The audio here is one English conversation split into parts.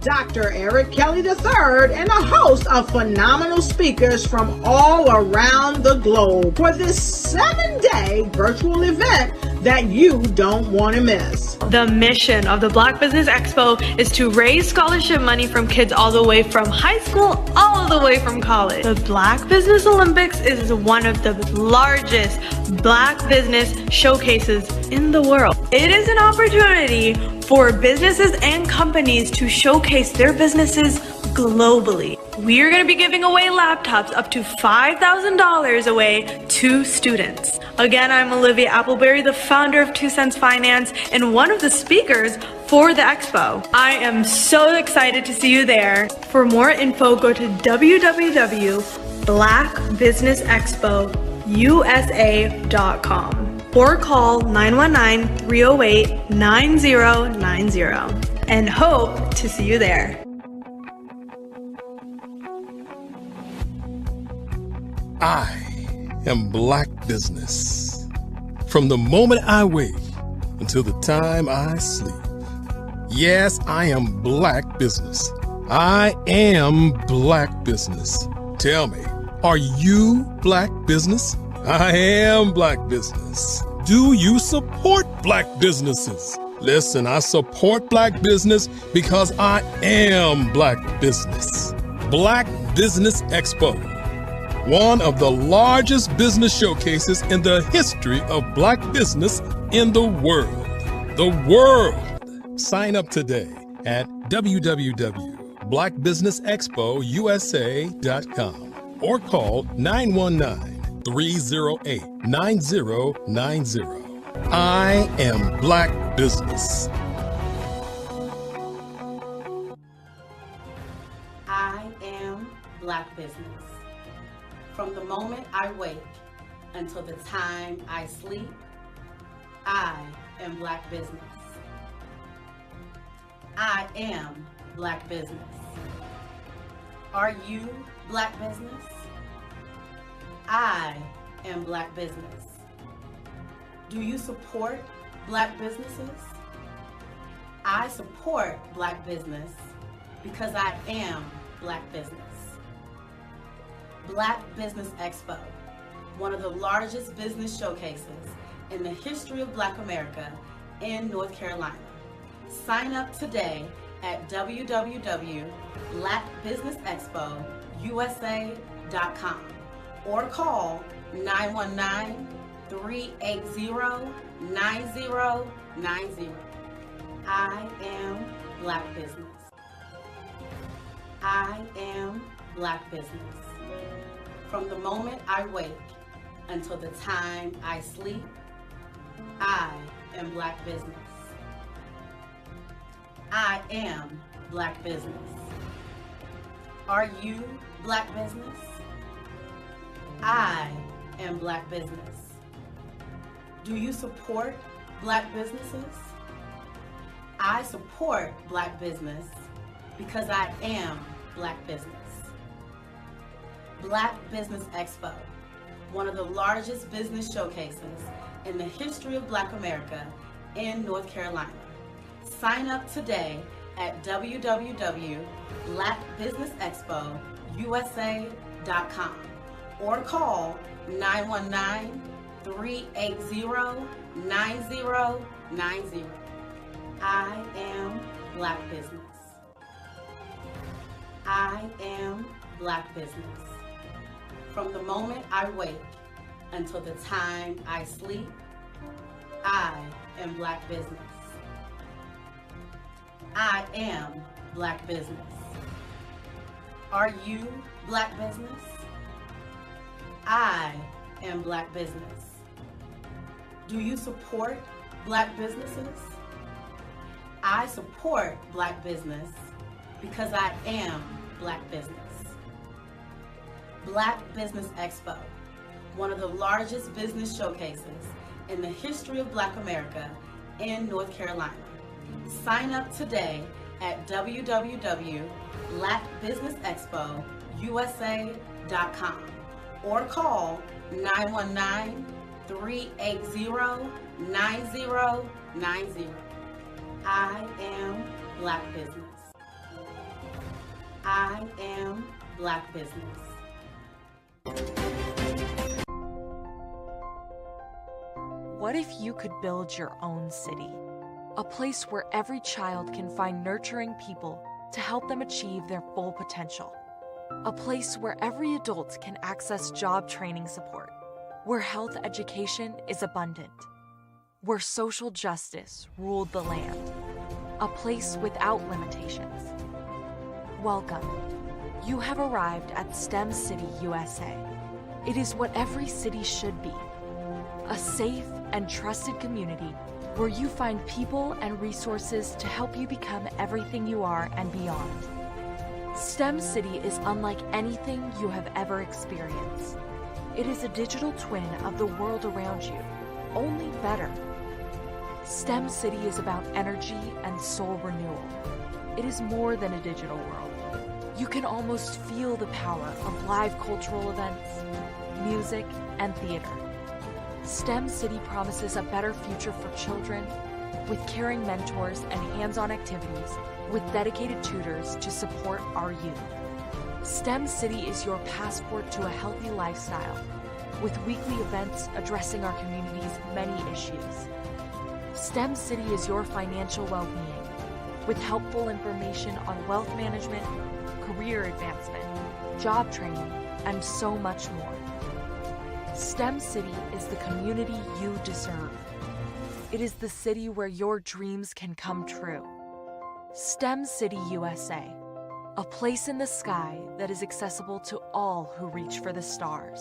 Dr. Eric Kelly III, and a host of phenomenal speakers from all around the globe for this 7-day virtual event that you don't want to miss. The mission of the Black Business Expo is to raise scholarship money from kids all the way from high school all the way from college. The Black Business Olympics is one of the largest Black business showcases in the world. It is an opportunity for businesses and companies to showcase their businesses globally. We are going to be giving away laptops up to $5,000 away to students. Again, I'm Olivia Appleberry, the founder of 2 Cents Finance and one of the speakers for the expo. I am so excited to see you there. For more info, go to www.blackbusinessexpousa.com or call 919-308-9090 and hope to see you there. I am Black Business. From the moment I wake until the time I sleep. Yes, I am Black Business. I am Black Business. Tell me, are you Black Business? I am Black Business. Do you support Black businesses? Listen, I support Black business because I am Black Business. Black Business Expo. One of the largest business showcases in the history of Black business in the world. The world! Sign up today at www.blackbusinessexpousa.com or call 919-308-9090. I am Black Business. I am Black Business. From the moment I wake until the time I sleep, I am Black Business. I am Black Business. Are you Black Business? I am Black Business. Do you support Black businesses? I support Black business because I am Black Business. Black Business Expo, one of the largest business showcases in the history of Black America in North Carolina. Sign up today at www.blackbusinessexpousa.com or call 919-380-9090. I am Black Business. I am Black Business. From the moment I wake until the time I sleep, I am Black Business. I am Black Business. Are you Black Business? I am Black Business. Do you support Black businesses? I support Black business because I am Black Business. Black Business Expo, one of the largest business showcases in the history of Black America in North Carolina. Sign up today at www.blackbusinessexpousa.com or call 919-380-9090. I am Black Business. I am Black Business. From the moment I wake until the time I sleep, I am Black Business. I am Black Business. Are you Black Business? I am Black Business. Do you support Black businesses? I support Black business because I am Black Business. Black Business Expo, one of the largest business showcases in the history of Black America in North Carolina. Sign up today at www.blackbusinessexpousa.com or call 919-380-9090. I am Black Business. I am Black Business. What if you could build your own city? A place where every child can find nurturing people to help them achieve their full potential. A place where every adult can access job training support, where health education is abundant, where social justice ruled the land. A place without limitations. Welcome. You have arrived at STEM City USA. It is what every city should be. A safe and trusted community where you find people and resources to help you become everything you are and beyond. STEM City is unlike anything you have ever experienced. It is a digital twin of the world around you, only better. STEM City is about energy and soul renewal. It is more than a digital world. You can almost feel the power of live cultural events, music, and theater. STEM City promises a better future for children with caring mentors and hands-on activities with dedicated tutors to support our youth. STEM City is your passport to a healthy lifestyle with weekly events addressing our community's many issues. STEM City is your financial well-being with helpful information on wealth management, career advancement, job training, and so much more. STEM City is the community you deserve. It is the city where your dreams can come true. STEM City USA, a place in the sky that is accessible to all who reach for the stars.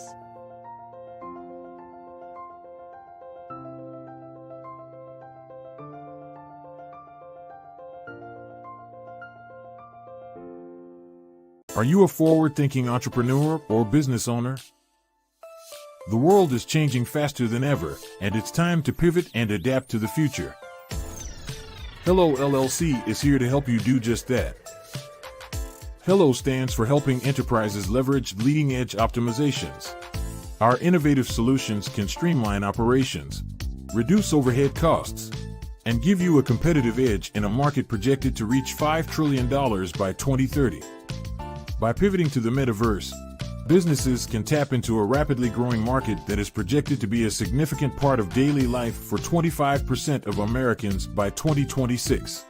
Are you a forward-thinking entrepreneur or business owner? The world is changing faster than ever, and it's time to pivot and adapt to the future. Hello LLC is here to help you do just that. Hello stands for helping enterprises leverage leading-edge optimizations. Our innovative solutions can streamline operations, reduce overhead costs, and give you a competitive edge in a market projected to reach $5 trillion by 2030. By pivoting to the metaverse, businesses can tap into a rapidly growing market that is projected to be a significant part of daily life for 25% of Americans by 2026.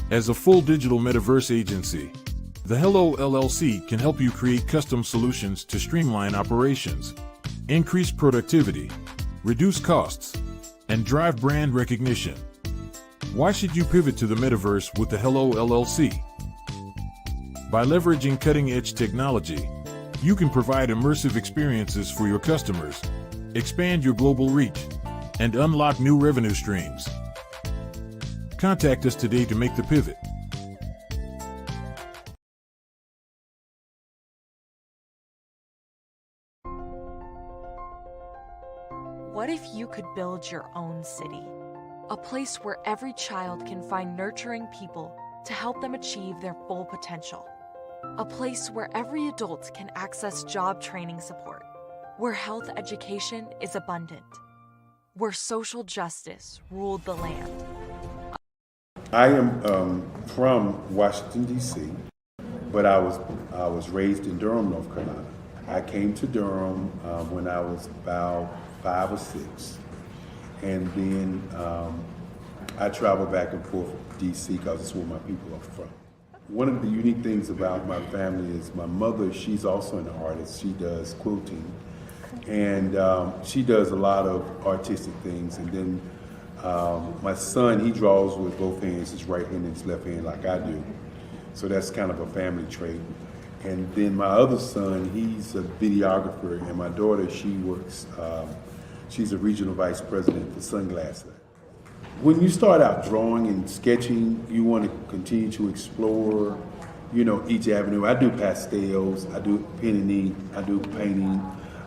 As a full digital metaverse agency, the Hello LLC can help you create custom solutions to streamline operations, increase productivity, reduce costs, and drive brand recognition. Why should you pivot to the metaverse with the Hello LLC? By leveraging cutting-edge technology, you can provide immersive experiences for your customers, expand your global reach, and unlock new revenue streams. Contact us today to make the pivot. What if you could build your own city? A place where every child can find nurturing people to help them achieve their full potential. A place where every adult can access job training support, where health education is abundant, where social justice ruled the land. I am from Washington, D.C., but I was raised in Durham, North Carolina. I came to Durham when I was about 5 or 6, and then I traveled back and forth to D.C. because it's where my people are from. One of the unique things about my family is my mother, she's also an artist. She does quilting, and she does a lot of artistic things. And then my son, he draws with both hands, his right hand and his left hand like I do. So that's kind of a family trait. And then my other son, he's a videographer, and my daughter, she works, she's a regional vice president for Sunglasses. When you start out drawing and sketching, you want to continue to explore, you know, each avenue. I do pastels, I do pen and ink, I do painting,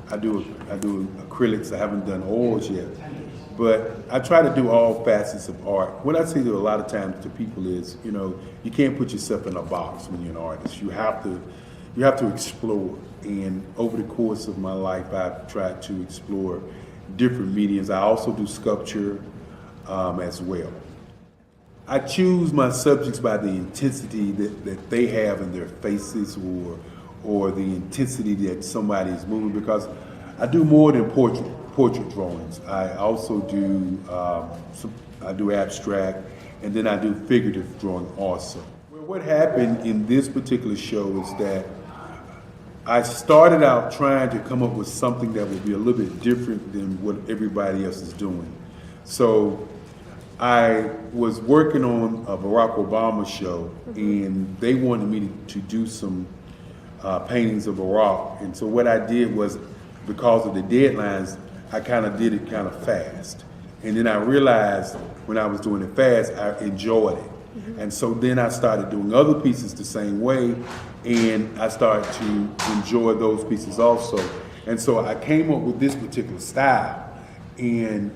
I do acrylics. I haven't done oils yet, but I try to do all facets of art. What I say to a lot of times to people is, you know, you can't put yourself in a box when you're an artist. You have to explore. And over the course of my life, I've tried to explore different mediums. I also do sculpture as well. I choose my subjects by the intensity that they have in their faces, or the intensity that somebody is moving, because I do more than portrait drawings. I also do I do abstract, and then I do figurative drawing also. Well, what happened in this particular show is that I started out trying to come up with something that would be a little bit different than what everybody else is doing. So I was working on a Barack Obama show, and they wanted me to do some paintings of Barack. And so what I did was, because of the deadlines, I kind of did it kind of fast. And then I realized when I was doing it fast, I enjoyed it. And so then I started doing other pieces the same way, and I started to enjoy those pieces also. And so I came up with this particular style, and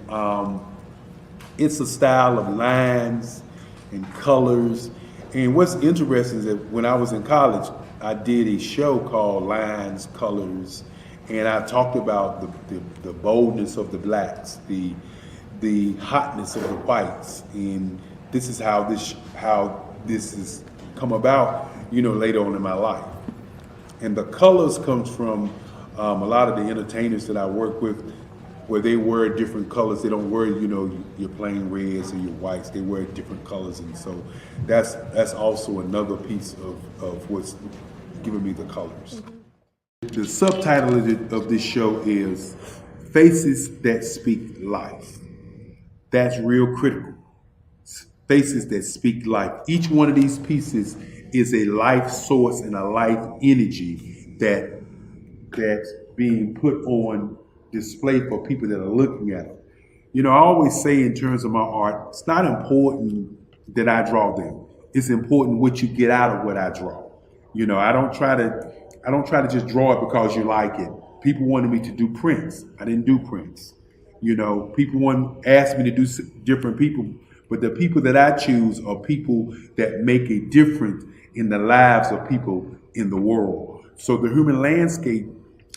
it's a style of lines and colors. And what's interesting is that when I was in college, I did a show called Lines, Colors, and I talked about the boldness of the blacks, the hotness of the whites, and this is how this has come about, later on in my life. And the colors comes from a lot of the entertainers that I work with, where they wear different colors. They don't wear, your plain reds or your whites. They wear different colors, and so that's also another piece of what's giving me the colors. The subtitle of this show is Faces That Speak Life. That's real critical. Faces that speak life. Each one of these pieces is a life source and a life energy that's being put on display for people that are looking at them. I always say in terms of my art, it's not important that I draw them. It's important what you get out of what I draw. I don't try to just draw it because you like it. People wanted me to do prints. I didn't do prints. People asked me to do different people, but the people that I choose are people that make a difference in the lives of people in the world. So the human landscape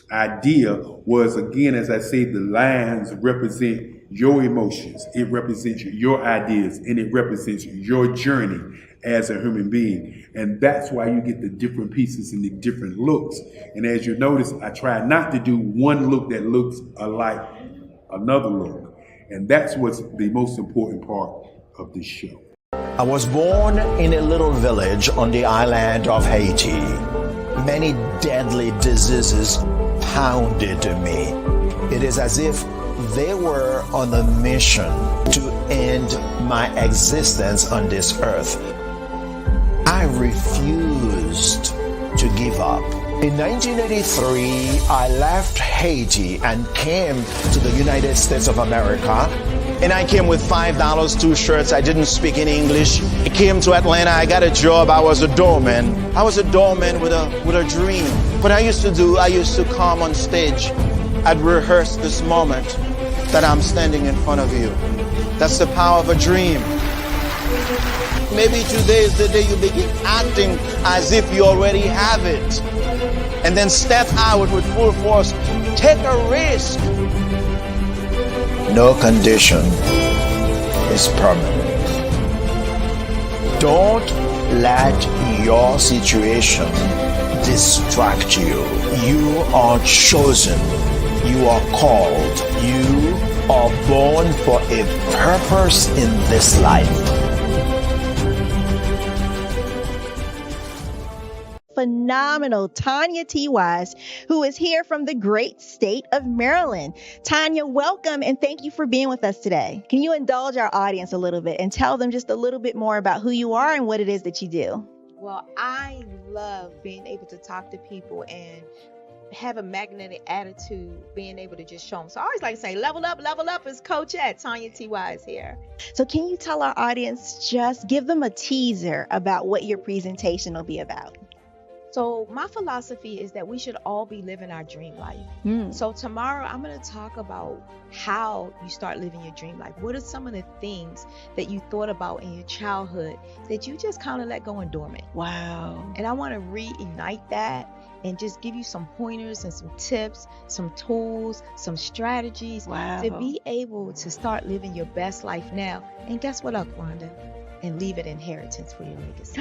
idea was, again, as I say, the lines represent your emotions, it represents your ideas, and it represents your journey as a human being. And that's why you get the different pieces and the different looks. And as you notice, I try not to do one look that looks alike another look. And that's what's the most important part of this show. I was born in a little village on the island of Haiti. Many deadly diseases pounded me. It is as if they were on a mission to end my existence on this earth. I refused to give up. In 1983, I left Haiti and came to the United States of America. And I came with $5, 2 shirts. I didn't speak in English. I came to Atlanta. I got a job. I was a doorman. I was a doorman with a dream. What I used to come on stage. I'd rehearse this moment that I'm standing in front of you. That's the power of a dream. Maybe today is the day you begin acting as if you already have it. And then step out with full force. Take a risk. No condition is permanent. Don't let your situation distract you. You are chosen. You are called. You are born for a purpose in this life. Phenomenal Tanya T. Wise, who is here from the great state of Maryland. Tanya, welcome and thank you for being with us today. Can you indulge our audience a little bit and tell them just a little bit more about who you are and what it is that you do? Well, I love being able to talk to people and have a magnetic attitude, being able to just show them. So I always like to say, level up is Coach at Tanya T. Wise here. So can you tell our audience, just give them a teaser about what your presentation will be about? So my philosophy is that we should all be living our dream life. So tomorrow I'm going to talk about how you start living your dream life. What are some of the things that you thought about in your childhood that you just kind of let go and dormant? Wow. And I want to reignite that and just give you some pointers and some tips, some tools, some strategies to be able to start living your best life now. And guess what, Akwanda? and leave an inheritance for your legacy.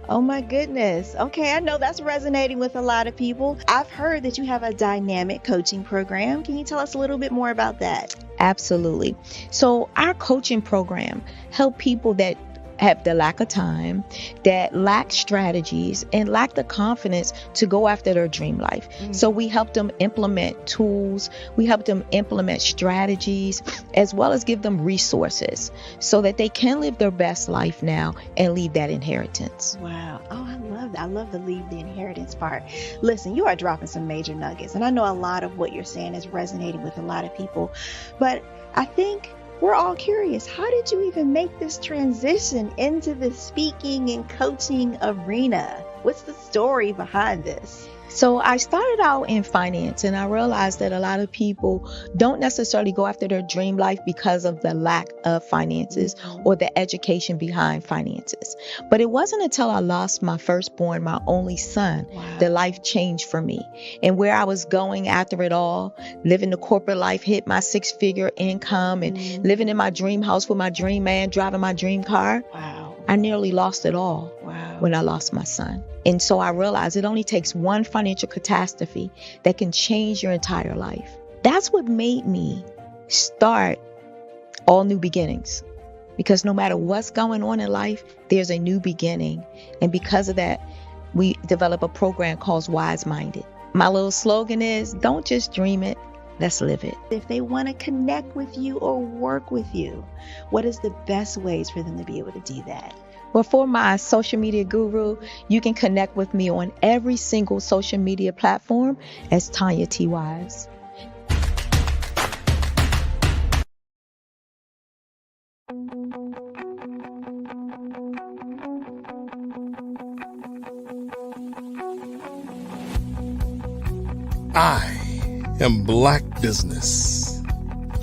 Oh my goodness. Okay, I know that's resonating with a lot of people. I've heard that you have a dynamic coaching program. Can you tell us a little bit more about that? Absolutely. So our coaching program help people that have the lack of time, that lack strategies, and lack the confidence to go after their dream life. So we help them implement tools, we help them implement strategies, as well as give them resources so that they can live their best life now and leave that inheritance. Wow. Oh, I love that. I love the leave the inheritance part. Listen, you are dropping some major nuggets, and I know a lot of what you're saying is resonating with a lot of people, but I think we're all curious. How did you even make this transition into the speaking and coaching arena? What's the story behind this? So I started out in finance, and I realized that a lot of people don't necessarily go after their dream life because of the lack of finances or the education behind finances. But it wasn't until I lost my firstborn, my only son, that life changed for me. And where I was going after it all, living the corporate life, hit my 6-figure income and living in my dream house with my dream man, driving my dream car. I nearly lost it all when I lost my son. And so I realized it only takes one financial catastrophe that can change your entire life. That's what made me start All New Beginnings. Because no matter what's going on in life, there's a new beginning. And because of that, we develop a program called Wise Minded. My little slogan is, don't just dream it, let's live it. If they want to connect with you or work with you, what is the best ways for them to be able to do that? Well, for my social media guru, you can connect with me on every single social media platform as Tanya T. Wise. I am Black Business.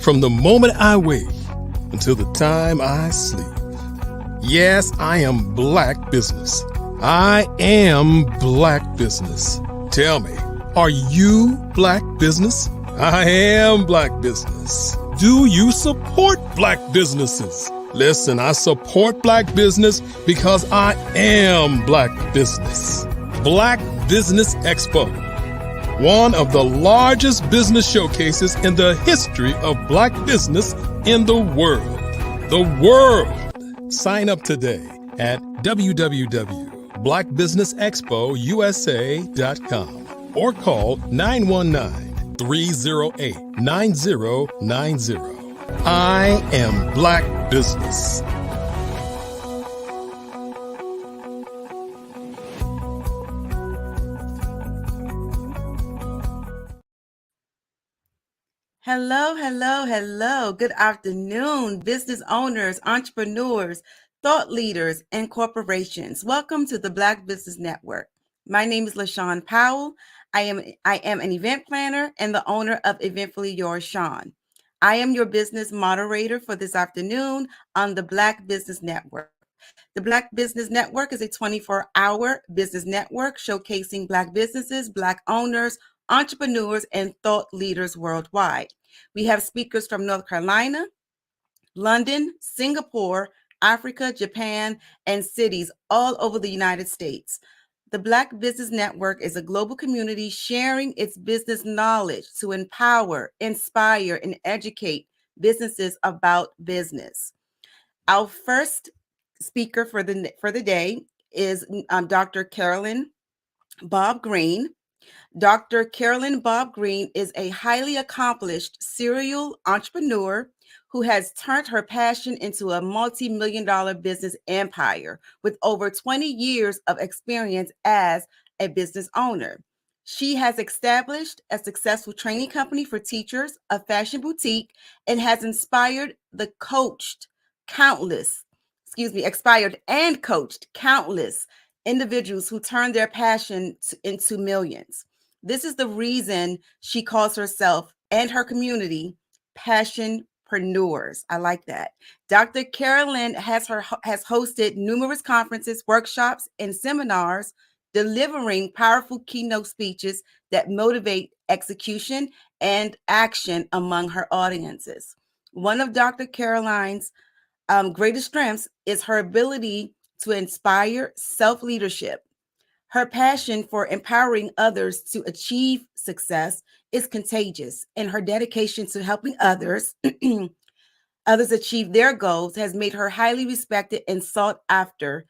From the moment I wake until the time I sleep. Yes, I am Black Business. I am Black Business. Tell me, are you Black Business? I am Black Business. Do you support Black businesses? Listen, I support Black business because I am Black Business. Black Business Expo, one of the largest business showcases in the history of Black business in the world. The world! Sign up today at www.blackbusinessexpousa.com or call 919-308-9090. I am Black Business. Hello, hello, hello. Good afternoon, business owners, entrepreneurs, thought leaders, and corporations. Welcome to the Black Business Network. My name is LaShawn Powell. I am an event planner and the owner of Eventfully Yours, Shawn. I am your business moderator for this afternoon on the Black Business Network. The Black Business Network is a 24-hour business network showcasing Black businesses, Black owners, entrepreneurs, and thought leaders worldwide. We have speakers from North Carolina, London, Singapore, Africa, Japan, and cities all over the United States. The Black Business Network is a global community sharing its business knowledge to empower, inspire, and educate businesses about business. Our first speaker for the day is Dr. Carolyn Bob Green. Dr. Carolyn Bob Green is a highly accomplished serial entrepreneur who has turned her passion into a multi-million-dollar business empire with over 20 years of experience as a business owner. She has established a successful training company for teachers, a fashion boutique, and has inspired and coached countless individuals who turn their passion into millions. This is the reason she calls herself and her community passionpreneurs. I like that. Dr. Carolyn has hosted numerous conferences, workshops, and seminars, delivering powerful keynote speeches that motivate execution and action among her audiences. One of Dr. Carolyn's greatest strengths is her ability to inspire self-leadership. Her passion for empowering others to achieve success is contagious, and her dedication to helping others achieve their goals has made her highly respected and sought after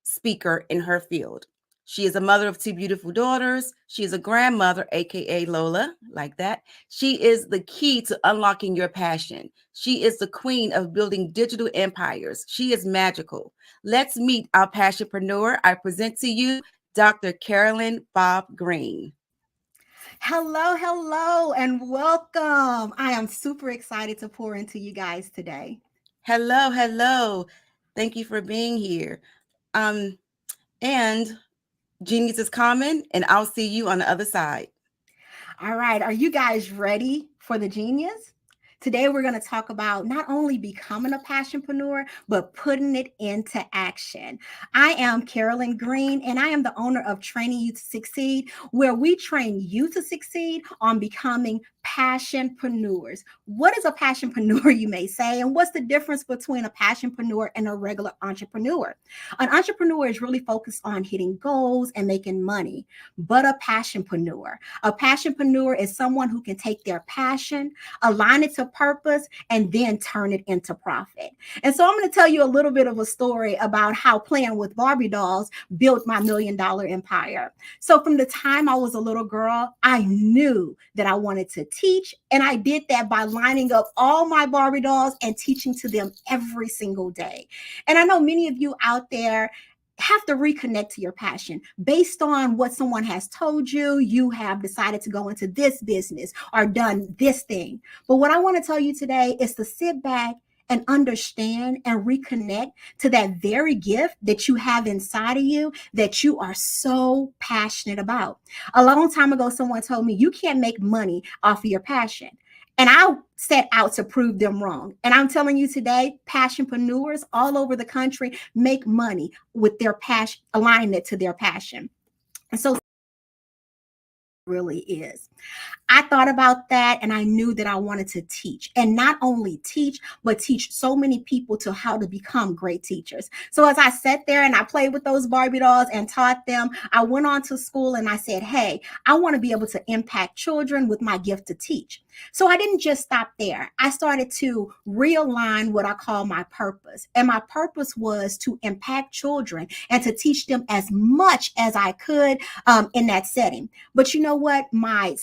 speaker in her field. She is a mother of 2 beautiful daughters. She is a grandmother, aka Lola, like that. She is the key to unlocking your passion. She is the queen of building digital empires. She is magical. Let's meet our passionpreneur. I present to you Dr. Carolyn Bob Green. Hello, and welcome. I am super excited to pour into you guys today. Hello. Thank you for being here. And Genius is coming, and I'll see you on the other side. All right, are you guys ready for the genius? Today, we're going to talk about not only becoming a passionpreneur, but putting it into action. I am Carolyn Green, and I am the owner of Training You to Succeed, where we train you to succeed on becoming passionpreneurs. What is a passionpreneur, you may say, and what's the difference between a passionpreneur and a regular entrepreneur? An entrepreneur is really focused on hitting goals and making money, but a passionpreneur is someone who can take their passion, align it to purpose, and then turn it into profit. And so I'm going to tell you a little bit of a story about how playing with Barbie dolls built my $1 million empire. So from the time I was a little girl, I knew that I wanted to teach, and I did that by lining up all my Barbie dolls and teaching to them every single day. And I know many of you out there have to reconnect to your passion based on what someone has told you. You have decided to go into this business or done this thing. But what I want to tell you today is to sit back and understand and reconnect to that very gift that you have inside of you that you are so passionate about. A long time ago, someone told me you can't make money off of your passion. And I set out to prove them wrong. And I'm telling you today, passionpreneurs all over the country make money with their passion, aligning it to their passion. And so it really is. I thought about that, and I knew that I wanted to teach, and not only teach, but teach so many people to how to become great teachers. So as I sat there and I played with those Barbie dolls and taught them, I went on to school and I said, hey, I want to be able to impact children with my gift to teach. So I didn't just stop there. I started to realign what I call my purpose. And my purpose was to impact children and to teach them as much as I could in that setting. But you know what? My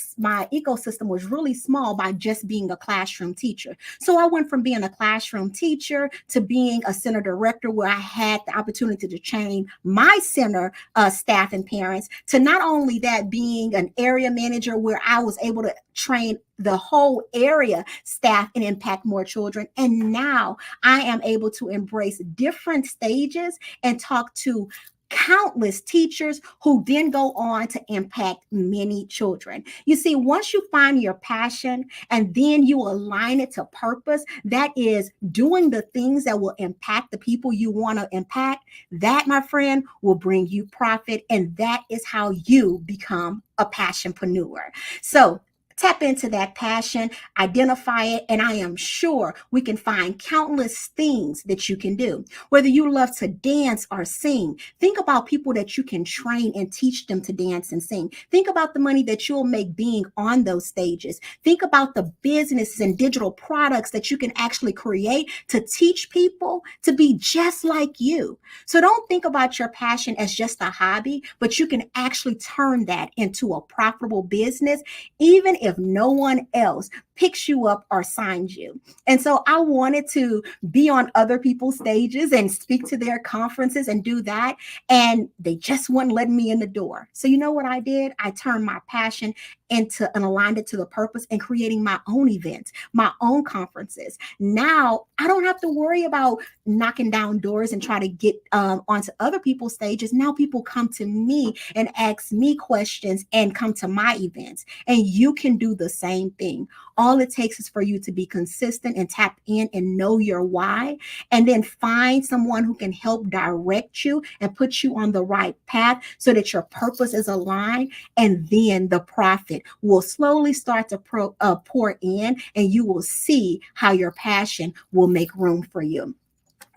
ecosystem was really small by just being a classroom teacher. So I went from being a classroom teacher to being a center director, where I had the opportunity to train my center staff and parents, to not only that, being an area manager where I was able to train the whole area staff and impact more children. And now I am able to embrace different stages and talk to countless teachers who then go on to impact many children. You see, once you find your passion and then you align it to purpose, that is doing the things that will impact the people you want to impact, that, my friend, will bring you profit. And that is how you become a passionpreneur. So tap into that passion, identify it, and I am sure we can find countless things that you can do. Whether you love to dance or sing, think about people that you can train and teach them to dance and sing. Think about the money that you'll make being on those stages. Think about the businesses and digital products that you can actually create to teach people to be just like you. So don't think about your passion as just a hobby, but you can actually turn that into a profitable business, even if no one else picks you up or signs you. And so I wanted to be on other people's stages and speak to their conferences and do that. And they just wouldn't let me in the door. So you know what I did? I turned my passion into and aligned it to the purpose and creating my own events, my own conferences. Now I don't have to worry about knocking down doors and try to get onto other people's stages. Now people come to me and ask me questions and come to my events. And you can do the same thing. All it takes is for you to be consistent and tap in and know your why, and then find someone who can help direct you and put you on the right path so that your purpose is aligned. And then the profit will slowly start to pour in, and you will see how your passion will make room for you.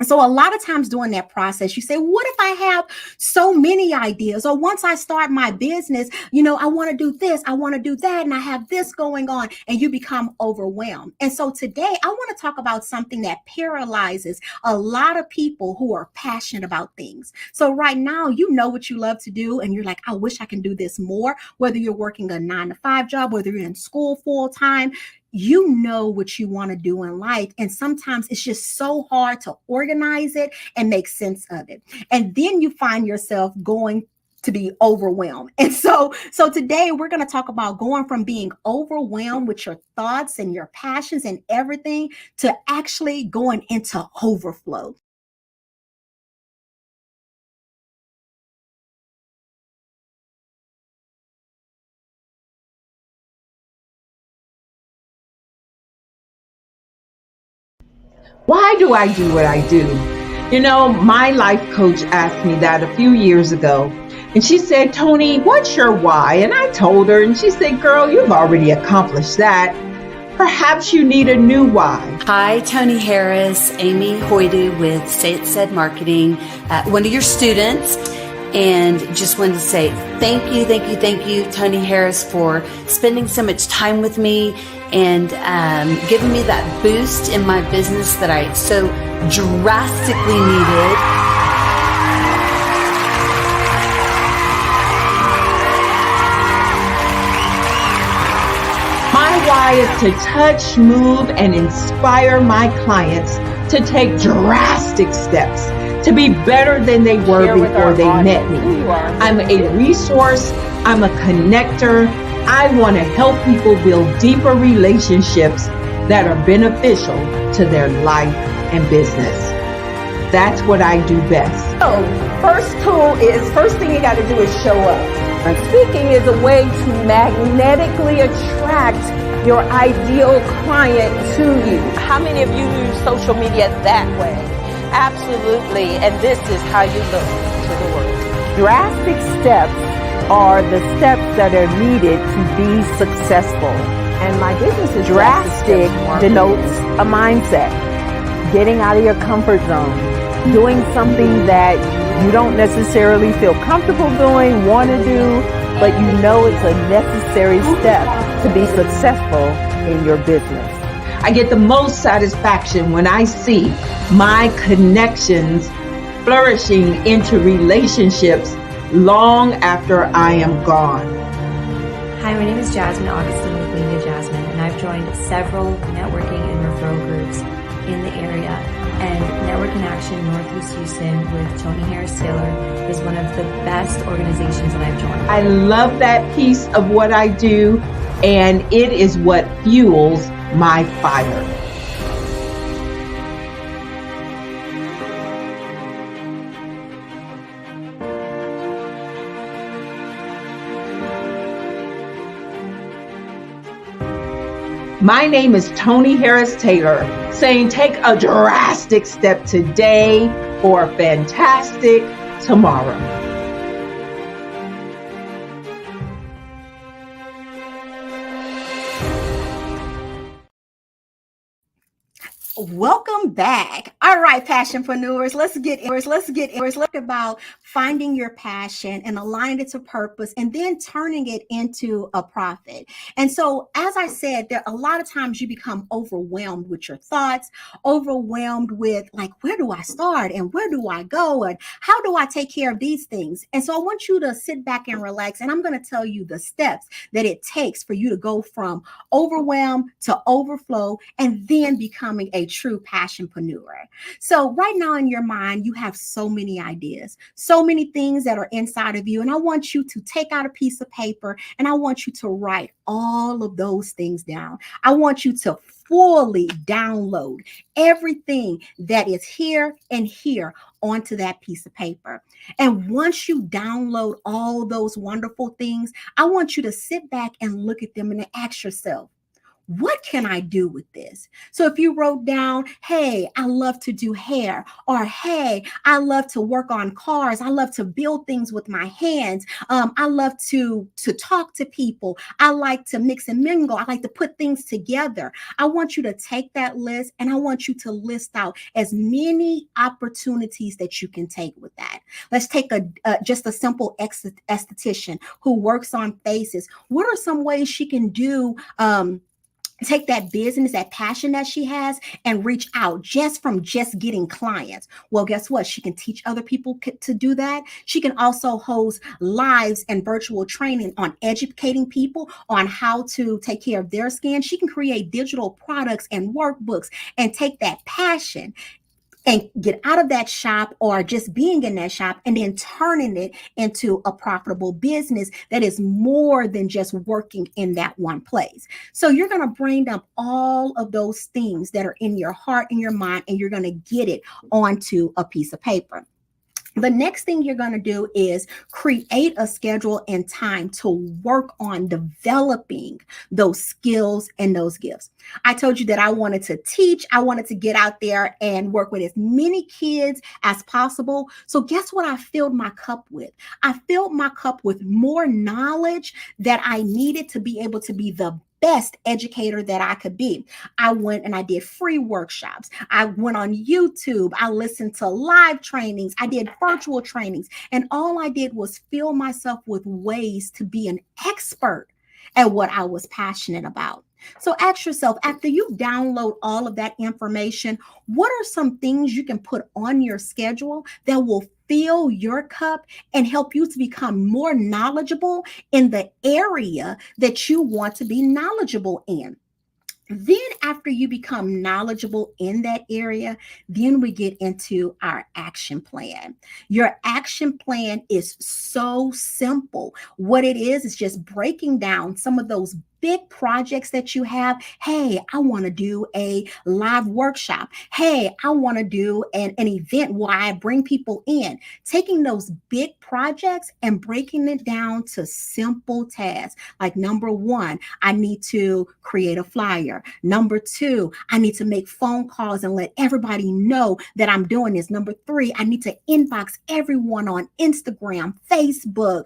So a lot of times during that process, you say, what if I have so many ideas? Or once I start my business, I want to do this, I want to do that, and I have this going on, and you become overwhelmed. And so today I want to talk about something that paralyzes a lot of people who are passionate about things. So right now, you know what you love to do, and you're like, I wish I can do this more, whether you're working a 9-to-5 job, whether you're in school full time. You know what you want to do in life. And sometimes it's just so hard to organize it and make sense of it. And then you find yourself going to be overwhelmed. And so today we're going to talk about going from being overwhelmed with your thoughts and your passions and everything to actually going into overflow. Why do I do what I do? My life coach asked me that a few years ago. And she said, Tony, what's your why? And I told her, and she said, girl, you've already accomplished that. Perhaps you need a new why. Hi, Tony Harris, Amy Hoydu with Say It Said Marketing, one of your students. And just wanted to say thank you, Tony Harris, for spending so much time with me and giving me that boost in my business that I so drastically needed. My why is to touch, move, and inspire my clients to take drastic steps to be better than they were before they met me. I'm a resource. I'm a connector. I want to help people build deeper relationships that are beneficial to their life and business. That's what I do best. So, first thing you got to do is show up. And speaking is a way to magnetically attract your ideal client to you. How many of you use social media that way? Absolutely, and this is how you look to the world. Drastic steps are the steps that are needed to be successful. And my business is drastic denotes a mindset. Getting out of your comfort zone. Doing something that you don't necessarily feel comfortable doing, want to do, but you know it's a necessary step to be successful in your business. I get the most satisfaction when I see my connections flourishing into relationships long after I am gone. Hi, my name is Jasmine Augustine with Media Jasmine, and I've joined several networking and referral groups in the area. And Network in Action Northeast Houston with Tony Harris Taylor is one of the best organizations that I've joined. I love that piece of what I do, and it is what fuels my fire. My name is Tony Harris Taylor, saying take a drastic step today for a fantastic tomorrow. Welcome back. All right, passionpreneurs, let's look about finding your passion and aligning it to purpose and then turning it into a profit. And so, as I said, there a lot of times you become overwhelmed with your thoughts, overwhelmed with like, where do I start and where do I go and how do I take care of these things? And so I want you to sit back and relax, and I'm going to tell you the steps that it takes for you to go from overwhelm to overflow and then becoming a true passionpreneur. So right now in your mind, you have so many ideas, so many things that are inside of you. And I want you to take out a piece of paper and I want you to write all of those things down. I want you to fully download everything that is here and here onto that piece of paper. And once you download all those wonderful things, I want you to sit back and look at them and ask yourself, what can I do with this? So if you wrote down, hey, I love to do hair, or hey, I love to work on cars, I love to build things with my hands, I love to talk to people, I like to mix and mingle, I like to put things together. I want you to take that list and I want you to list out as many opportunities that you can take with that. Let's take just a simple esthetician who works on faces. What are some ways she can do take that business, that passion that she has, and reach out just from just getting clients? Well, guess what? She can teach other people to do that. She can also host lives and virtual training on educating people on how to take care of their skin. She can create digital products and workbooks and take that passion and get out of that shop or just being in that shop and then turning it into a profitable business that is more than just working in that one place. So you're going to bring up all of those things that are in your heart and your mind, and you're going to get it onto a piece of paper. The next thing you're going to do is create a schedule and time to work on developing those skills and those gifts. I told you that I wanted to teach. I wanted to get out there and work with as many kids as possible. So guess what I filled my cup with? I filled my cup with more knowledge that I needed to be able to be the best educator that I could be. I went and I did free workshops. I went on YouTube. I listened to live trainings. I did virtual trainings. And all I did was fill myself with ways to be an expert at what I was passionate about. So ask yourself, after you download all of that information, what are some things you can put on your schedule that will fill your cup and help you to become more knowledgeable in the area that you want to be knowledgeable in? Then after you become knowledgeable in that area, then we get into our action plan. Your action plan is so simple. What it is just breaking down some of those big projects that you have. Hey, I want to do a live workshop. Hey, I want to do an event where I bring people in. Taking those big projects and breaking it down to simple tasks. Like number one, I need to create a flyer. Number two, I need to make phone calls and let everybody know that I'm doing this. Number three, I need to inbox everyone on Instagram, Facebook,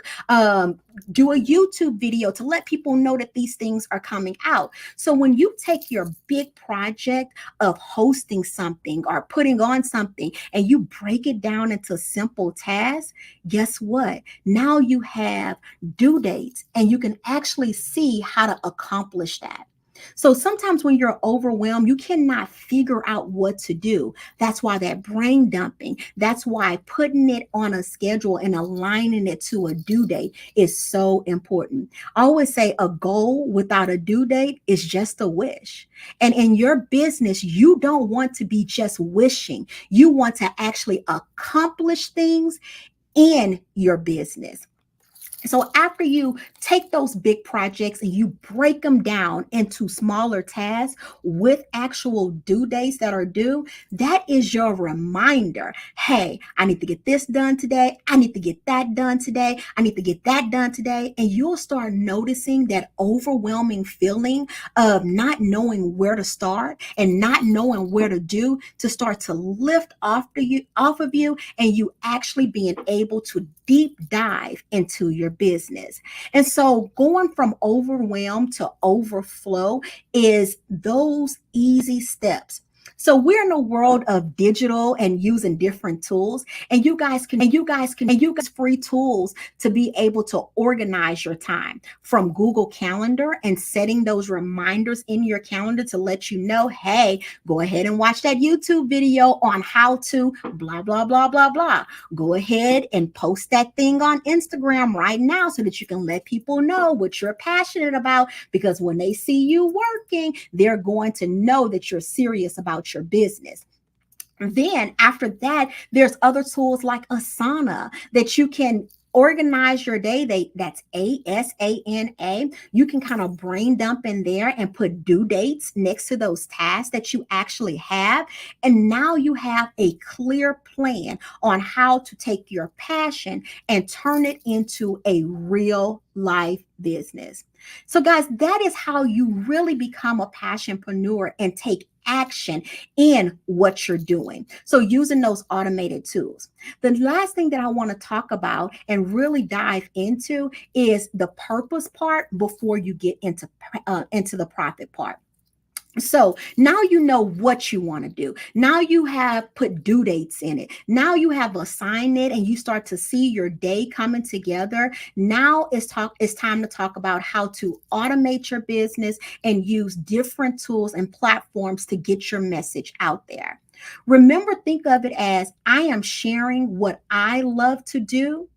do a YouTube video to let people know that these things are coming out. So when you take your big project of hosting something or putting on something and you break it down into simple tasks, guess what? Now you have due dates and you can actually see how to accomplish that. So sometimes when you're overwhelmed, you cannot figure out what to do. That's why that brain dumping, that's why putting it on a schedule and aligning it to a due date is so important. I always say a goal without a due date is just a wish. And in your business, you don't want to be just wishing. You want to actually accomplish things in your business. So after you take those big projects and you break them down into smaller tasks with actual due dates that are due, that is your reminder. Hey, I need to get this done today. I need to get that done today. I need to get that done today. And you'll start noticing that overwhelming feeling of not knowing where to start and not knowing where to do to start to lift off of you, and you actually being able to deep dive into your business. And so going from overwhelm to overflow is those easy steps. So we're in a world of digital and using different tools, and you guys can use free tools to be able to organize your time, from Google Calendar and setting those reminders in your calendar to let you know, hey, go ahead and watch that YouTube video on how to blah, blah, blah, blah, blah. Go ahead and post that thing on Instagram right now so that you can let people know what you're passionate about, because when they see you working, they're going to know that you're serious about your business. Then after that, there's other tools like Asana that you can organize your day. That's ASANA. You can kind of brain dump in there and put due dates next to those tasks that you actually have. And now you have a clear plan on how to take your passion and turn it into a real life business. So guys, that is how you really become a passionpreneur and take action in what you're doing. So using those automated tools. The last thing that I want to talk about and really dive into is the purpose part before you get into the profit part. So now you know what you want to do. Now you have put due dates in it. Now you have assigned it and you start to see your day coming together. Now it's time to talk about how to automate your business and use different tools and platforms to get your message out there. Remember, think of it as I am sharing what I love to do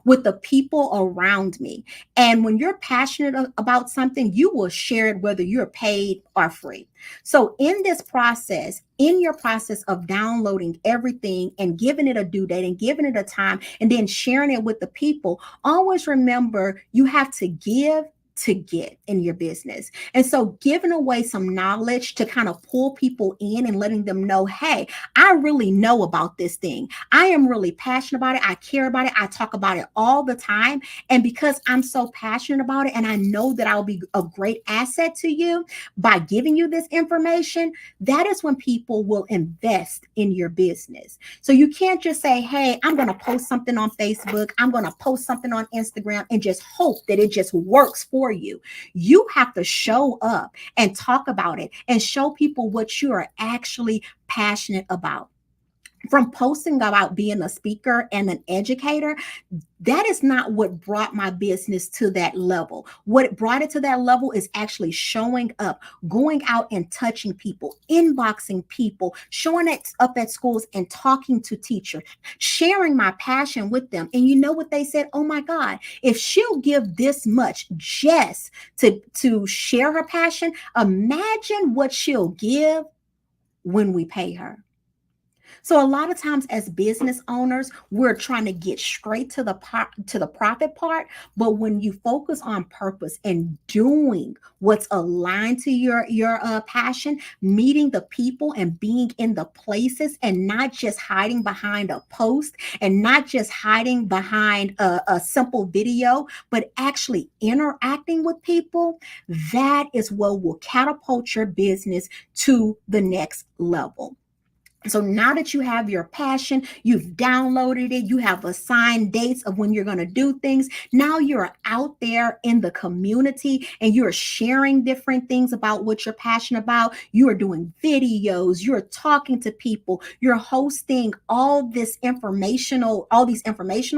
with the people around me. And when you're passionate about something, you will share it whether you're paid or free. So in this process, in your process of downloading everything and giving it a due date and giving it a time and then sharing it with the people, always remember you have to give to get in your business. And so giving away some knowledge to kind of pull people in and letting them know, hey, I really know about this thing. I am really passionate about it. I care about it. I talk about it all the time. And because I'm so passionate about it and I know that I'll be a great asset to you by giving you this information, that is when people will invest in your business. So you can't just say, hey, I'm going to post something on Facebook. I'm going to post something on Instagram and just hope that it just works for you. You have to show up and talk about it and show people what you are actually passionate about. From posting about being a speaker and an educator, that is not what brought my business to that level. What brought it to that level is actually showing up, going out and touching people, inboxing people, showing up at schools and talking to teachers, sharing my passion with them. And you know what they said? Oh my God, if she'll give this much just to share her passion, imagine what she'll give when we pay her. So a lot of times as business owners, we're trying to get straight to the profit part. But when you focus on purpose and doing what's aligned to your passion, meeting the people and being in the places and not just hiding behind a post and not just hiding behind a simple video, but actually interacting with people, that is what will catapult your business to the next level. So now that you have your passion, you've downloaded it, you have assigned dates of when you're going to do things. Now you're out there in the community and you're sharing different things about what you're passionate about. You are doing videos, you're talking to people, you're hosting all these informational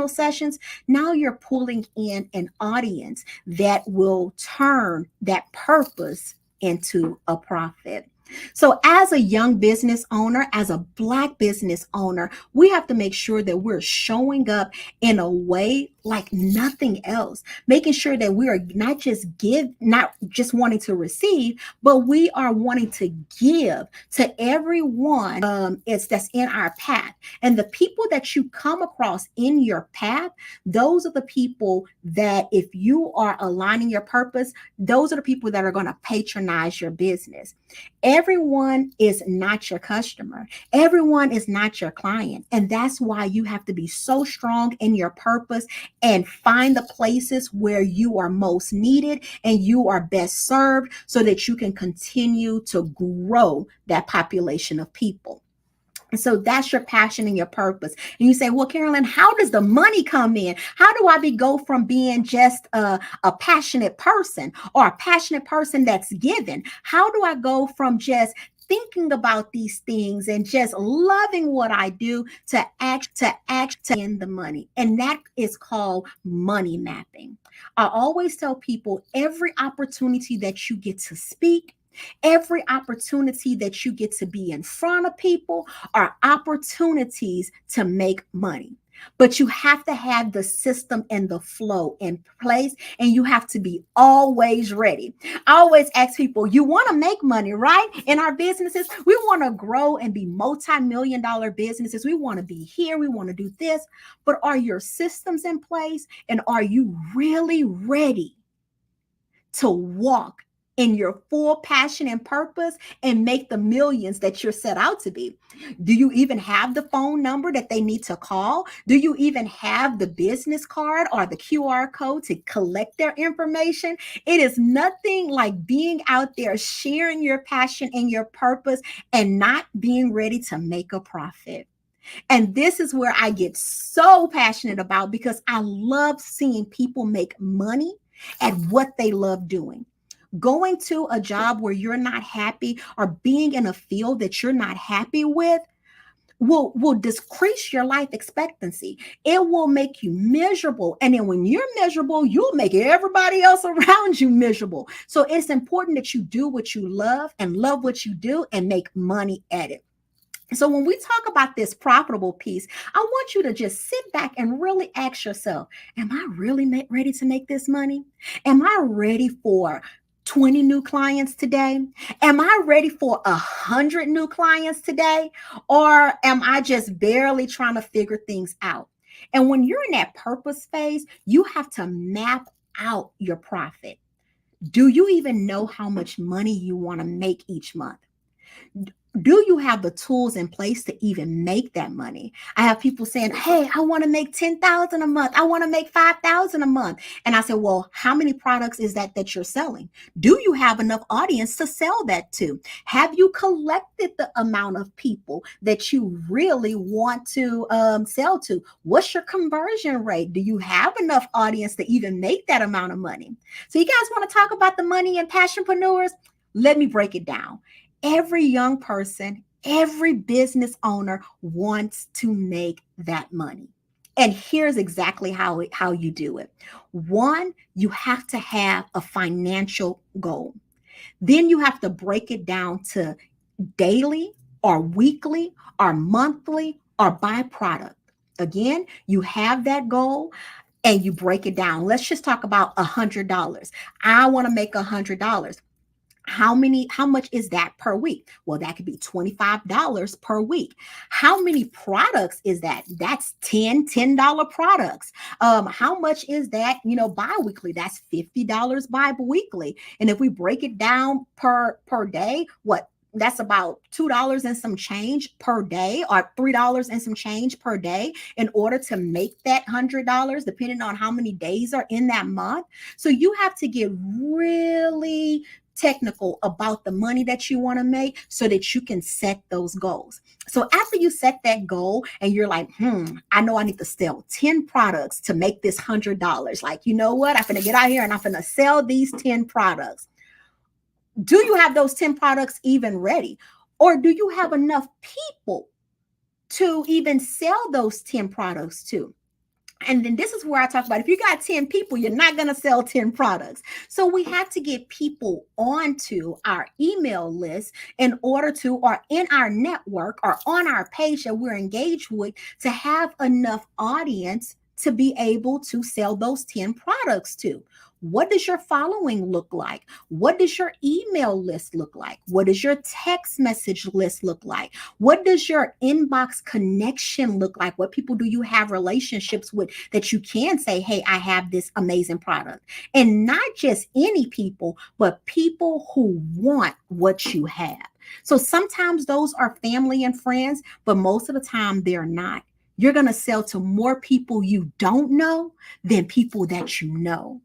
sessions. Now you're pulling in an audience that will turn that purpose into a profit. So as a young business owner, as a Black business owner, we have to make sure that we're showing up in a way like nothing else, making sure that we are not just wanting to receive, but we are wanting to give to everyone that's in our path. And the people that you come across in your path, those are the people that if you are aligning your purpose, those are the people that are going to patronize your business. Everyone is not your customer. Everyone is not your client. And that's why you have to be so strong in your purpose and find the places where you are most needed and you are best served so that you can continue to grow that population of people. So that's your passion and your purpose. And you say, well, Carolyn, how does the money come in? How do I go from being just a passionate person or a passionate person that's given? How do I go from just thinking about these things and just loving what I do to act in the money? And that is called money mapping. I always tell people every opportunity that you get to speak, every opportunity that you get to be in front of people are opportunities to make money. But you have to have the system and the flow in place, and you have to be always ready. I always ask people, you want to make money, right? In our businesses, we want to grow and be multi-million-dollar businesses. We want to be here. We want to do this. But are your systems in place? And are you really ready to walk in your full passion and purpose and make the millions that you're set out to be? Do you even have the phone number that they need to call? Do you even have the business card or the QR code to collect their information? It is nothing like being out there sharing your passion and your purpose and not being ready to make a profit. And this is where I get so passionate about, because I love seeing people make money at what they love doing. Going to a job where you're not happy or being in a field that you're not happy with will decrease your life expectancy. It will make you miserable. And then when you're miserable, you'll make everybody else around you miserable. So it's important that you do what you love and love what you do and make money at it. So when we talk about this profitable piece, I want you to just sit back and really ask yourself, am I really ready to make this money? Am I ready for 20 new clients today? Am I ready for 100 new clients today? Or am I just barely trying to figure things out? And when you're in that purpose phase, you have to map out your profit. Do you even know how much money you want to make each month? Do you have the tools in place to even make that money? I have people saying, hey, I want to make 10,000 a month. I want to make 5,000 a month. And I said, well, how many products is that you're selling? Do you have enough audience to sell that to? Have you collected the amount of people that you really want to sell to? What's your conversion rate? Do you have enough audience to even make that amount of money? So you guys want to talk about the money and passionpreneurs? Let me break it down. Every young person, every business owner wants to make that money. And here's exactly how you do it. One, you have to have a financial goal. Then you have to break it down to daily or weekly or monthly or by product. Again, you have that goal and you break it down. Let's just talk about $100. I want to make $100. How much is that per week? Well, that could be $25 per week. How many products is that? That's $10 products. How much is that, bi-weekly? That's $50 bi-weekly. And if we break it down per day, that's about $2 and some change per day, or $3 and some change per day, in order to make that $100, depending on how many days are in that month. So you have to get really technical about the money that you want to make so that you can set those goals. So after you set that goal and you're like, I know I need to sell 10 products to make this $100. Like, you know what? I'm going to get out here and I'm going to sell these 10 products. Do you have those 10 products even ready? Or do you have enough people to even sell those 10 products to? And then this is where I talk about, if you got 10 people, you're not going to sell 10 products. So we have to get people onto our email list in order to, or in our network or on our page that we're engaged with, to have enough audience to be able to sell those 10 products to. What does your following look like? What does your email list look like? What does your text message list look like? What does your inbox connection look like? What people do you have relationships with that you can say, hey, I have this amazing product? And not just any people, but people who want what you have. So sometimes those are family and friends, but most of the time they're not. You're going to sell to more people you don't know than people that you know.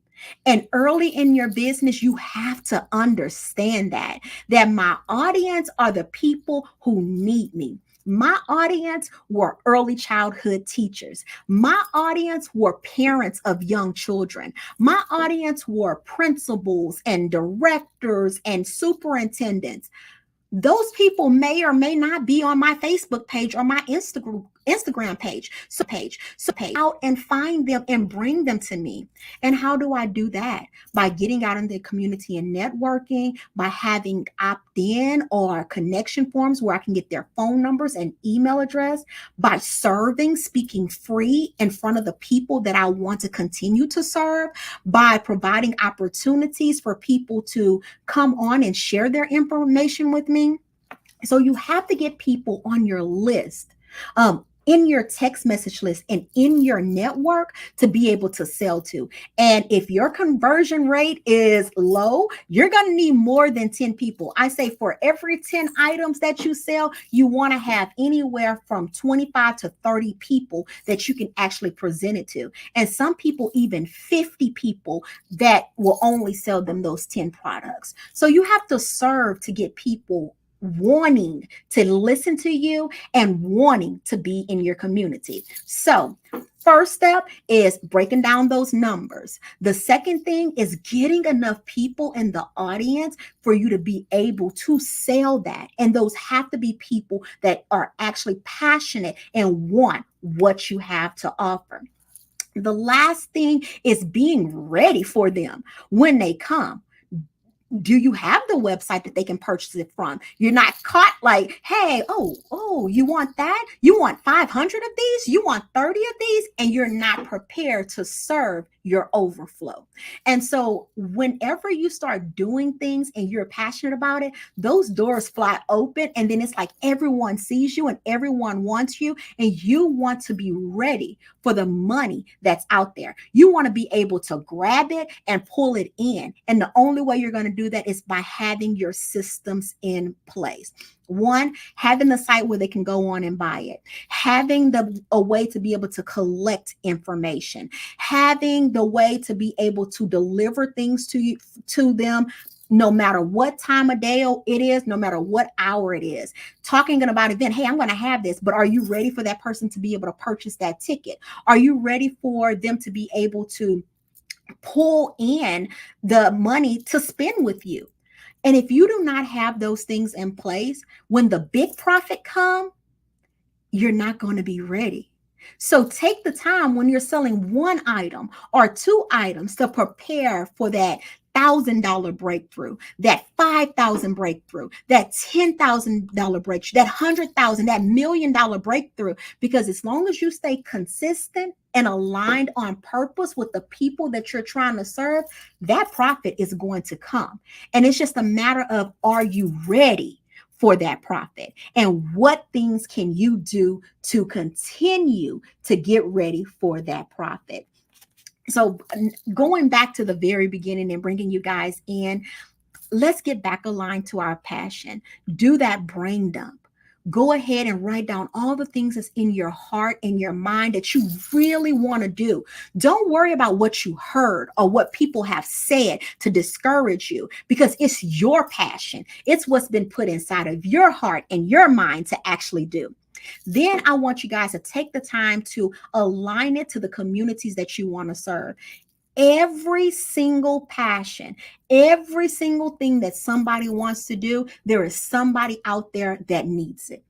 And early in your business, you have to understand that my audience are the people who need me. My audience were early childhood teachers. My audience were parents of young children. My audience were principals and directors and superintendents. Those people may or may not be on my Facebook page or my Instagram page, out and find them and bring them to me. And how do I do that? By getting out in the community and networking, by having opt-in or connection forms where I can get their phone numbers and email address, by serving, speaking free in front of the people that I want to continue to serve, by providing opportunities for people to come on and share their information with me. So you have to get people on your list, in your text message list and in your network to be able to sell to. And if your conversion rate is low, you're going to need more than 10 people. I say for every 10 items that you sell, you want to have anywhere from 25 to 30 people that you can actually present it to. And some people, even 50 people that will only sell them those 10 products. So you have to serve to get people wanting to listen to you and wanting to be in your community. So first step is breaking down those numbers. The second thing is getting enough people in the audience for you to be able to sell that. And those have to be people that are actually passionate and want what you have to offer. The last thing is being ready for them when they come. Do you have the website that they can purchase it from? You're not caught like, hey, oh, you want that? You want 500 of these? You want 30 of these? And you're not prepared to serve your overflow. And so whenever you start doing things and you're passionate about it, those doors fly open. And then it's like everyone sees you and everyone wants you. And you want to be ready for the money that's out there. You want to be able to grab it and pull it in. And the only way you're going to do that is by having your systems in place. One, having the site where they can go on and buy it, having a way to be able to collect information, having the way to be able to deliver things to them, no matter what time of day it is, no matter what hour it is. Talking about event, hey, I'm going to have this, but are you ready for that person to be able to purchase that ticket? Are you ready for them to be able to pull in the money to spend with you? And if you do not have those things in place, when the big profit comes, you're not going to be ready. So take the time when you're selling one item or two items to prepare for that $1,000 breakthrough, that $5,000 breakthrough, that $10,000 breakthrough, that $100,000, that $1 million breakthrough. Because as long as you stay consistent and aligned on purpose with the people that you're trying to serve, that profit is going to come. And it's just a matter of, are you ready for that profit? And what things can you do to continue to get ready for that profit? So going back to the very beginning and bringing you guys in, let's get back aligned to our passion. Do that brain dump. Go ahead and write down all the things that's in your heart and your mind that you really want to do. Don't worry about what you heard or what people have said to discourage you, because it's your passion. It's what's been put inside of your heart and your mind to actually do. Then I want you guys to take the time to align it to the communities that you want to serve. Every single passion, every single thing that somebody wants to do, there is somebody out there that needs it.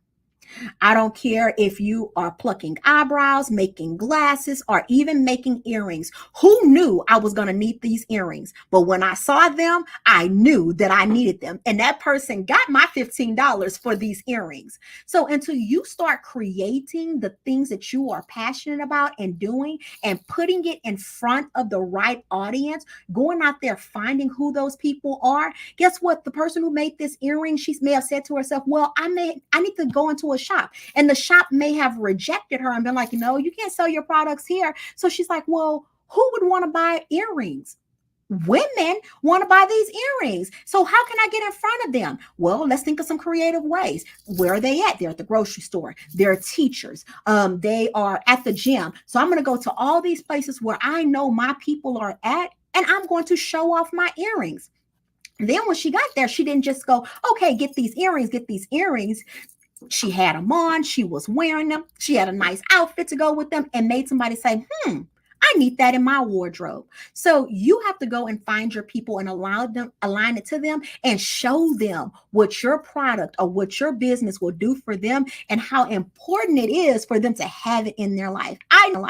I don't care if you are plucking eyebrows, making glasses, or even making earrings. Who knew I was going to need these earrings? But when I saw them, I knew that I needed them. And that person got my $15 for these earrings. So until you start creating the things that you are passionate about and doing and putting it in front of the right audience, going out there, finding who those people are, guess what? The person who made this earring, she may have said to herself, well, I need to go into a shop. And the shop may have rejected her and been like, no, you can't sell your products here. So she's like, well, who would want to buy earrings? Women want to buy these earrings. So how can I get in front of them? Well, let's think of some creative ways. Where are they at? They're at the grocery store. They're teachers. They are at the gym. So I'm going to go to all these places where I know my people are at, and I'm going to show off my earrings. Then when she got there, she didn't just go, okay, get these earrings, get these earrings. She had them on. She was wearing them. She had a nice outfit to go with them and made somebody say, I need that in my wardrobe. So you have to go and find your people and align it to them and show them what your product or what your business will do for them and how important it is for them to have it in their life. I know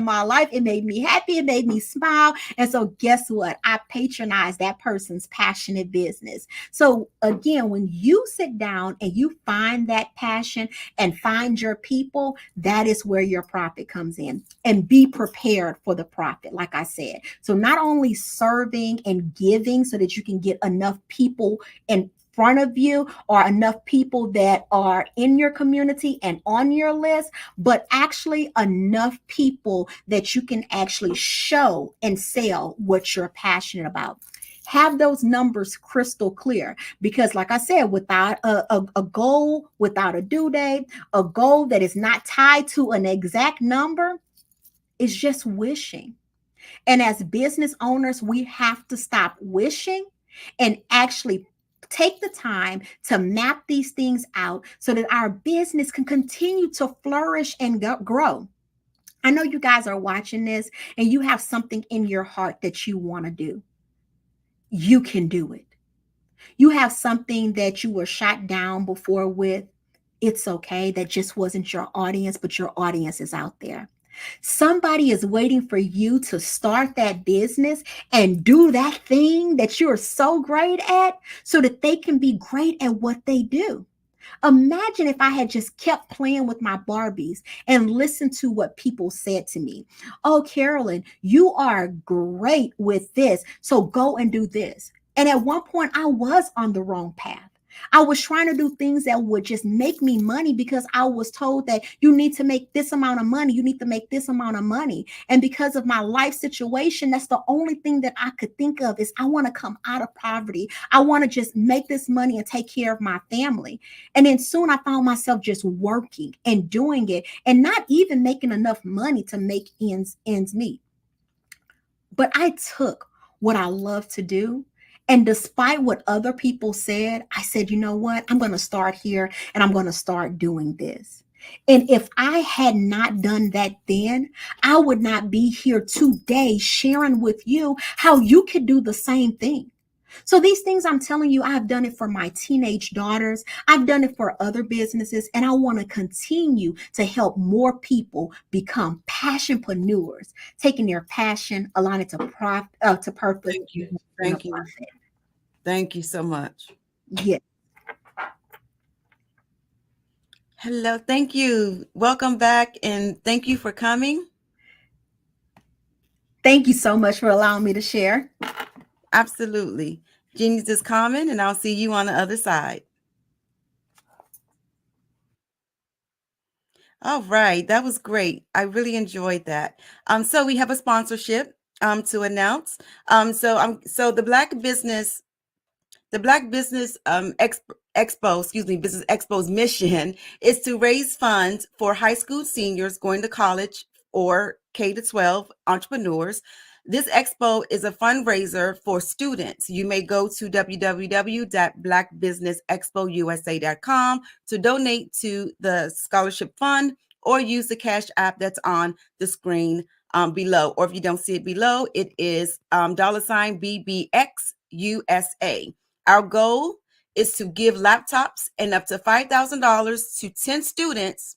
my life. It made me happy. It made me smile. And so guess what? I patronize that person's passionate business. So again, when you sit down and you find that passion and find your people, that is where your profit comes in. And be prepared for the profit, like I said. So not only serving and giving so that you can get enough people in front of you or enough people that are in your community and on your list, but actually enough people that you can actually show and sell what you're passionate about. Have those numbers crystal clear, because like I said, without a goal, without a due date, a goal that is not tied to an exact number is just wishing. And as business owners, we have to stop wishing and actually take the time to map these things out so that our business can continue to flourish and grow. I know you guys are watching this and you have something in your heart that you want to do. You can do it. You have something that you were shot down before with. It's okay. That just wasn't your audience, but your audience is out there. Somebody is waiting for you to start that business and do that thing that you're so great at so that they can be great at what they do. Imagine if I had just kept playing with my Barbies and listened to what people said to me. Oh, Carolyn, you are great with this, so go and do this. And at one point, I was on the wrong path. I was trying to do things that would just make me money because I was told that you need to make this amount of money. You need to make this amount of money. And because of my life situation, that's the only thing that I could think of is I want to come out of poverty. I want to just make this money and take care of my family. And then soon I found myself just working and doing it and not even making enough money to make ends meet. But I took what I love to do. And despite what other people said, I said, you know what? I'm going to start here and I'm going to start doing this. And if I had not done that then, I would not be here today sharing with you how you could do the same thing. So these things I'm telling you, I've done it for my teenage daughters. I've done it for other businesses, and I want to continue to help more people become passionpreneurs, taking their passion, align it to purpose. Thank you. Thank you. Thank you so much. Yes. Hello. Thank you. Welcome back, and thank you for coming. Thank you so much for allowing me to share. Absolutely. Genius is common, and I'll see you on the other side. All right. That was great. I really enjoyed that. So we have a sponsorship to announce. So the Black Business Business Expo's mission is to raise funds for high school seniors going to college or K-12 entrepreneurs. This expo is a fundraiser for students. You may go to www.blackbusinessexpousa.com to donate to the scholarship fund or use the Cash App that's on the screen below. Or if you don't see it below, it is $BBXUSA. Our goal is to give laptops and up to $5,000 to 10 students.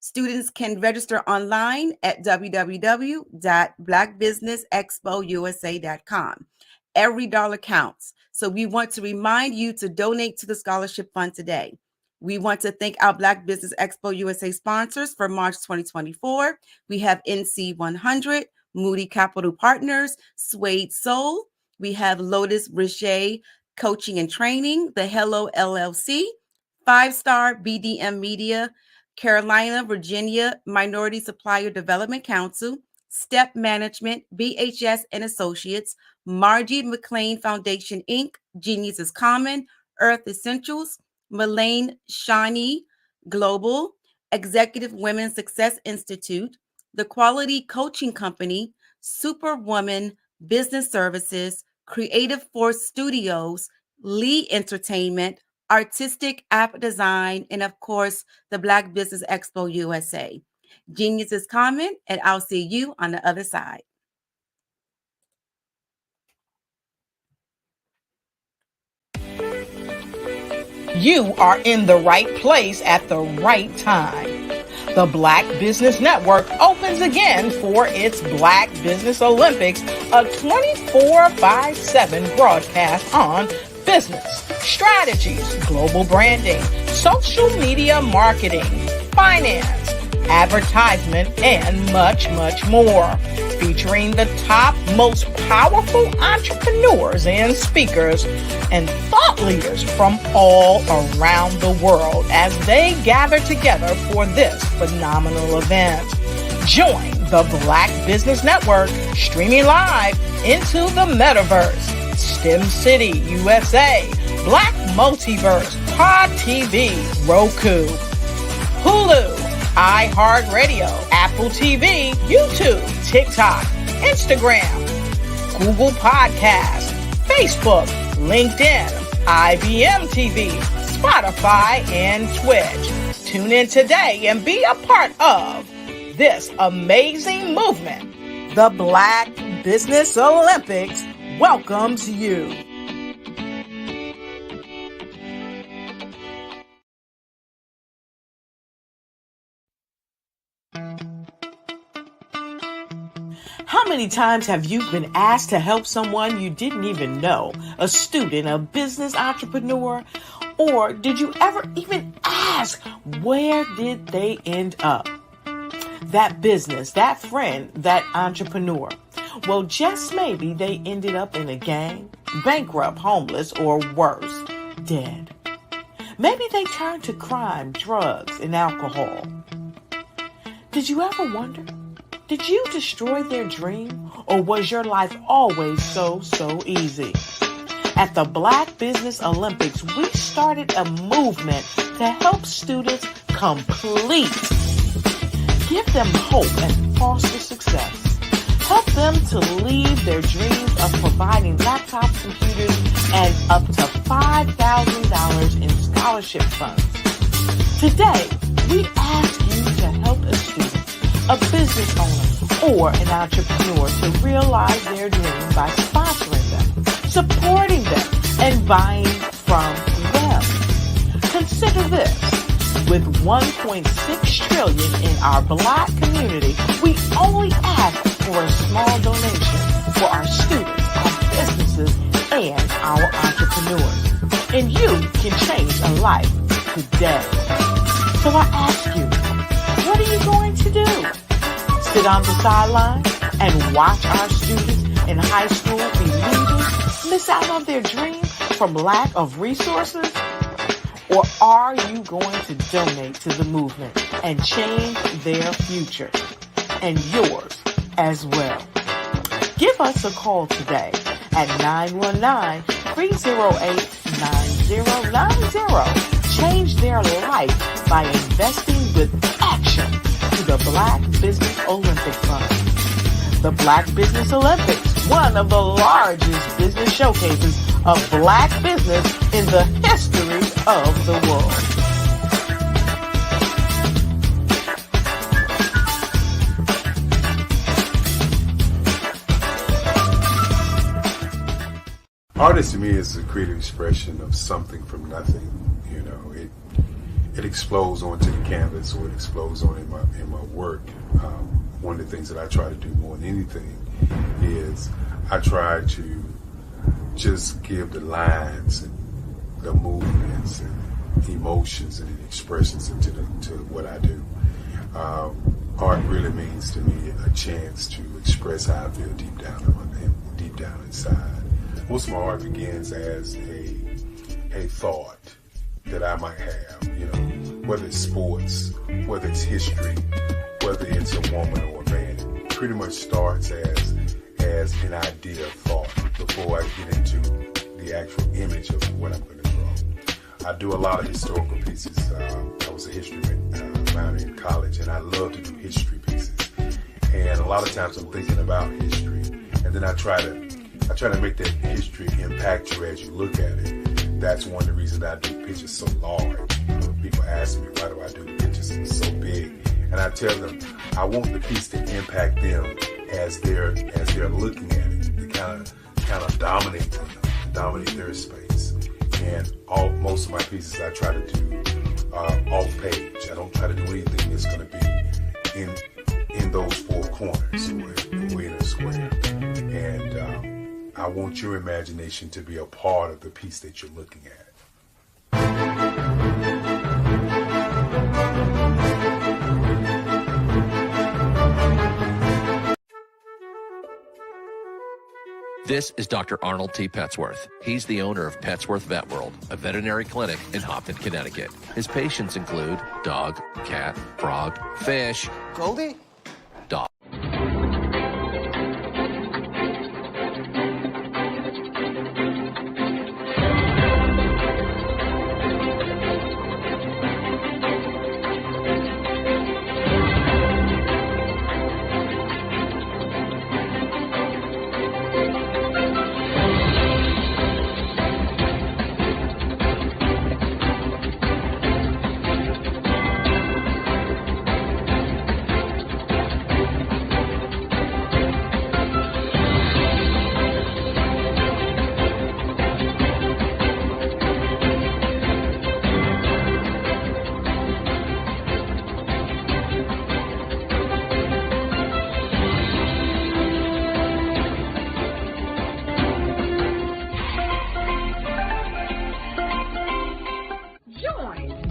Students can register online at www.blackbusinessexpousa.com. Every dollar counts. So we want to remind you to donate to the scholarship fund today. We want to thank our Black Business Expo USA sponsors for March 2024. We have NC 100, Moody Capital Partners, Suede Soul. We have Lotus Richet Coaching and Training, the Hello LLC, 5-Star BDM Media, Carolina, Virginia Minority Supplier Development Council, Step Management, BHS and Associates, Margie McLean Foundation, Inc., Genius is Common, Earth Essentials, Melaine Shawnee Global, Executive Women Success Institute, The Quality Coaching Company, Superwoman Business Services, Creative Force Studios, Lee Entertainment, Artistic App Design, and of course, the Black Business Expo USA. Genius is common, and I'll see you on the other side. You are in the right place at the right time. The Black Business Network opens again for its Black Business Olympics, a 24/7 broadcast on business, strategies, global branding, social media marketing, finance, advertisement, and much, much more. Featuring the top, most powerful entrepreneurs and speakers and thought leaders from all around the world as they gather together for this phenomenal event. Join the Black Business Network streaming live into the metaverse, STEM City USA, Black Multiverse, Pod TV, Roku, Hulu, iHeartRadio, Apple TV, YouTube, TikTok, Instagram, Google Podcasts, Facebook, LinkedIn, IBM TV, Spotify, and Twitch. Tune in today and be a part of this amazing movement. The Black Business Olympics welcomes you. How many times have you been asked to help someone you didn't even know, a student, a business entrepreneur? Or did you ever even ask, where did they end up? That business, that friend, that entrepreneur. Well, just maybe they ended up in a gang, bankrupt, homeless, or worse, dead. Maybe they turned to crime, drugs, and alcohol. Did you ever wonder? Did you destroy their dream, or was your life always so easy? At the Black Business Olympics, we started a movement to help students complete. Give them hope and foster success. Help them to leave their dreams of providing laptops, computers, and up to $5,000 in scholarship funds. Today, we ask you to help a student, a business owner, or an entrepreneur to realize their dreams by sponsoring them, supporting them, and buying from them. Consider this. With $1.6 trillion in our Black community, we only ask for a small donation for our students, our businesses, and our entrepreneurs. And you can change a life today. So I ask you, what are you going to do? Sit on the sideline and watch our students in high school be leaders, miss out on their dream from lack of resources? Or are you going to donate to the movement and change their future and yours as well? Give us a call today at 919-308-9090. Change their life by investing with action to the Black Business Olympic Fund. The Black Business Olympics, one of the largest business showcases of Black business in the history of the world. Artist to me is a creative expression of something from nothing. You know, it explodes onto the canvas, or it explodes on in my work. One of the things that I try to do more than anything is I try to just give the lines and the movements and emotions and expressions into what I do. Art really means to me a chance to express how I feel deep down inside. Most of my art begins as a thought that I might have, you know, whether it's sports, whether it's history, whether it's a woman or a man. It pretty much starts as an idea of thought before I get into the actual image of what I'm going to draw. I do a lot of historical pieces. I was a history minor in college, and I love to do history pieces. And a lot of times I'm thinking about history, and then I try to make that history impact you as you look at it. That's one of the reasons I do pictures so large. People ask me, why do I do the pictures so big? And I tell them, I want the piece to impact them as they're looking at it, to kind of dominate them, dominate their space. And most of my pieces I try to do off page. I don't try to do anything that's going to be in those four corners or in a square. And I want your imagination to be a part of the piece that you're looking at. This is Dr. Arnold T. Petsworth. He's the owner of Petsworth Vet World, a veterinary clinic in Hopton, Connecticut. His patients include dog, cat, frog, fish, Goldie? dog.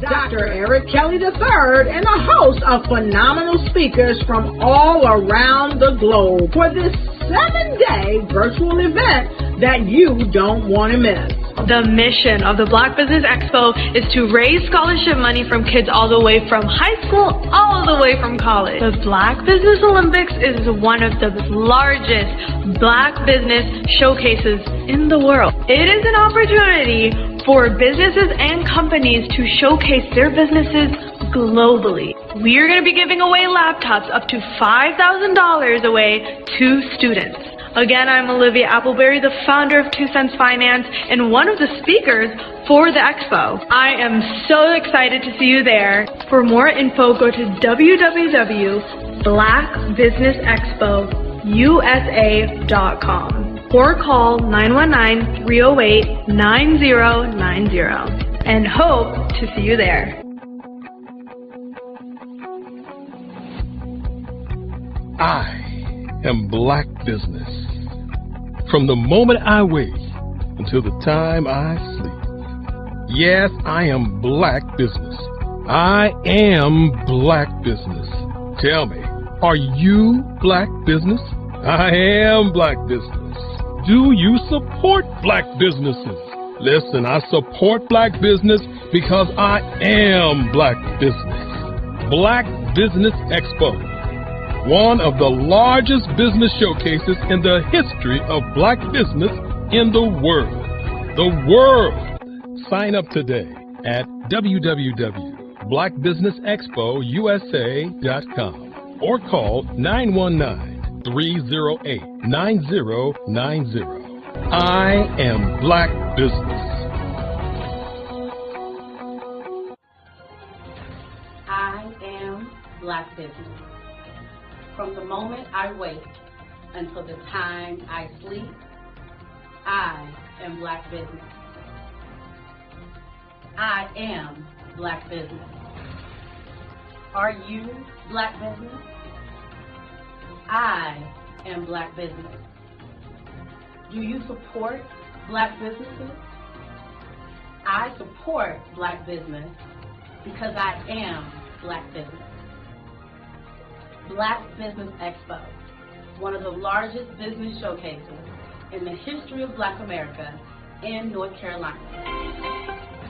Dr. Eric Kelly III and a host of phenomenal speakers from all around the globe for this 7-day virtual event that you don't want to miss. The mission of the Black Business Expo is to raise scholarship money from kids all the way from high school, all the way from college. The Black Business Olympics is one of the largest Black business showcases in the world. It is an opportunity for businesses and companies to showcase their businesses globally. We are going to be giving away laptops up to $5,000 away to students. Again, I'm Olivia Appleberry, the founder of 2 Cents Finance and one of the speakers for the expo. I am so excited to see you there. For more info, go to www.blackbusinessexpousa.com or call 919-308-9090 and hope to see you there. I am Black Business. From the moment I wake until the time I sleep. Yes, I am Black Business. I am Black Business. Tell me, are you Black Business? I am Black Business. Do you support Black businesses? Listen, I support Black business because I am Black Business. Black Business Expo, one of the largest business showcases in the history of Black business in the world. The world! Sign up today at www.blackbusinessexpousa.com or call 919-308-9090. I am Black Business. I am Black Business. From the moment I wake until the time I sleep, I am Black Business. I am Black Business. Are you Black Business? I am Black Business. Do you support Black businesses? I support Black business because I am Black Business. Black Business Expo, one of the largest business showcases in the history of Black America in North Carolina.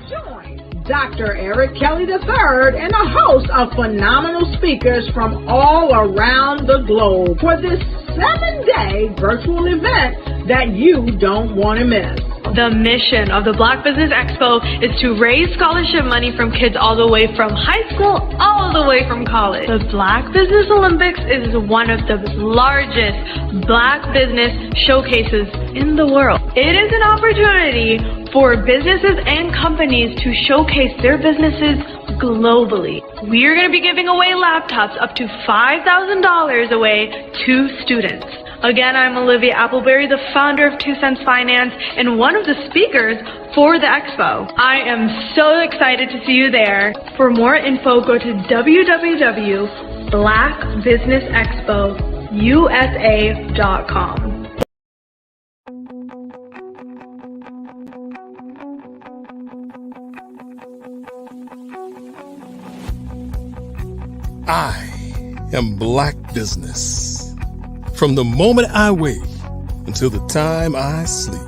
Join Dr. Eric Kelly III and a host of phenomenal speakers from all around the globe for this 7-day virtual event that you don't want to miss. The mission of the Black Business Expo is to raise scholarship money from kids all the way from high school, all the way from college. The Black Business Olympics is one of the largest Black business showcases in the world. It is an opportunity for businesses and companies to showcase their businesses globally. We are going to be giving away laptops up to $5,000 away to students. Again, I'm Olivia Appleberry, the founder of 2 Cents Finance and one of the speakers for the expo. I am so excited to see you there. For more info, go to www.blackbusinessexpousa.com. I am Black Business. From the moment I wake until the time I sleep.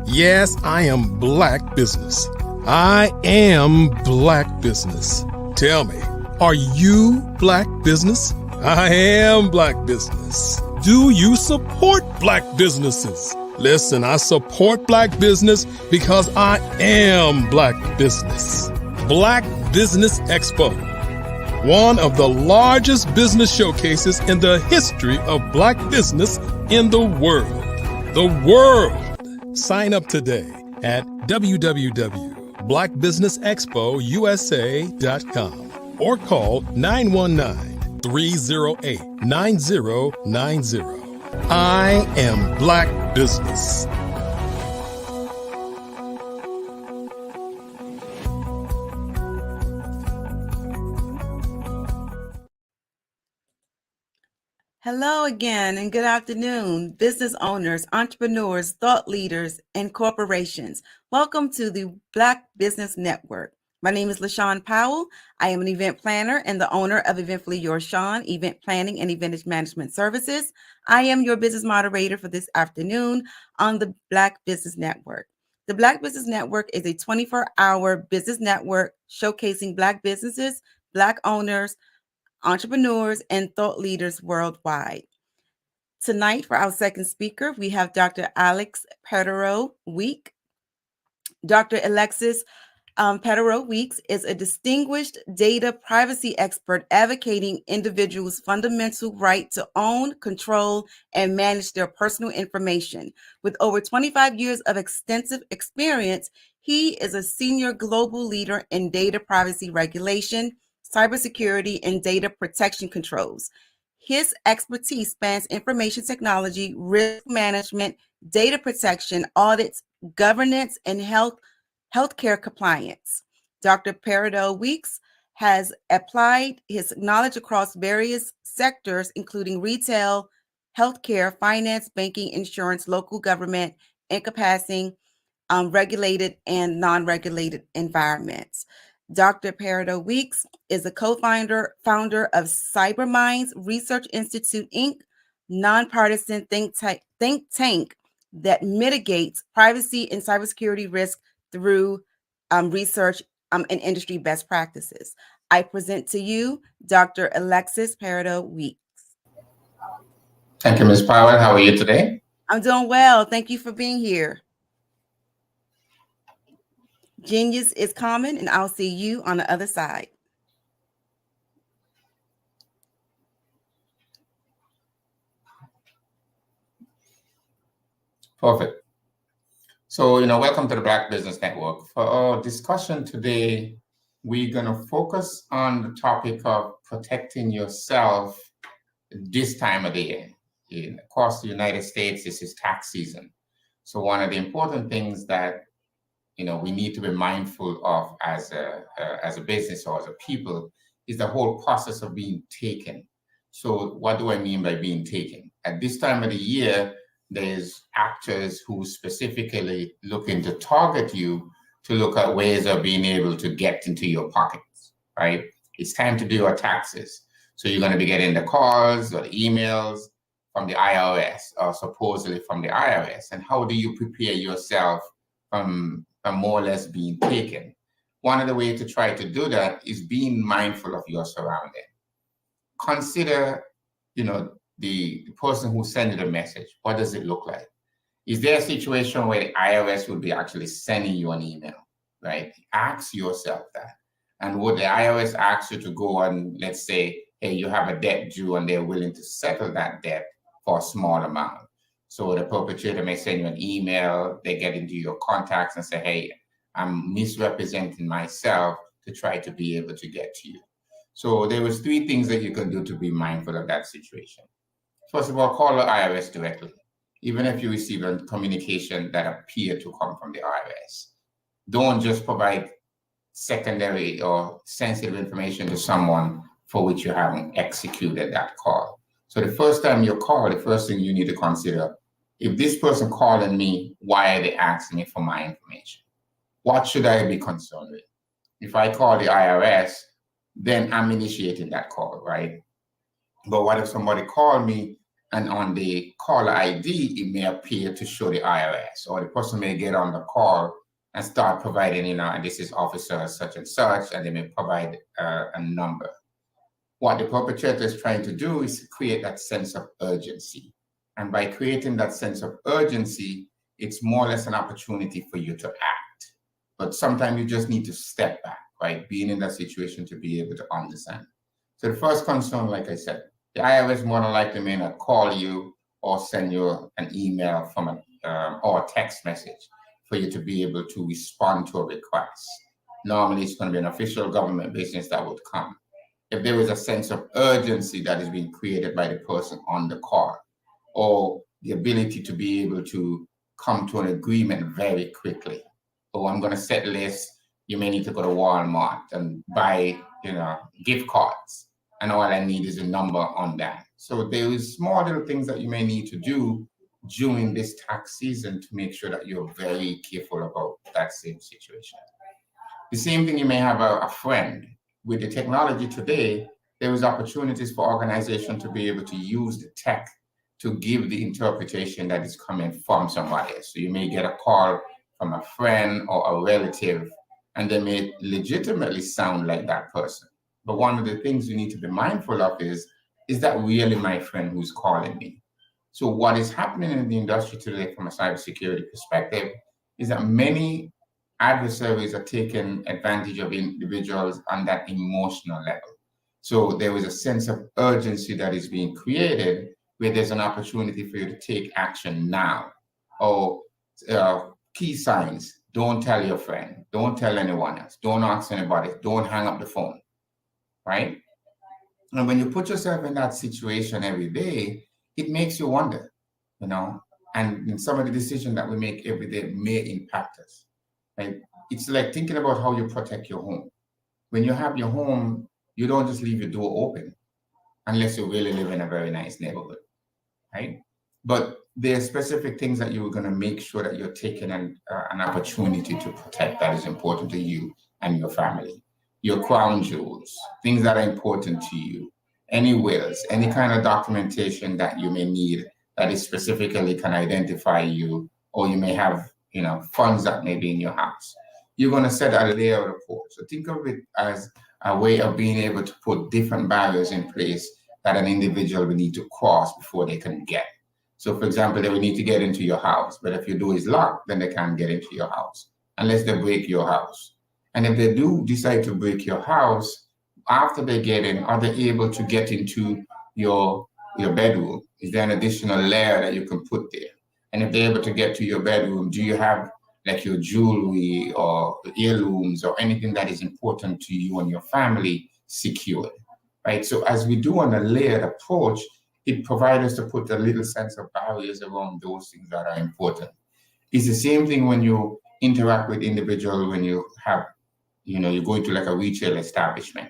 Yes, I am Black Business. I am Black Business. Tell me, are you Black Business? I am Black Business. Do you support Black businesses? Listen, I support Black business because I am Black Business. Black Business Expo, one of the largest business showcases in the history of Black business in the world. The world! Sign up today at www.blackbusinessexpousa.com or call 919-308-9090. I am Black Business. Hello again and good afternoon, business owners, entrepreneurs, thought leaders, and corporations. Welcome to the Black Business Network. My name is LaShawn Powell. I am an event planner and the owner of Eventfully Yours Shawn, event planning and event management services. I am your business moderator for this afternoon on the Black Business Network. The Black Business Network is a 24-hour business network showcasing Black businesses, Black owners, entrepreneurs, and thought leaders worldwide. Tonight, for our second speaker, we have Dr. Alex Petero-Week. Dr. Alexis Petero-Weeks is a distinguished data privacy expert advocating individuals' fundamental right to own, control, and manage their personal information. With over 25 years of extensive experience, he is a senior global leader in data privacy regulation, cybersecurity, and data protection controls. His expertise spans information technology, risk management, data protection, audits, governance, and healthcare compliance. Dr. Petero-Weeks has applied his knowledge across various sectors, including retail, healthcare, finance, banking, insurance, local government, encompassing regulated and non-regulated environments. Dr. Petero-Weeks is a co-founder of CyberMinds Research Institute, Inc., nonpartisan think tank that mitigates privacy and cybersecurity risk through research and industry best practices. I present to you Dr. Alexis Petero-Weeks. Thank you, Ms. Powell. How are you today? I'm doing well. Thank you for being here. Genius is common, and I'll see you on the other side. Perfect. So, welcome to the Black Business Network. For our discussion today, we're going to focus on the topic of protecting yourself this time of the year. Across the United States, this is tax season. So one of the important things that we need to be mindful of as a business or as a people is the whole process of being taken. So what do I mean by being taken? At this time of the year, there's actors who specifically looking to target you to look at ways of being able to get into your pockets, right? It's time to do your taxes. So you're going to be getting the calls or the emails from the IRS or supposedly from the IRS. And how do you prepare yourself from more or less being taken? One of the ways to try to do that is being mindful of your surrounding. Consider, the person who sent you the message. What does it look like? Is there a situation where the IRS would be actually sending you an email, right? Ask yourself that. And would the IRS ask you to go on, let's say, hey, you have a debt due and they're willing to settle that debt for a small amount? So the perpetrator may send you an email, they get into your contacts and say, hey, I'm misrepresenting myself to try to be able to get to you. So there was 3 things that you can do to be mindful of that situation. First of all, call the IRS directly, even if you receive a communication that appear to come from the IRS. Don't just provide secondary or sensitive information to someone for which you haven't executed that call. So the first time you call, the first thing you need to consider, if this person calling me, why are they asking me for my information? What should I be concerned with? If I call the IRS, then I'm initiating that call, right? But what if somebody called me and on the caller ID, it may appear to show the IRS, or the person may get on the call and start providing, and this is officer such and such, and they may provide a number. What the perpetrator is trying to do is create that sense of urgency. And by creating that sense of urgency, it's more or less an opportunity for you to act. But sometimes you just need to step back, right? Being in that situation to be able to understand. So the first concern, like I said, the IRS more than likely may not call you or send you an email from or a text message for you to be able to respond to a request. Normally, it's going to be an official government business that would come. If there is a sense of urgency that is being created by the person on the call, or the ability to be able to come to an agreement very quickly. Oh, I'm going to set lists. You may need to go to Walmart and buy, gift cards. And all I need is a number on that. So there is small little things that you may need to do during this tax season to make sure that you're very careful about that same situation. The same thing, you may have a friend. With the technology today, there is opportunities for organizations to be able to use the tech to give the interpretation that is coming from somebody else. So you may get a call from a friend or a relative, and they may legitimately sound like that person. But one of the things you need to be mindful of is that really my friend who's calling me? So what is happening in the industry today from a cybersecurity perspective is that many adversaries are taking advantage of individuals on that emotional level. So there is a sense of urgency that is being created where there's an opportunity for you to take action now. Or key signs: don't tell your friend, don't tell anyone else, don't ask anybody, don't hang up the phone, right? And when you put yourself in that situation every day, it makes you wonder, and some of the decisions that we make every day may impact us, right? It's like thinking about how you protect your home. When you have your home, you don't just leave your door open unless you really live in a very nice neighborhood, right? But there are specific things that you're going to make sure that you're taking an opportunity to protect that is important to you and your family. Your crown jewels, things that are important to you, any wills, any kind of documentation that you may need that is specifically can identify you, or you may have, funds that may be in your house. You're going to set a layer of report. So think of it as a way of being able to put different barriers in place that an individual will need to cross before they can get. So for example, they will need to get into your house, but if your door is locked, then they can't get into your house unless they break your house. And if they do decide to break your house, after they get in, are they able to get into your bedroom? Is there an additional layer that you can put there? And if they're able to get to your bedroom, do you have like your jewelry or heirlooms or anything that is important to you and your family secured, right? So as we do on a layered approach, it provides us to put a little sense of barriers around those things that are important. It's the same thing when you interact with individuals, when you have, you go into like a retail establishment.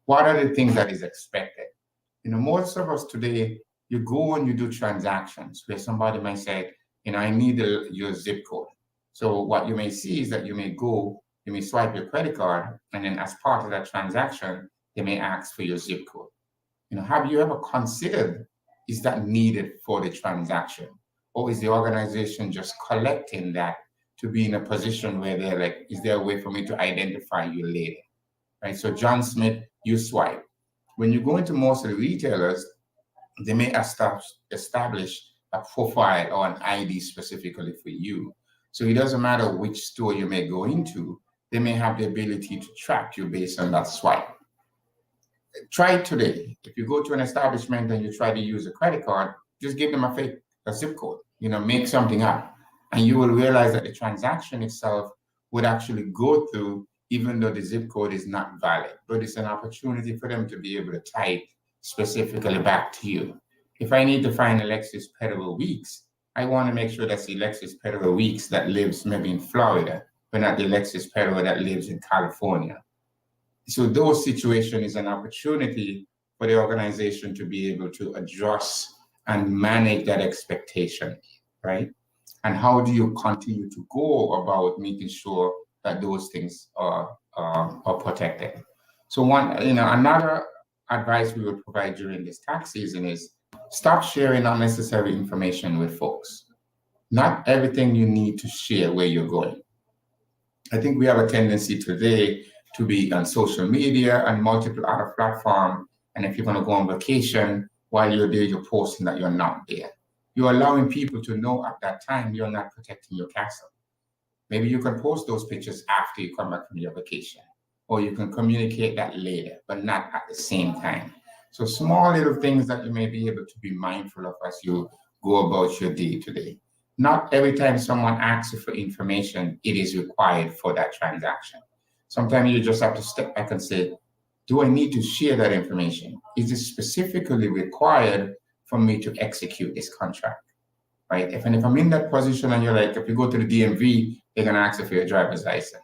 What are the things that is expected? Most of us today, you go and you do transactions where somebody might say, I need your zip code. So what you may see is that you may swipe your credit card, and then as part of that transaction, they may ask for your zip code. Have you ever considered, is that needed for the transaction? Or is the organization just collecting that to be in a position where they're like, is there a way for me to identify you later? Right? So John Smith, you swipe. When you go into most of the retailers, they may establish a profile or an ID specifically for you. So it doesn't matter which store you may go into, they may have the ability to track you based on that swipe. Try it today. If you go to an establishment and you try to use a credit card, just give them a zip code, make something up. And you will realize that the transaction itself would actually go through even though the zip code is not valid, but it's an opportunity for them to be able to type specifically back to you. If I need to find Alexis Pettifer Weeks, I want to make sure that's the Alexis Pettifer Weeks that lives maybe in Florida, but not the Alexis Pettifer that lives in California. So those situations is an opportunity for the organization to be able to adjust and manage that expectation, right? And how do you continue to go about making sure that those things are protected? So another advice we would provide during this tax season is stop sharing unnecessary information with folks. Not everything you need to share where you're going. I think we have a tendency today to be on social media and multiple other platforms. And if you're going to go on vacation, while you're there, you're posting that you're not there. You're allowing people to know at that time you're not protecting your castle. Maybe you can post those pictures after you come back from your vacation, or you can communicate that later, but not at the same time. So small little things that you may be able to be mindful of as you go about your day to day. Not every time someone asks you for information, it is required for that transaction. Sometimes you just have to step back and say, do I need to share that information? Is it specifically required for me to execute this contract, right? If I'm in that position and you're like, if you go to the DMV, they're gonna ask you for your driver's license.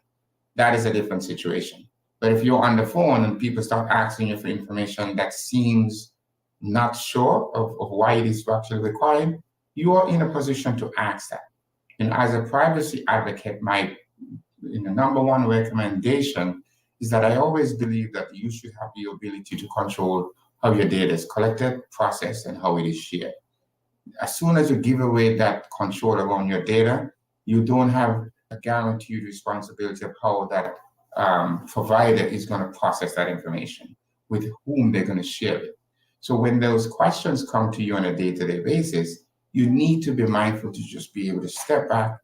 That is a different situation. But if you're on the phone and people start asking you for information that seems not sure of why it is actually required, you are in a position to ask that. And as a privacy advocate, my number one recommendation is that I always believe that you should have the ability to control how your data is collected, processed, and how it is shared. As soon as you give away that control around your data, you don't have a guaranteed responsibility of how that provider is going to process that information, with whom they're going to share it. So when those questions come to you on a day-to-day basis, you need to be mindful to just be able to step back,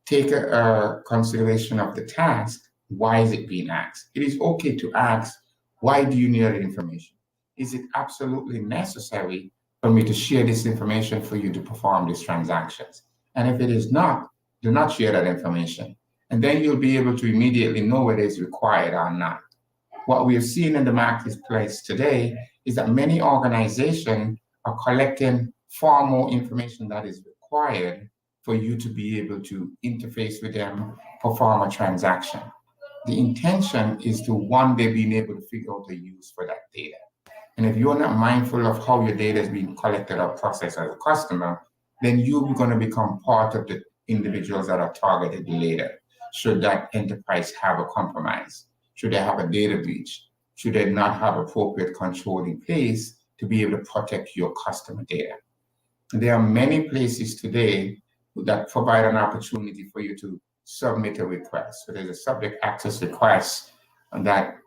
take a consideration of the task. Why is it being asked? It is okay to ask, why do you need that information? Is it absolutely necessary for me to share this information for you to perform these transactions? And if it is not, do not share that information. And then you'll be able to immediately know whether it's required or not. What we have seen in the marketplace today is that many organizations are collecting far more information that is required for you to be able to interface with them, perform a transaction. The intention is to one day being able to figure out the use for that data. And if you're not mindful of how your data is being collected or processed as a customer, then you're going to become part of the individuals that are targeted later. Should that enterprise have a compromise? Should they have a data breach? Should they not have appropriate control in place to be able to protect your customer data? And there are many places today that provide an opportunity for you to submit a request. So there's a subject access request that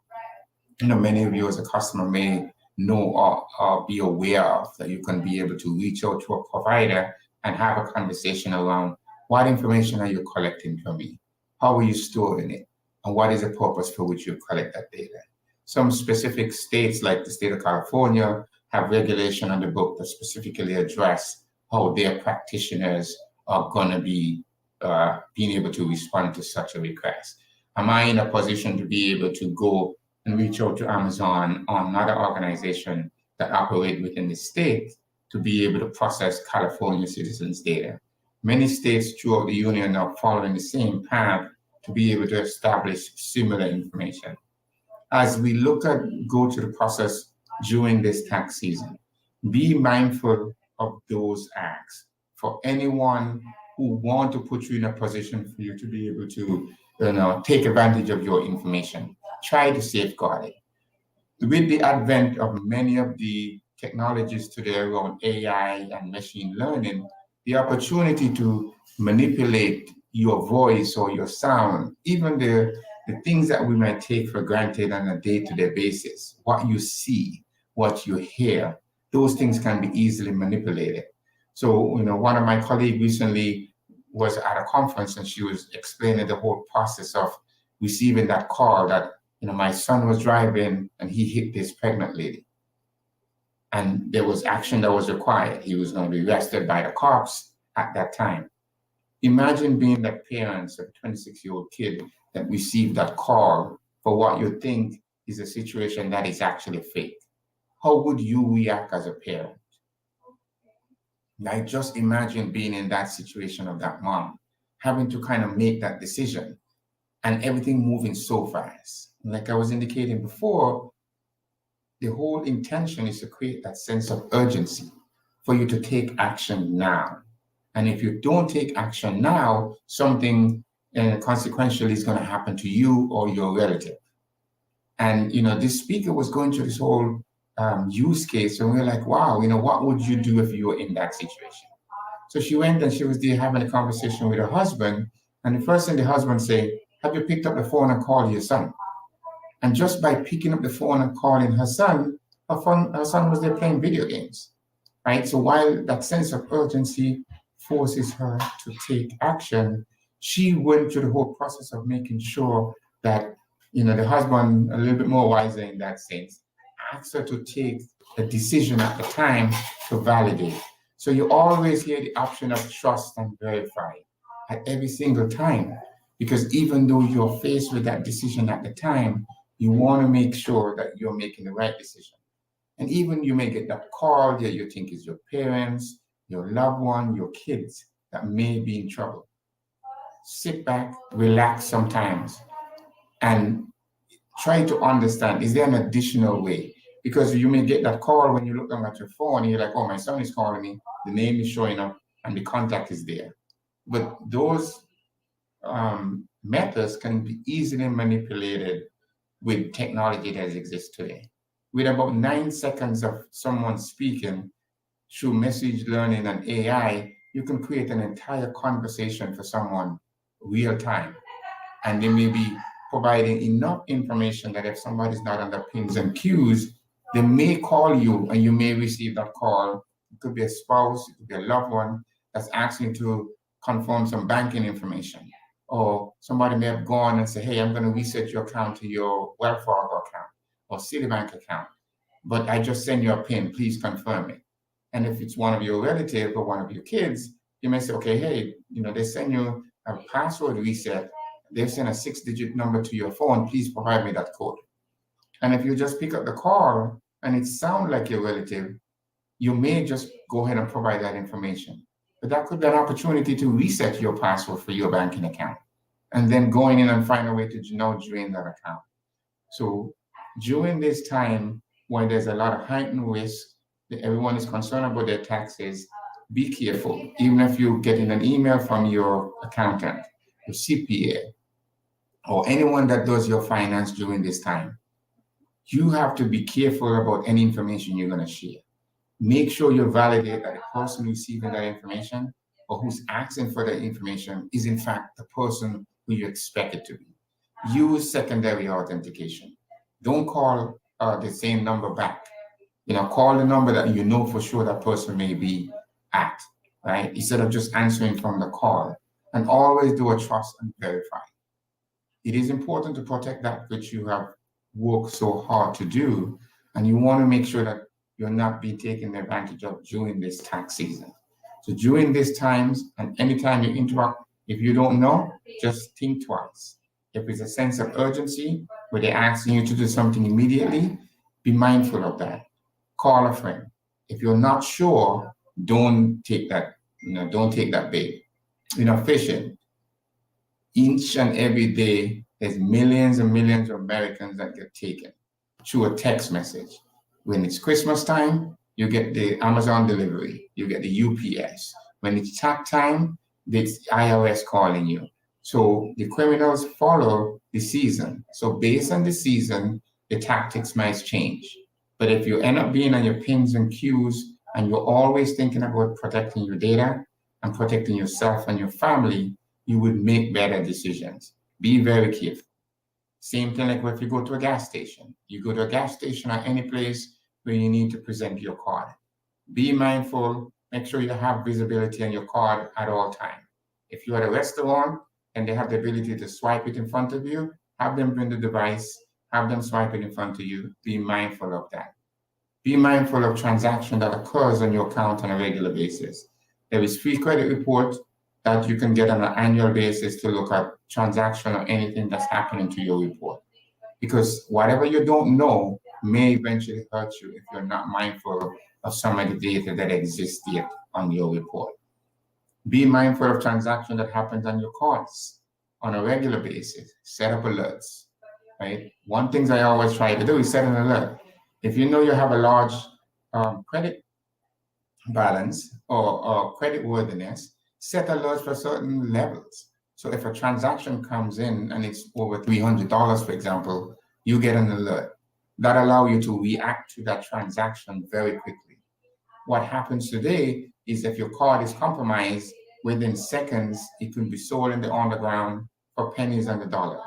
many of you as a customer may know or be aware of, that you can be able to reach out to a provider and have a conversation around what information are you collecting from me? How are you storing it? And what is the purpose for which you collect that data? Some specific states, like the state of California, have regulation on the book that specifically address how their practitioners are going to be being able to respond to such a request. Am I in a position to be able to go and reach out to Amazon or another organization that operate within the state to be able to process California citizens' data? Many states throughout the union are following the same path to be able to establish similar information. As we look at go through the process during this tax season, be mindful of those acts. For anyone who want to put you in a position for you to be able to take advantage of your information, try to safeguard it. With the advent of many of the technologies today around AI and machine learning, the opportunity to manipulate your voice or your sound, even the things that we might take for granted on a day-to-day basis, what you see, what you hear, those things can be easily manipulated. So, one of my colleagues recently was at a conference and she was explaining the whole process of receiving that call that, my son was driving and he hit this pregnant lady. And there was action that was required. He was going to be arrested by the cops at that time. Imagine being the parents of a 26-year-old kid that receive that call for what you think is a situation that is actually fake? How would you react as a parent? Like, just imagine being in that situation of that mom, having to kind of make that decision and everything moving so fast. Like I was indicating before, the whole intention is to create that sense of urgency for you to take action now. And if you don't take action now, something consequentially is going to happen to you or your relative. And, this speaker was going through this whole use case, and we were like, wow, what would you do if you were in that situation? So she went and she was there having a conversation with her husband. And the first thing the husband said, have you picked up the phone and called your son? And just by picking up the phone and calling her son was there playing video games, right? So while that sense of urgency forces her to take action, she went through the whole process of making sure that, the husband, a little bit more wiser in that sense, asked her to take a decision at the time to validate. So you always hear the option of trust and verify at every single time, because even though you're faced with that decision at the time, you want to make sure that you're making the right decision. And even you may get that call that you think is your parents, your loved one, your kids that may be in trouble. Sit back, relax sometimes, and try to understand, is there an additional way? Because you may get that call when you look at your phone and you're like, oh, my son is calling me, the name is showing up, and the contact is there. But those methods can be easily manipulated with technology that exists today. With about 9 seconds of someone speaking through message learning and AI, you can create an entire conversation for someone real time. And they may be providing enough information that if somebody's not under pins and cues, they may call you and you may receive that call. It could be a spouse, it could be a loved one that's asking to confirm some banking information. Or somebody may have gone and say, hey, I'm going to reset your account to your Wells Fargo account or Citibank account, but I just send you a PIN, please confirm it. And if it's one of your relatives or one of your kids, you may say, okay, hey, they send you a password reset. They've sent a 6-digit number to your phone, please provide me that code. And if you just pick up the call and it sounds like your relative, you may just go ahead and provide that information. But that could be an opportunity to reset your password for your banking account and then going in and find a way to drain that account. So during this time when there's a lot of heightened risk, that everyone is concerned about their taxes, be careful. Even if you're getting an email from your accountant, your CPA, or anyone that does your finance during this time, you have to be careful about any information you're going to share. Make sure you validate that the person receiving that information or who's asking for that information is in fact the person who you expect it to be. Use secondary authentication. Don't call the same number back. Call the number that you know for sure that person may be at, right? Instead of just answering from the call. And always do a trust and verify. It is important to protect that which you have worked so hard to do, and you want to make sure that you're not being taken advantage of during this tax season. So during these times, and anytime you interact, if you don't know, just think twice. If it's a sense of urgency where they're asking you to do something immediately, be mindful of that. Call a friend. If you're not sure, don't take that, don't take that bait. Fishing. Each and every day, there's millions and millions of Americans that get taken through a text message. When it's Christmas time, you get the Amazon delivery, you get the UPS. When it's tax time, it's IRS calling you. So the criminals follow the season. So based on the season, the tactics might change. But if you end up being on your pins and cues and you're always thinking about protecting your data and protecting yourself and your family, you would make better decisions. Be very careful. Same thing like if you go to a gas station. You go to a gas station or any place where you need to present your card. Be mindful, make sure you have visibility on your card at all times. If you're at a restaurant and they have the ability to swipe it in front of you, have them bring the device, have them swipe it in front of you. Be mindful of that. Be mindful of transactions that occurs on your account on a regular basis. There is free credit report that you can get on an annual basis to look at transaction or anything that's happening to your report. Because whatever you don't know may eventually hurt you if you're not mindful of some of the data that exists yet on your report. Be mindful of transactions that happens on your cards on a regular basis. Set up alerts, right? One thing I always try to do is set an alert. If you know you have a large credit balance or credit worthiness, set alerts for certain levels. So if a transaction comes in and it's over $300, for example, you get an alert that allows you to react to that transaction very quickly. What happens today is if your card is compromised, within seconds, it can be sold in the underground for pennies on the dollar.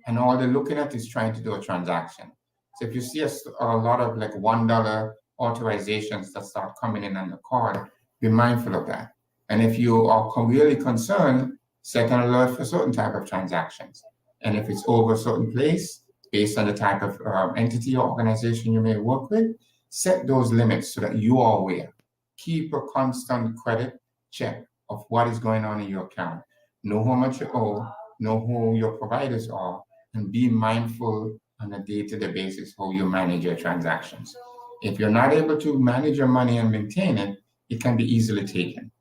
And all they're looking at is trying to do a transaction. So if you see a lot of like $1 authorizations that start coming in on the card, be mindful of that. And if you are really concerned, set an alert for certain type of transactions. And if it's over a certain place, based on the type of entity or organization you may work with, set those limits so that you are aware. Keep a constant credit check of what is going on in your account. Know how much you owe, know who your providers are, and be mindful on a day-to-day basis how you manage your transactions. If you're not able to manage your money and maintain it, it can be easily taken.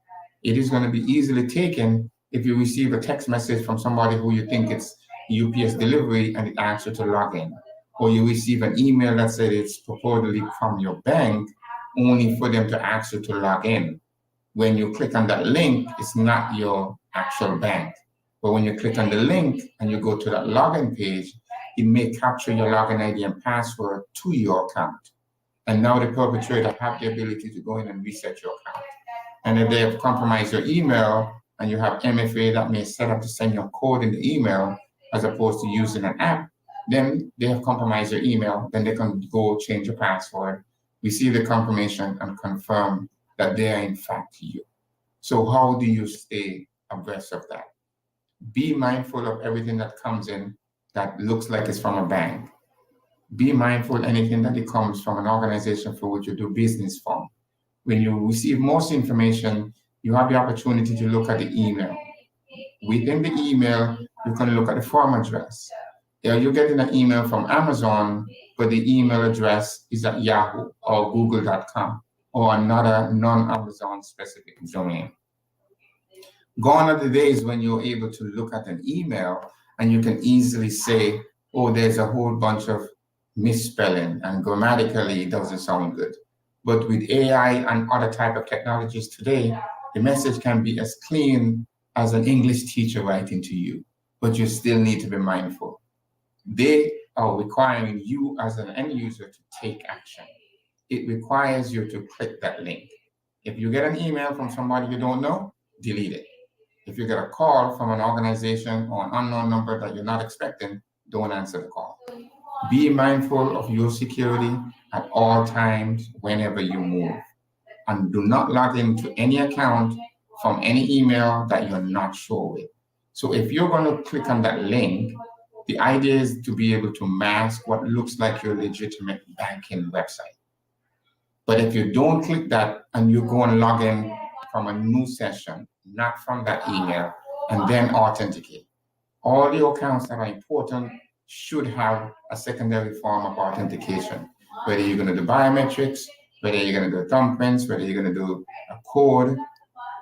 It is going to be easily taken if you receive a text message from somebody who you think it's UPS delivery and it asks you to log in. Or you receive an email that says it's purportedly from your bank, only for them to ask you to log in. When you click on that link, it's not your actual bank. But when you click on the link and you go to that login page, it may capture your login ID and password to your account. And now the perpetrator have the ability to go in and reset your account. And if they have compromised your email and you have MFA that may set up to send your code in the email as opposed to using an app, then they have compromised your email. Then they can go change your password, receive the confirmation, and confirm that they are in fact you. So how do you stay abreast of that? Be mindful of everything that comes in that looks like it's from a bank. Be mindful anything that it comes from an organization for which you do business from. When you receive most information, you have the opportunity to look at the email. Within the email, you can look at the form address. You're getting an email from Amazon, but the email address is at Yahoo or Google.com or another non-Amazon specific domain. Gone are the days when you're able to look at an email and you can easily say, oh, there's a whole bunch of misspelling and grammatically it doesn't sound good. But with AI and other type of technologies today, the message can be as clean as an English teacher writing to you, but you still need to be mindful. They are requiring you as an end user to take action. It requires you to click that link. If you get an email from somebody you don't know, delete it. If you get a call from an organization or an unknown number that you're not expecting, don't answer the call. Be mindful of your security at all times whenever you move. And do not log into any account from any email that you're not sure with. So if you're going to click on that link, the idea is to be able to mask what looks like your legitimate banking website. But if you don't click that and you go and log in from a new session, not from that email, and then authenticate. All the accounts that are important should have a secondary form of authentication, whether you're going to do biometrics, whether you're going to do thumbprints, whether you're going to do a code.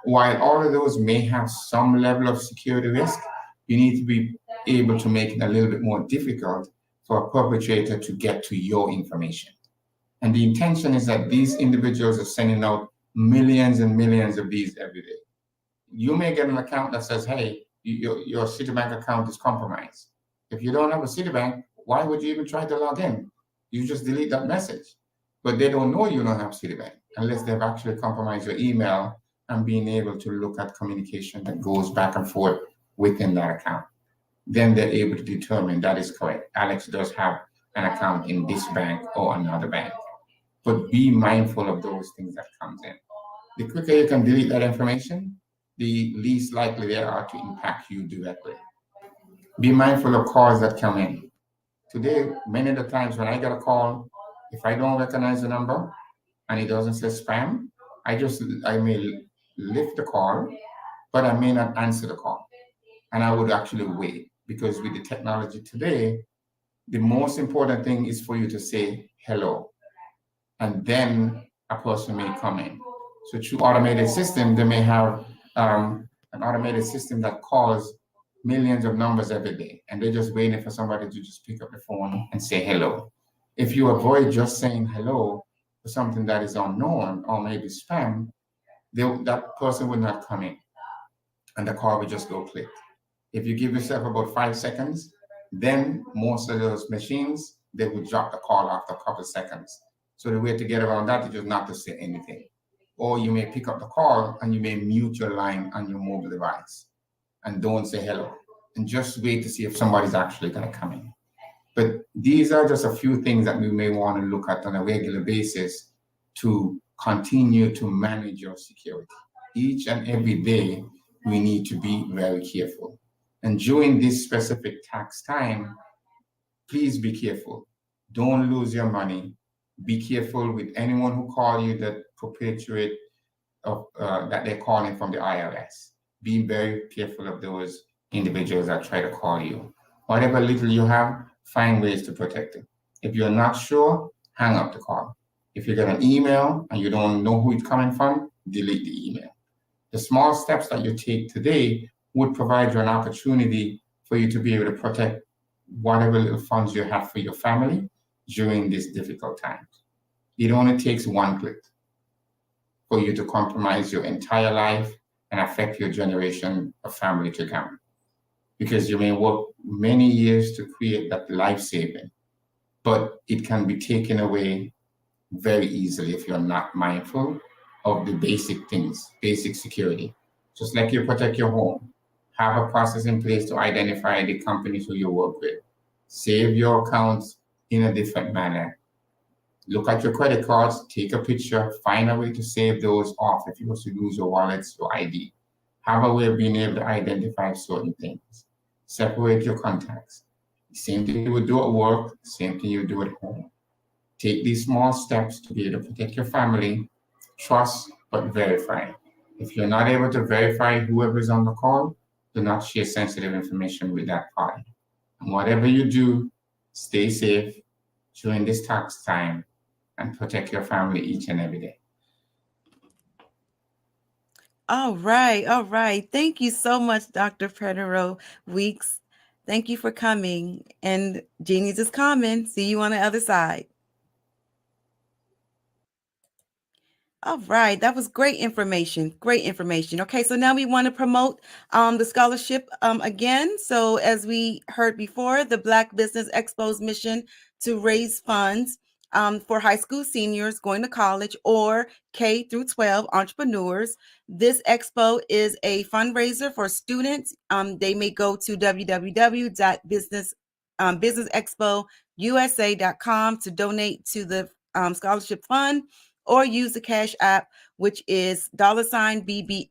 While all of those may have some level of security risk, you need to be able to make it a little bit more difficult for a perpetrator to get to your information. And the intention is that these individuals are sending out millions and millions of these every day. You may get an account that says, hey, your Citibank account is compromised. If you don't have a Citibank, why would you even try to log in? You just delete that message. But they don't know you don't have Citibank unless they've actually compromised your email and being able to look at communication that goes back and forth within that account. Then they're able to determine that is correct. Alex does have an account in this bank or another bank. But be mindful of those things that comes in. The quicker you can delete that information, the least likely they are to impact you directly. Be mindful of calls that come in. Today, many of the times when I get a call, if I don't recognize the number and it doesn't say spam, I may lift the call, but I may not answer the call. And I would actually wait, because with the technology today, the most important thing is for you to say hello, and then a person may come in. So through automated system, they may have an automated system that calls millions of numbers every day, and they're just waiting for somebody to just pick up the phone and say hello. If you avoid just saying hello for something that is unknown or maybe spam, that person will not come in, and the call will just go click. If you give yourself about 5 seconds, then most of those machines, they will drop the call after a couple of seconds. So the way to get around that is just not to say anything. Or you may pick up the call and you may mute your line on your mobile device and don't say hello, and just wait to see if somebody's actually going to come in. But these are just a few things that we may want to look at on a regular basis to continue to manage your security. Each and every day, we need to be very careful. And during this specific tax time, please be careful. Don't lose your money. Be careful with anyone who call you that perpetuate that they're calling from the IRS. Be very careful of those individuals that try to call you. Whatever little you have, find ways to protect it. If you're not sure, hang up the call. If you get an email and you don't know who it's coming from, delete the email. The small steps that you take today would provide you an opportunity for you to be able to protect whatever little funds you have for your family during these difficult times. It only takes one click for you to compromise your entire life and affect your generation of family to come. Because you may work many years to create that life-saving, but it can be taken away very easily if you're not mindful of the basic things, basic security. Just like you protect your home, have a process in place to identify the companies who you work with. Save your accounts in a different manner. Look at your credit cards, take a picture, find a way to save those off if you were to lose your wallets, your ID. Have a way of being able to identify certain things. Separate your contacts. Same thing you would do at work, same thing you do at home. Take these small steps to be able to protect your family. Trust, but verify. If you're not able to verify whoever is on the call, do not share sensitive information with that party. And whatever you do, stay safe during this tax time and protect your family each and every day. All right. All right. Thank you so much, Dr. Pedro Weeks. Thank you for coming. And Genius is coming. See you on the other side. All right, that was great information. Great information. Okay, so now we want to promote the scholarship again. So as we heard before, the Black Business Expo's mission to raise funds for high school seniors going to college or K through 12 entrepreneurs. This expo is a fundraiser for students. They may go to www.businessexpousa.com to donate to the scholarship fund, or use the Cash App, which is $BBXUSA.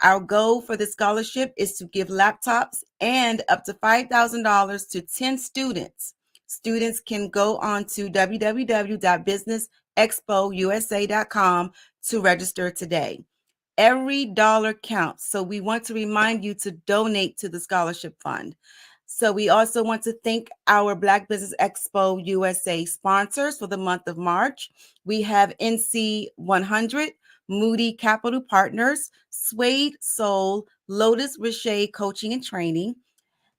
Our goal for the scholarship is to give laptops and up to $5,000 to 10 students. Students can go on to www.businessexpousa.com to register today. Every dollar counts, so we want to remind you to donate to the scholarship fund. So we also want to thank our Black Business Expo USA sponsors for the month of March. We have NC 100, Moody Capital Partners, Suede Soul, Lotus Richey Coaching and Training,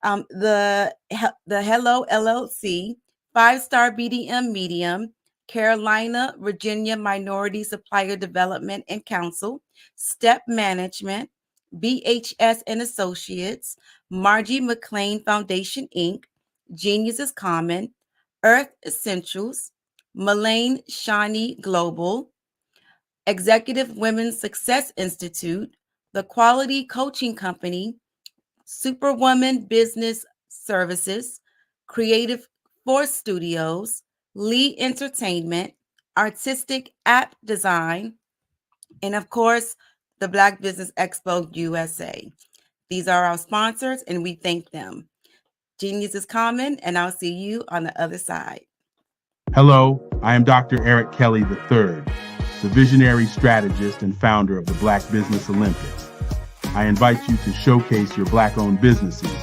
the Hello LLC, 5-Star BDM Medium, Carolina, Virginia Minority Supplier Development and Council, Step Management, BHS and Associates, Margie McLean Foundation, Inc., Genius is Common, Earth Essentials, Mullane Shawnee Global, Executive Women's Success Institute, The Quality Coaching Company, Superwoman Business Services, Creative Force Studios, Lee Entertainment, Artistic App Design, and of course, the Black Business Expo USA. These are our sponsors, and we thank them. Genius is Common, and I'll see you on the other side. Hello, I am Dr. Eric Kelly III, the visionary strategist and founder of the Black Business Olympics. I invite you to showcase your Black-owned businesses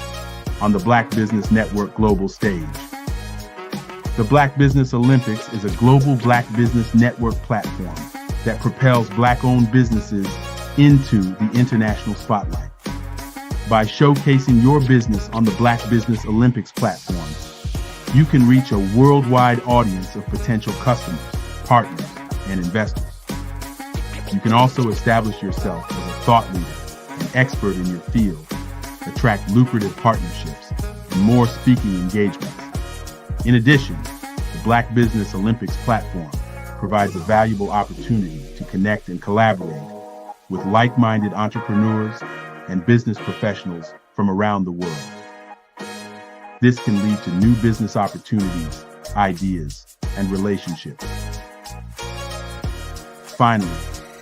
on the Black Business Network global stage. The Black Business Olympics is a global Black Business Network platform that propels Black-owned businesses into the international spotlight. By showcasing your business on the Black Business Olympics platform, you can reach a worldwide audience of potential customers, partners, and investors. You can also establish yourself as a thought leader and expert in your field, attract lucrative partnerships, and more speaking engagements. In addition, the Black Business Olympics platform provides a valuable opportunity to connect and collaborate with like-minded entrepreneurs and business professionals from around the world. This can lead to new business opportunities, ideas, and relationships. Finally,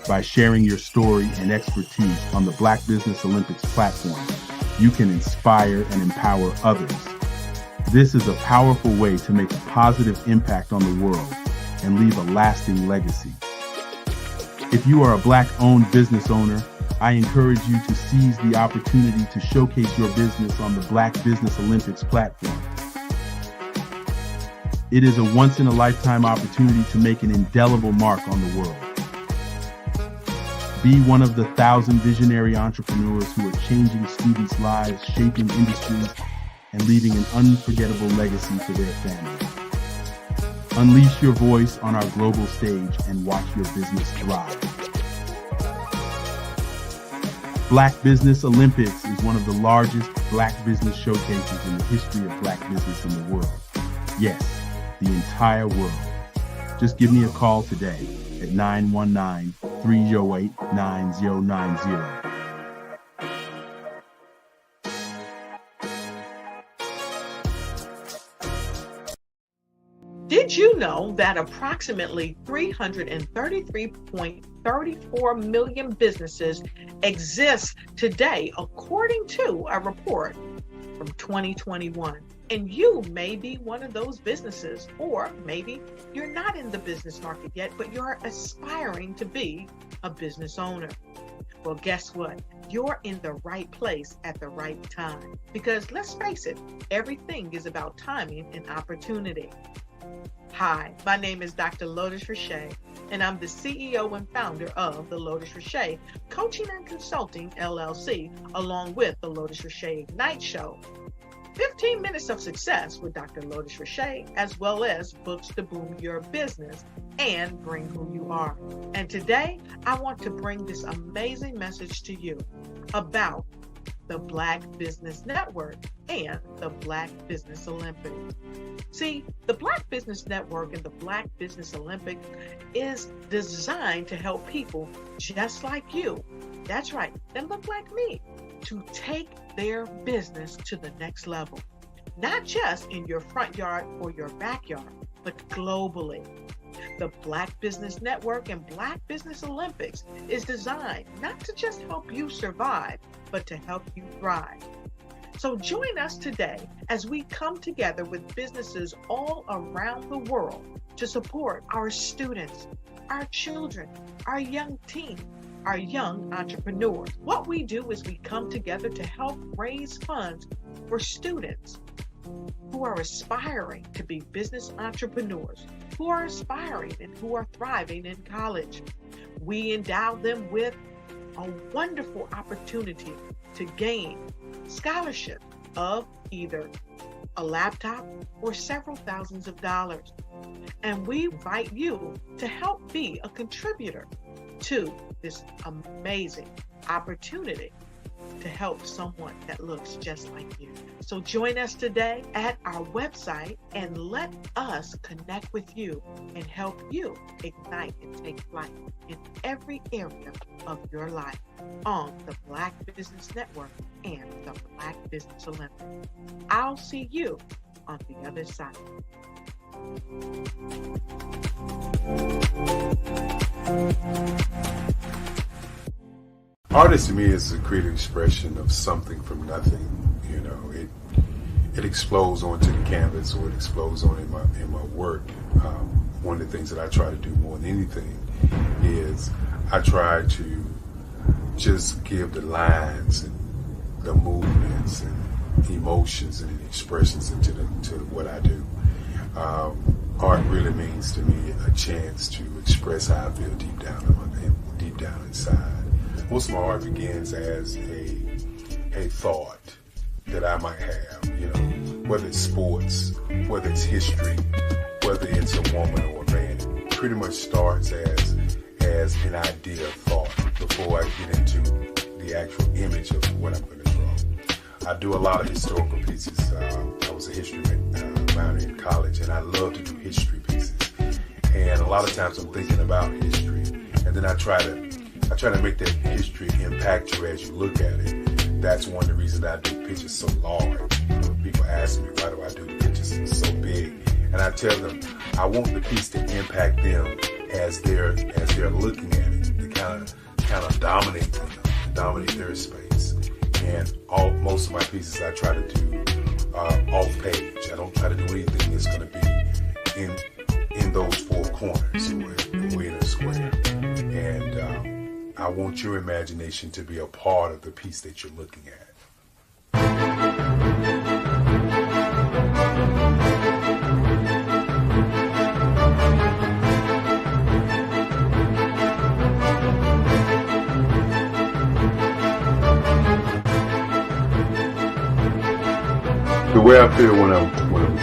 by sharing your story and expertise on the Black Business Olympics platform, you can inspire and empower others. This is a powerful way to make a positive impact on the world and leave a lasting legacy. If you are a Black-owned business owner, I encourage you to seize the opportunity to showcase your business on the Black Business Olympics platform. It is a once-in-a-lifetime opportunity to make an indelible mark on the world. Be one of the 1,000 visionary entrepreneurs who are changing students' lives, shaping industries, and leaving an unforgettable legacy for their families. Unleash your voice on our global stage and watch your business thrive. Black Business Olympics is one of the largest Black business showcases in the history of Black business in the world. Yes, the entire world. Just give me a call today at 919-308-9090. Did you know that approximately 333.34 million businesses exist today, according to a report from 2021? And you may be one of those businesses, or maybe you're not in the business market yet, but you're aspiring to be a business owner. Well, guess what? You're in the right place at the right time. Because let's face it, everything is about timing and opportunity. Hi, my name is Dr. Lotus Richey, and I'm the CEO and founder of the Lotus Richey Coaching and Consulting LLC, along with the Lotus Richey Ignite Show. 15 minutes of success with Dr. Lotus Richey, as well as books to boom your business and bring who you are. And today, I want to bring this amazing message to you about the Black Business Network and the Black Business Olympics. See, the Black Business Network and the Black Business Olympics is designed to help people just like you, that's right, that look like me, to take their business to the next level. Not just in your front yard or your backyard, but globally. The Black Business Network and Black Business Olympics is designed not to just help you survive, but to help you thrive. So join us today as we come together with businesses all around the world to support our students, our children, our young teens, our young entrepreneurs. What we do is we come together to help raise funds for students who are aspiring to be business entrepreneurs, who are aspiring and who are thriving in college. We endow them with a wonderful opportunity to gain scholarship of either a laptop or several thousands of dollars. And we invite you to help be a contributor to this amazing opportunity to help someone that looks just like you. So join us today at our website and let us connect with you and help you ignite and take flight in every area of your life on the Black Business Network and the Black Business Olympics. I'll see you on the other side. Artist to me is a creative expression of something from nothing. You know, it explodes onto the canvas, or it explodes on in my work. One of the things that I try to do more than anything is I try to just give the lines and the movements and emotions and expressions into what I do. Art really means to me a chance to express how I feel deep down inside. Most of my art begins as a thought that I might have, you know, whether it's sports, whether it's history, whether it's a woman or a man. It pretty much starts as an idea of thought before I get into the actual image of what I'm going to draw. I do a lot of historical pieces. I was a history minor in college, and I love to do history pieces. And a lot of times I'm thinking about history, and then I try to make that history impact you as you look at it. That's one of the reasons I do pictures so large. People ask me, why do I do the pictures so big? And I tell them, I want the piece to impact them as they're looking at it, to kind of dominate them, dominate their space. And most of my pieces I try to do off page. I don't try to do anything that's going to be in those four corners or in a square. And I want your imagination to be a part of the piece that you're looking at. The way I feel when I'm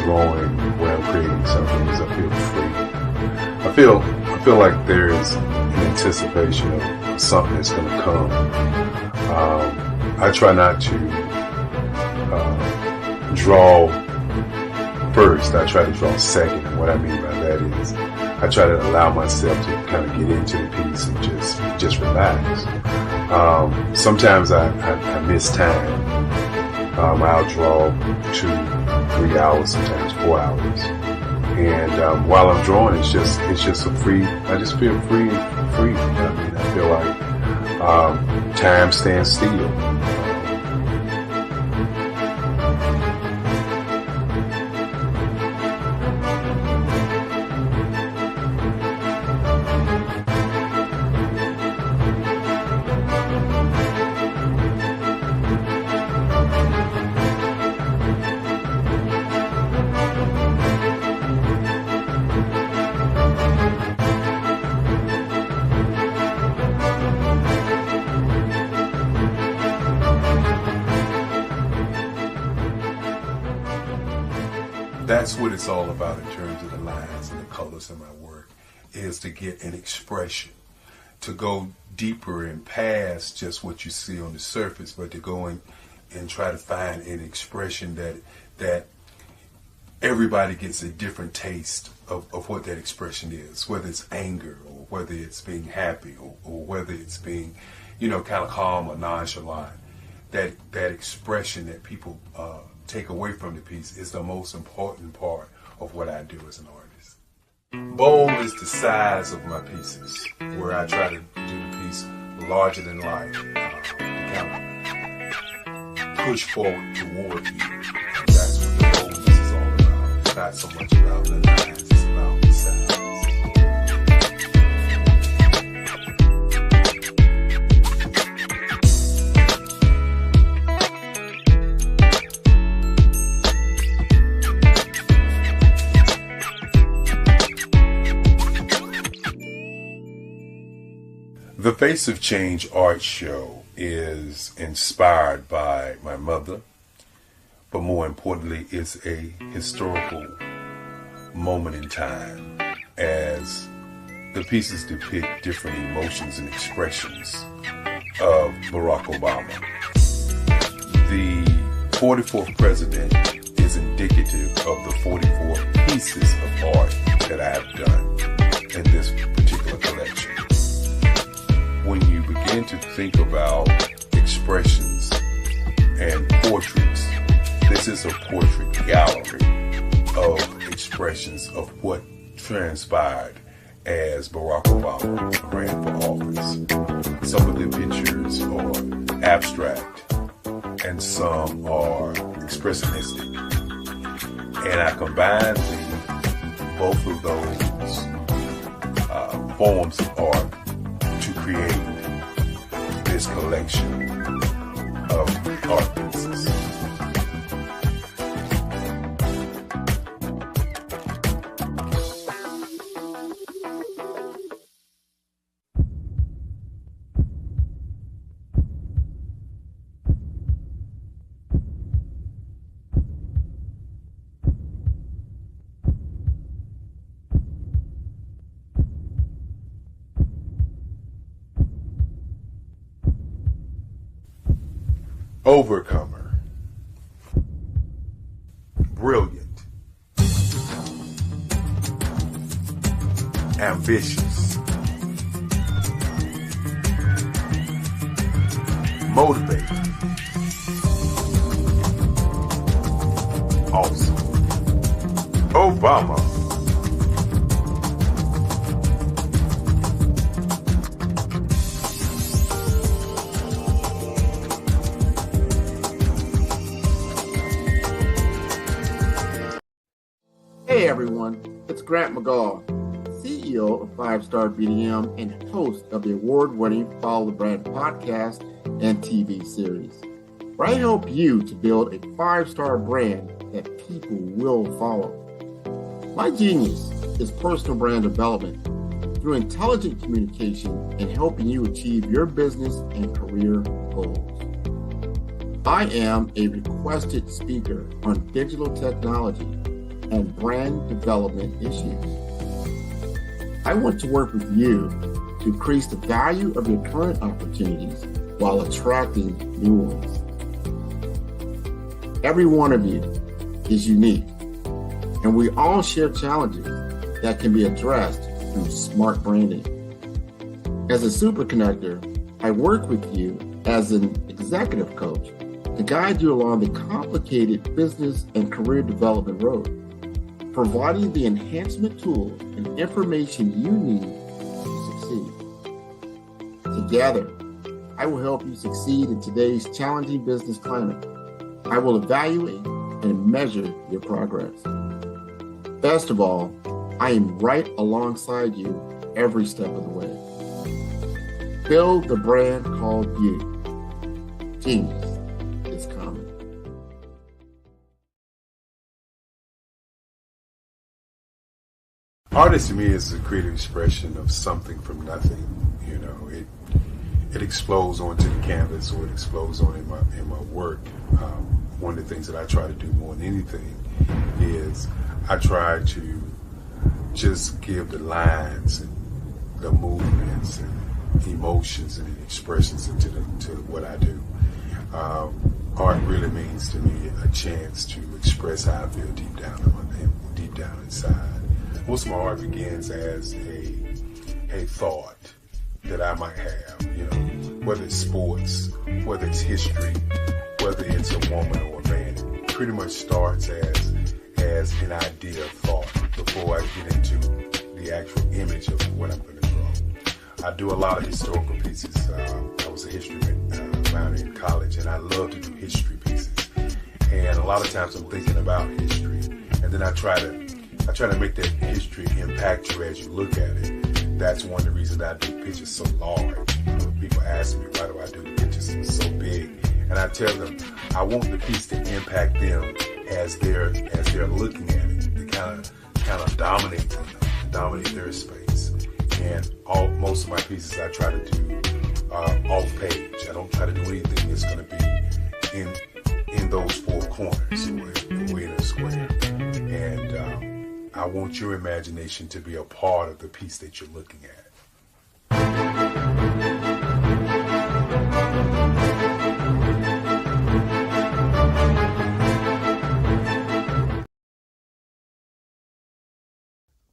drawing, when I'm creating something, is I feel free. I feel like there is an anticipation of something that's going to come. I try not to draw first. I try to draw second. And what I mean by that is I try to allow myself to kind of get into the piece and just relax. Sometimes I miss time. I'll draw 2-3 hours, sometimes 4 hours. And while I'm drawing, it's just a free. I just feel free. I mean, I feel like time stands still. That's what it's all about in terms of the lines and the colors in my work, is to get an expression, to go deeper and past just what you see on the surface, but to go in and try to find an expression that everybody gets a different taste of what that expression is, whether it's anger or whether it's being happy or whether it's being, kind of calm or nonchalant. That expression that people take away from the piece is the most important part of what I do as an artist. Bold is the size of my pieces, where I try to do the piece larger than life, to kind of push forward toward you. That's what the boldness is all about. It's not so much about the lines, it's about the size. The Face of Change art show is inspired by my mother, but more importantly, it's a historical moment in time as the pieces depict different emotions and expressions of Barack Obama. The 44th president is indicative of the 44 pieces of art that I have done in this particular collection. When you begin to think about expressions and portraits, this is a portrait gallery of expressions of what transpired as Barack Obama ran for office. Some of the pictures are abstract and some are expressionistic. And I combined both of those forms of art to create this this collection of art pieces. Overcomer, brilliant, ambitious, motivated, awesome, Obama. Hey everyone, it's Grant McGaw, CEO of 5 Star BDM and host of the award-winning Follow the Brand podcast and TV series, where I help you to build a 5-star brand that people will follow. My genius is personal brand development through intelligent communication and helping you achieve your business and career goals. I am a requested speaker on digital technology and brand development issues. I want to work with you to increase the value of your current opportunities while attracting new ones. Every one of you is unique, and we all share challenges that can be addressed through smart branding. As a super connector, I work with you as an executive coach to guide you along the complicated business and career development road, providing the enhancement tools and information you need to succeed. Together, I will help you succeed in today's challenging business climate. I will evaluate and measure your progress. Best of all, I am right alongside you every step of the way. Build the brand called you. Genius is common. Artist to me is a creative expression of something from nothing. You know, it explodes onto the canvas, or it explodes on in my work. One of the things that I try to do more than anything is I try to just give the lines and the movements and emotions and expressions into what I do. Art really means to me a chance to express how I feel deep down inside. Most of my art begins as a thought that I might have, you know, whether it's sports, whether it's history, whether it's a woman or a man. It pretty much starts as an idea of thought before I get into the actual image of what I'm going to draw. I do a lot of historical pieces. I was a history minor in college, and I love to do history pieces. And a lot of times I'm thinking about history, and then I try to make that history impact you as you look at it. That's one of the reasons I do pictures so large. People ask me, why do I do the pictures so big? And I tell them, I want the piece to impact them as they're looking at it. To kind of dominate them, dominate their space. And most of my pieces I try to do off page. I don't try to do anything that's going to be in those four corners or in a square. And I want your imagination to be a part of the piece that you're looking at.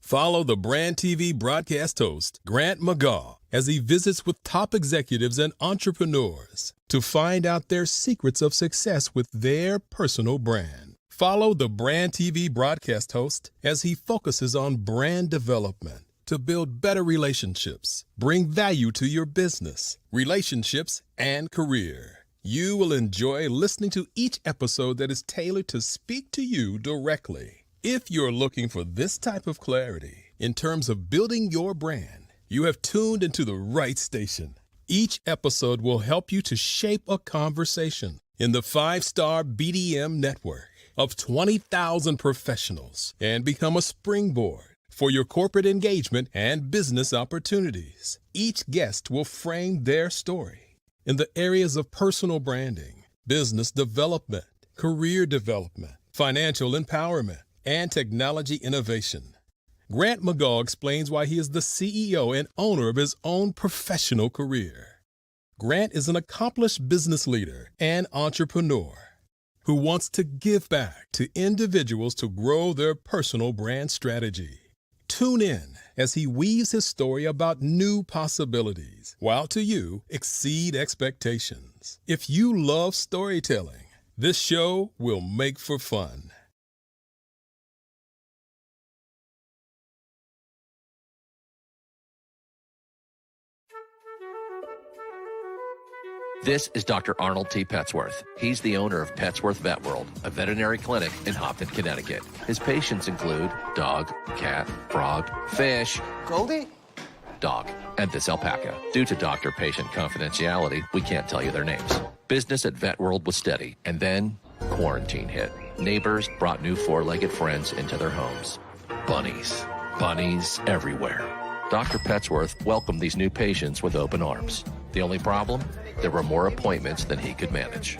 Follow the Brand TV broadcast host, Grant McGaw, as he visits with top executives and entrepreneurs to find out their secrets of success with their personal brand. Follow the Brand TV broadcast host as he focuses on brand development to build better relationships, bring value to your business, relationships, and career. You will enjoy listening to each episode that is tailored to speak to you directly. If you're looking for this type of clarity in terms of building your brand, you have tuned into the right station. Each episode will help you to shape a conversation in the 5-star BDM network of 20,000 professionals and become a springboard for your corporate engagement and business opportunities. Each guest will frame their story in the areas of personal branding, business development, career development, financial empowerment, and technology innovation. Grant McGaugh explains why he is the CEO and owner of his own professional career. Grant is an accomplished business leader and entrepreneur who wants to give back to individuals to grow their personal brand strategy. Tune in as he weaves his story about new possibilities, while to you exceed expectations. If you love storytelling, this show will make for fun. This is Dr. Arnold T. Petsworth. He's the owner of Petsworth Vet World, a veterinary clinic in Hopton, Connecticut. His patients include dog, cat, frog, fish, Goldie, dog, and this alpaca. Due to doctor-patient confidentiality, we can't tell you their names. Business at Vet World was steady, and then quarantine hit. Neighbors brought new four-legged friends into their homes. Bunnies. Bunnies everywhere. Dr. Petsworth welcomed these new patients with open arms. The only problem? There were more appointments than he could manage.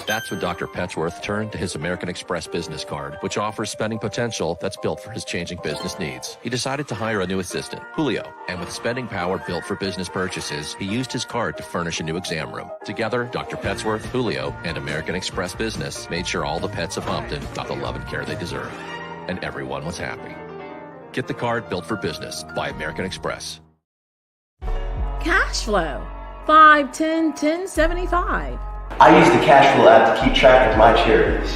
That's when Dr. Petsworth turned to his American Express business card, which offers spending potential that's built for his changing business needs. He decided to hire a new assistant, Julio, and with spending power built for business purchases, he used his card to furnish a new exam room. Together, Dr. Petsworth, Julio, and American Express Business made sure all the pets of Hopton got the love and care they deserve. And everyone was happy. Get the card built for business by American Express. Cash flow, 5, 10, 10, 75. I use the cash flow app to keep track of my charities.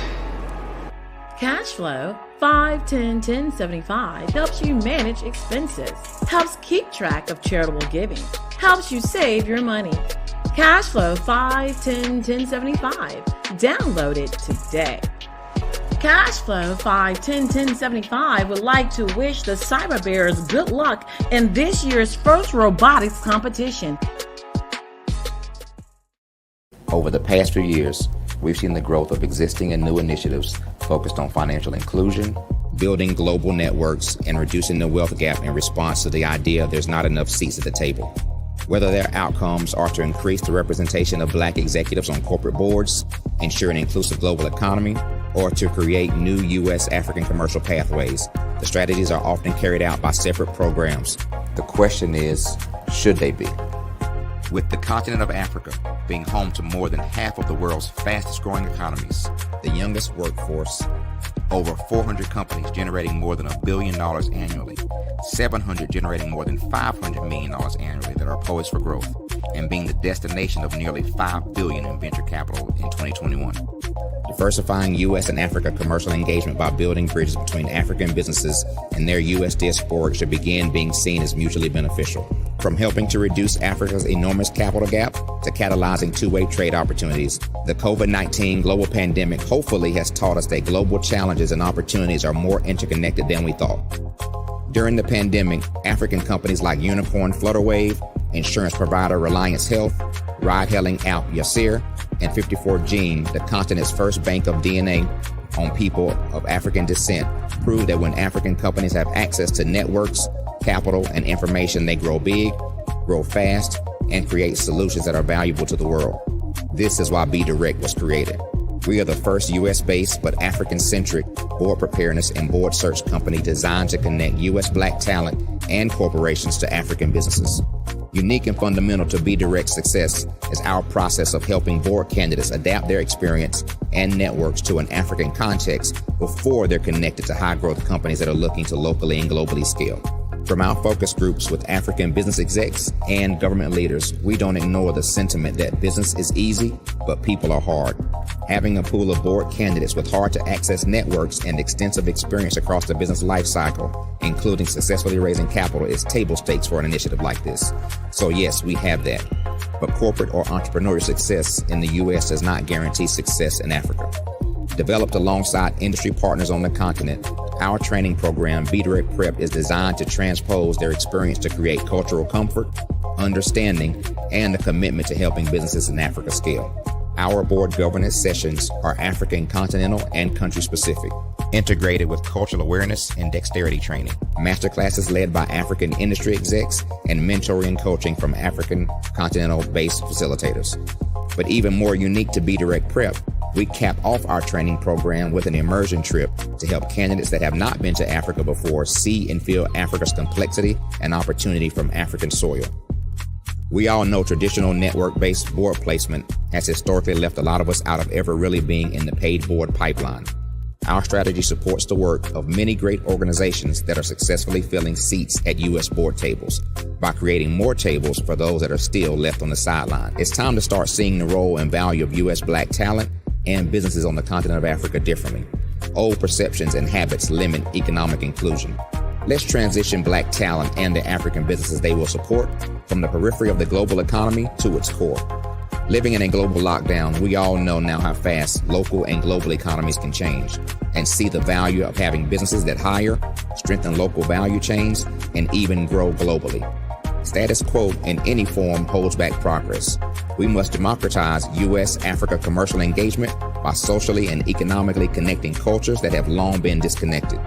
Cash flow, 5, 10, 10, 75 helps you manage expenses, helps keep track of charitable giving, helps you save your money. Cash flow, 5, 10, 10, 75. Download it today. Cashflow 5101075 would like to wish the Cyber Bears good luck in this year's first robotics competition. Over the past few years, we've seen the growth of existing and new initiatives focused on financial inclusion, building global networks, and reducing the wealth gap in response to the idea there's not enough seats at the table. Whether their outcomes are to increase the representation of Black executives on corporate boards, ensure an inclusive global economy, or to create new U.S. African commercial pathways, the strategies are often carried out by separate programs. The question is, should they be? With the continent of Africa being home to more than half of the world's fastest growing economies, the youngest workforce, over 400 companies generating more than $1 billion annually, 700 generating more than $500 million annually that are poised for growth, and being the destination of nearly $5 billion in venture capital in 2021. Diversifying U.S. and Africa commercial engagement by building bridges between African businesses and their U.S. diaspora should begin being seen as mutually beneficial. From helping to reduce Africa's enormous capital gap to catalyzing two-way trade opportunities, the COVID-19 global pandemic hopefully has taught us that global challenges and opportunities are more interconnected than we thought. During the pandemic, African companies like Unicorn Flutterwave, insurance provider Reliance Health, ride-hailing app Yasir, and 54Gene, the continent's first bank of DNA on people of African descent, proved that when African companies have access to networks, capital, and information, they grow big, grow fast, and create solutions that are valuable to the world. This is why BDirect was created. We are the first U.S.-based but African-centric board preparedness and board search company designed to connect U.S. Black talent and corporations to African businesses. Unique and fundamental to BDirect's success is our process of helping board candidates adapt their experience and networks to an African context before they're connected to high-growth companies that are looking to locally and globally scale. From our focus groups with African business execs and government leaders, we don't ignore the sentiment that business is easy, but people are hard. Having a pool of board candidates with hard-to-access networks and extensive experience across the business life cycle, including successfully raising capital, is table stakes for an initiative like this. So yes, we have that. But corporate or entrepreneurial success in the U.S. does not guarantee success in Africa. Developed alongside industry partners on the continent, our training program, BDirect Prep, is designed to transpose their experience to create cultural comfort, understanding, and a commitment to helping businesses in Africa scale. Our board governance sessions are African continental and country specific, integrated with cultural awareness and dexterity training, masterclasses led by African industry execs, and mentoring and coaching from African continental-based facilitators. But even more unique to Be Direct Prep, we cap off our training program with an immersion trip to help candidates that have not been to Africa before see and feel Africa's complexity and opportunity from African soil. We all know traditional network-based board placement has historically left a lot of us out of ever really being in the paid board pipeline. Our strategy supports the work of many great organizations that are successfully filling seats at U.S. board tables by creating more tables for those that are still left on the sideline. It's time to start seeing the role and value of U.S. Black talent and businesses on the continent of Africa differently. Old perceptions and habits limit economic inclusion. Let's transition Black talent and the African businesses they will support from the periphery of the global economy to its core. Living in a global lockdown, we all know now how fast local and global economies can change and see the value of having businesses that hire, strengthen local value chains, and even grow globally. Status quo in any form holds back progress. We must democratize U.S.-Africa commercial engagement by socially and economically connecting cultures that have long been disconnected.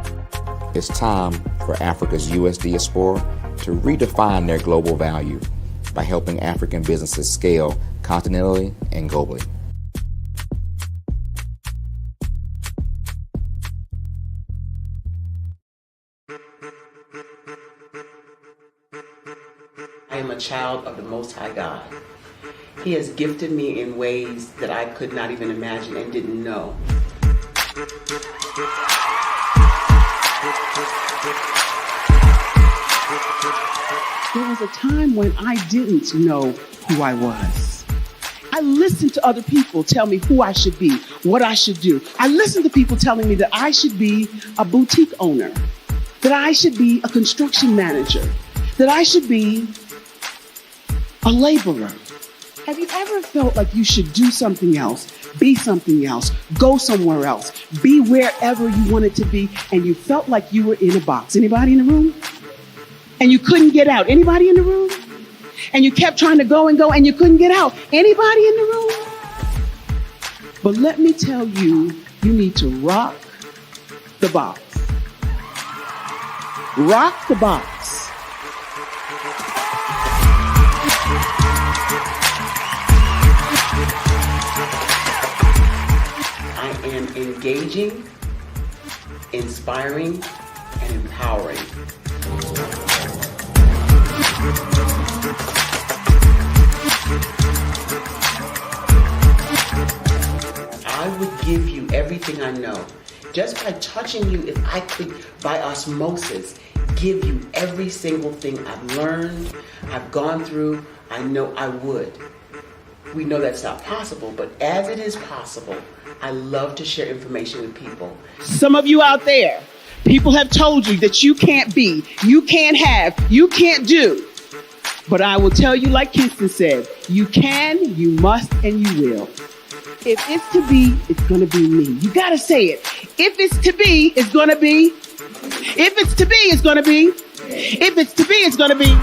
It's time for Africa's U.S. diaspora to redefine their global value by helping African businesses scale continentally and globally. I am a child of the Most High God. He has gifted me in ways that I could not even imagine and didn't know. There was a time when I didn't know who I was. I listened to other people tell me who I should be, what I should do. I listened to people telling me that I should be a boutique owner, that I should be a construction manager, that I should be a laborer. Have you ever felt like you should do something else, be something else, go somewhere else, be wherever you wanted to be, and you felt like you were in a box? Anybody in the room? And you couldn't get out. Anybody in the room? And you kept trying to go and you couldn't get out. Anybody in the room? But let me tell you, you need to rock the box. Rock the box. I am engaging, inspiring, and empowering. I would give you everything I know. Just by touching you, if I could, by osmosis, give you every single thing I've learned, I've gone through, I know I would. We know that's not possible, but as it is possible, I love to share information with people. Some of you out there, people have told you that you can't be, you can't have, you can't do. But I will tell you, like Kinston said, you can, you must, and you will. If it's to be, it's going to be me. You got to say it. If it's to be, it's going to be. If it's to be, it's going to be. If it's to be, it's going to be.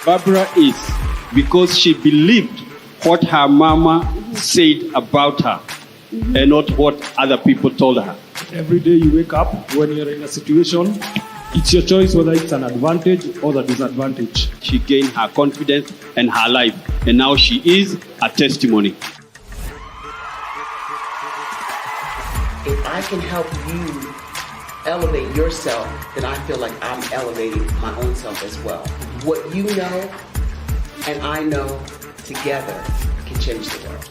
Barbara is because she believed what her mama said about her and not what other people told her. Every day you wake up, when you're in a situation, it's your choice whether it's an advantage or the disadvantage. She gained her confidence and her life, and now she is a testimony. If I can help you elevate yourself, then I feel like I'm elevating my own self as well. What you know and I know together can change the world.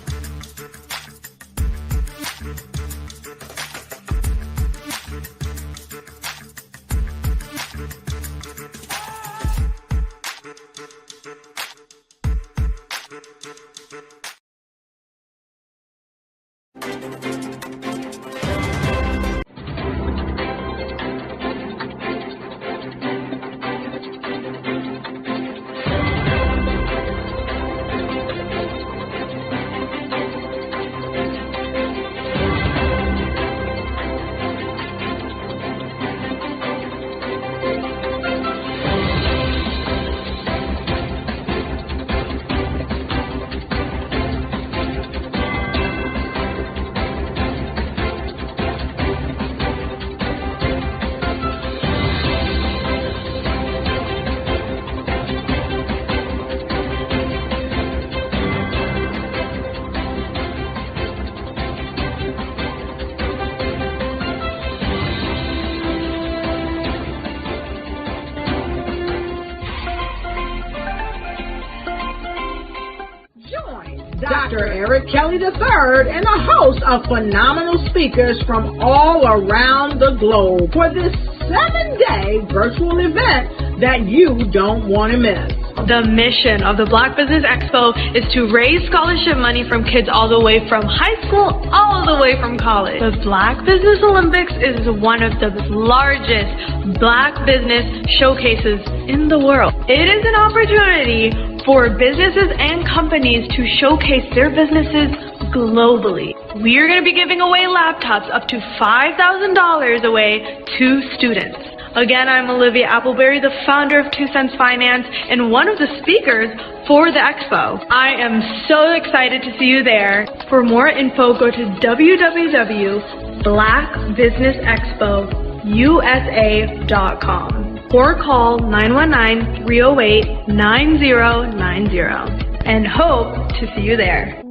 Dr. Eric Kelly III and a host of phenomenal speakers from all around the globe for this 7-day virtual event that you don't want to miss. The mission of the Black Business Expo is to raise scholarship money from kids all the way from high school, all the way from college. The Black Business Olympics is one of the largest Black business showcases in the world. It is an opportunity for businesses and companies to showcase their businesses globally. We are going to be giving away laptops up to $5,000 away to students. Again, I'm Olivia Appleberry, the founder of 2 Cents Finance and one of the speakers for the expo. I am so excited to see you there. For more info, go to www.blackbusinessexpousa.com or call 919-308-9090 and hope to see you there.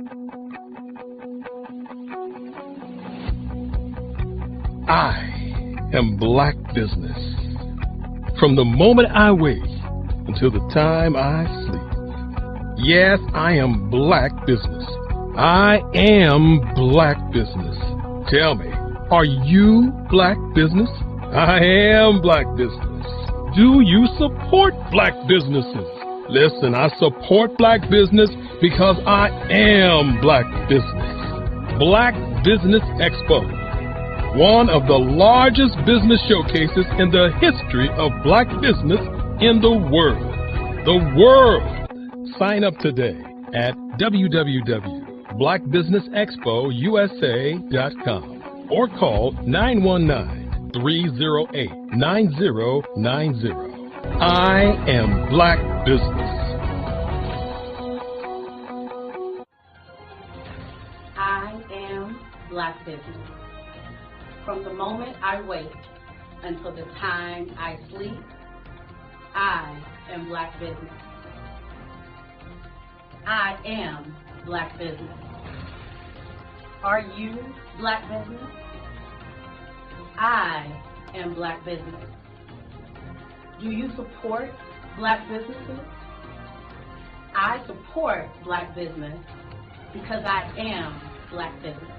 I am Black Business. From the moment I wake until the time I sleep. Yes, I am Black Business. I am Black Business. Tell me, are you Black Business? I am Black Business. Do you support Black businesses? Listen, I support Black business because I am Black Business. Black Business Expo. One of the largest business showcases in the history of Black business in the world. The world! Sign up today at www.blackbusinessexpousa.com or call 919-308-9090. I am Black Business. I am Black Business. From the moment I wake until the time I sleep, I am Black Business. I am Black Business. Are you Black Business? I am Black Business. Do you support Black businesses? I support Black business because I am Black Business.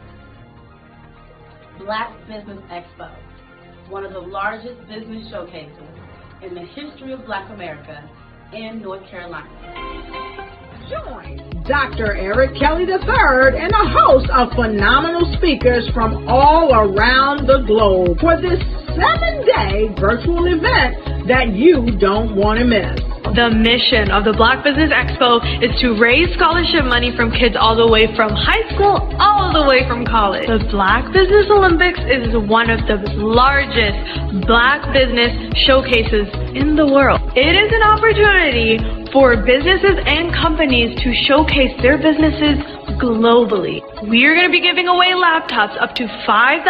Black Business Expo, one of the largest business showcases in the history of Black America in North Carolina. Join Dr. Eric Kelly III and a host of phenomenal speakers from all around the globe for this 7-day virtual event that you don't want to miss. The mission of the Black Business Expo is to raise scholarship money from kids all the way from high school, all the way from college. The Black Business Olympics is one of the largest Black business showcases in the world. It is an opportunity for businesses and companies to showcase their businesses globally. We are going to be giving away laptops up to $5,000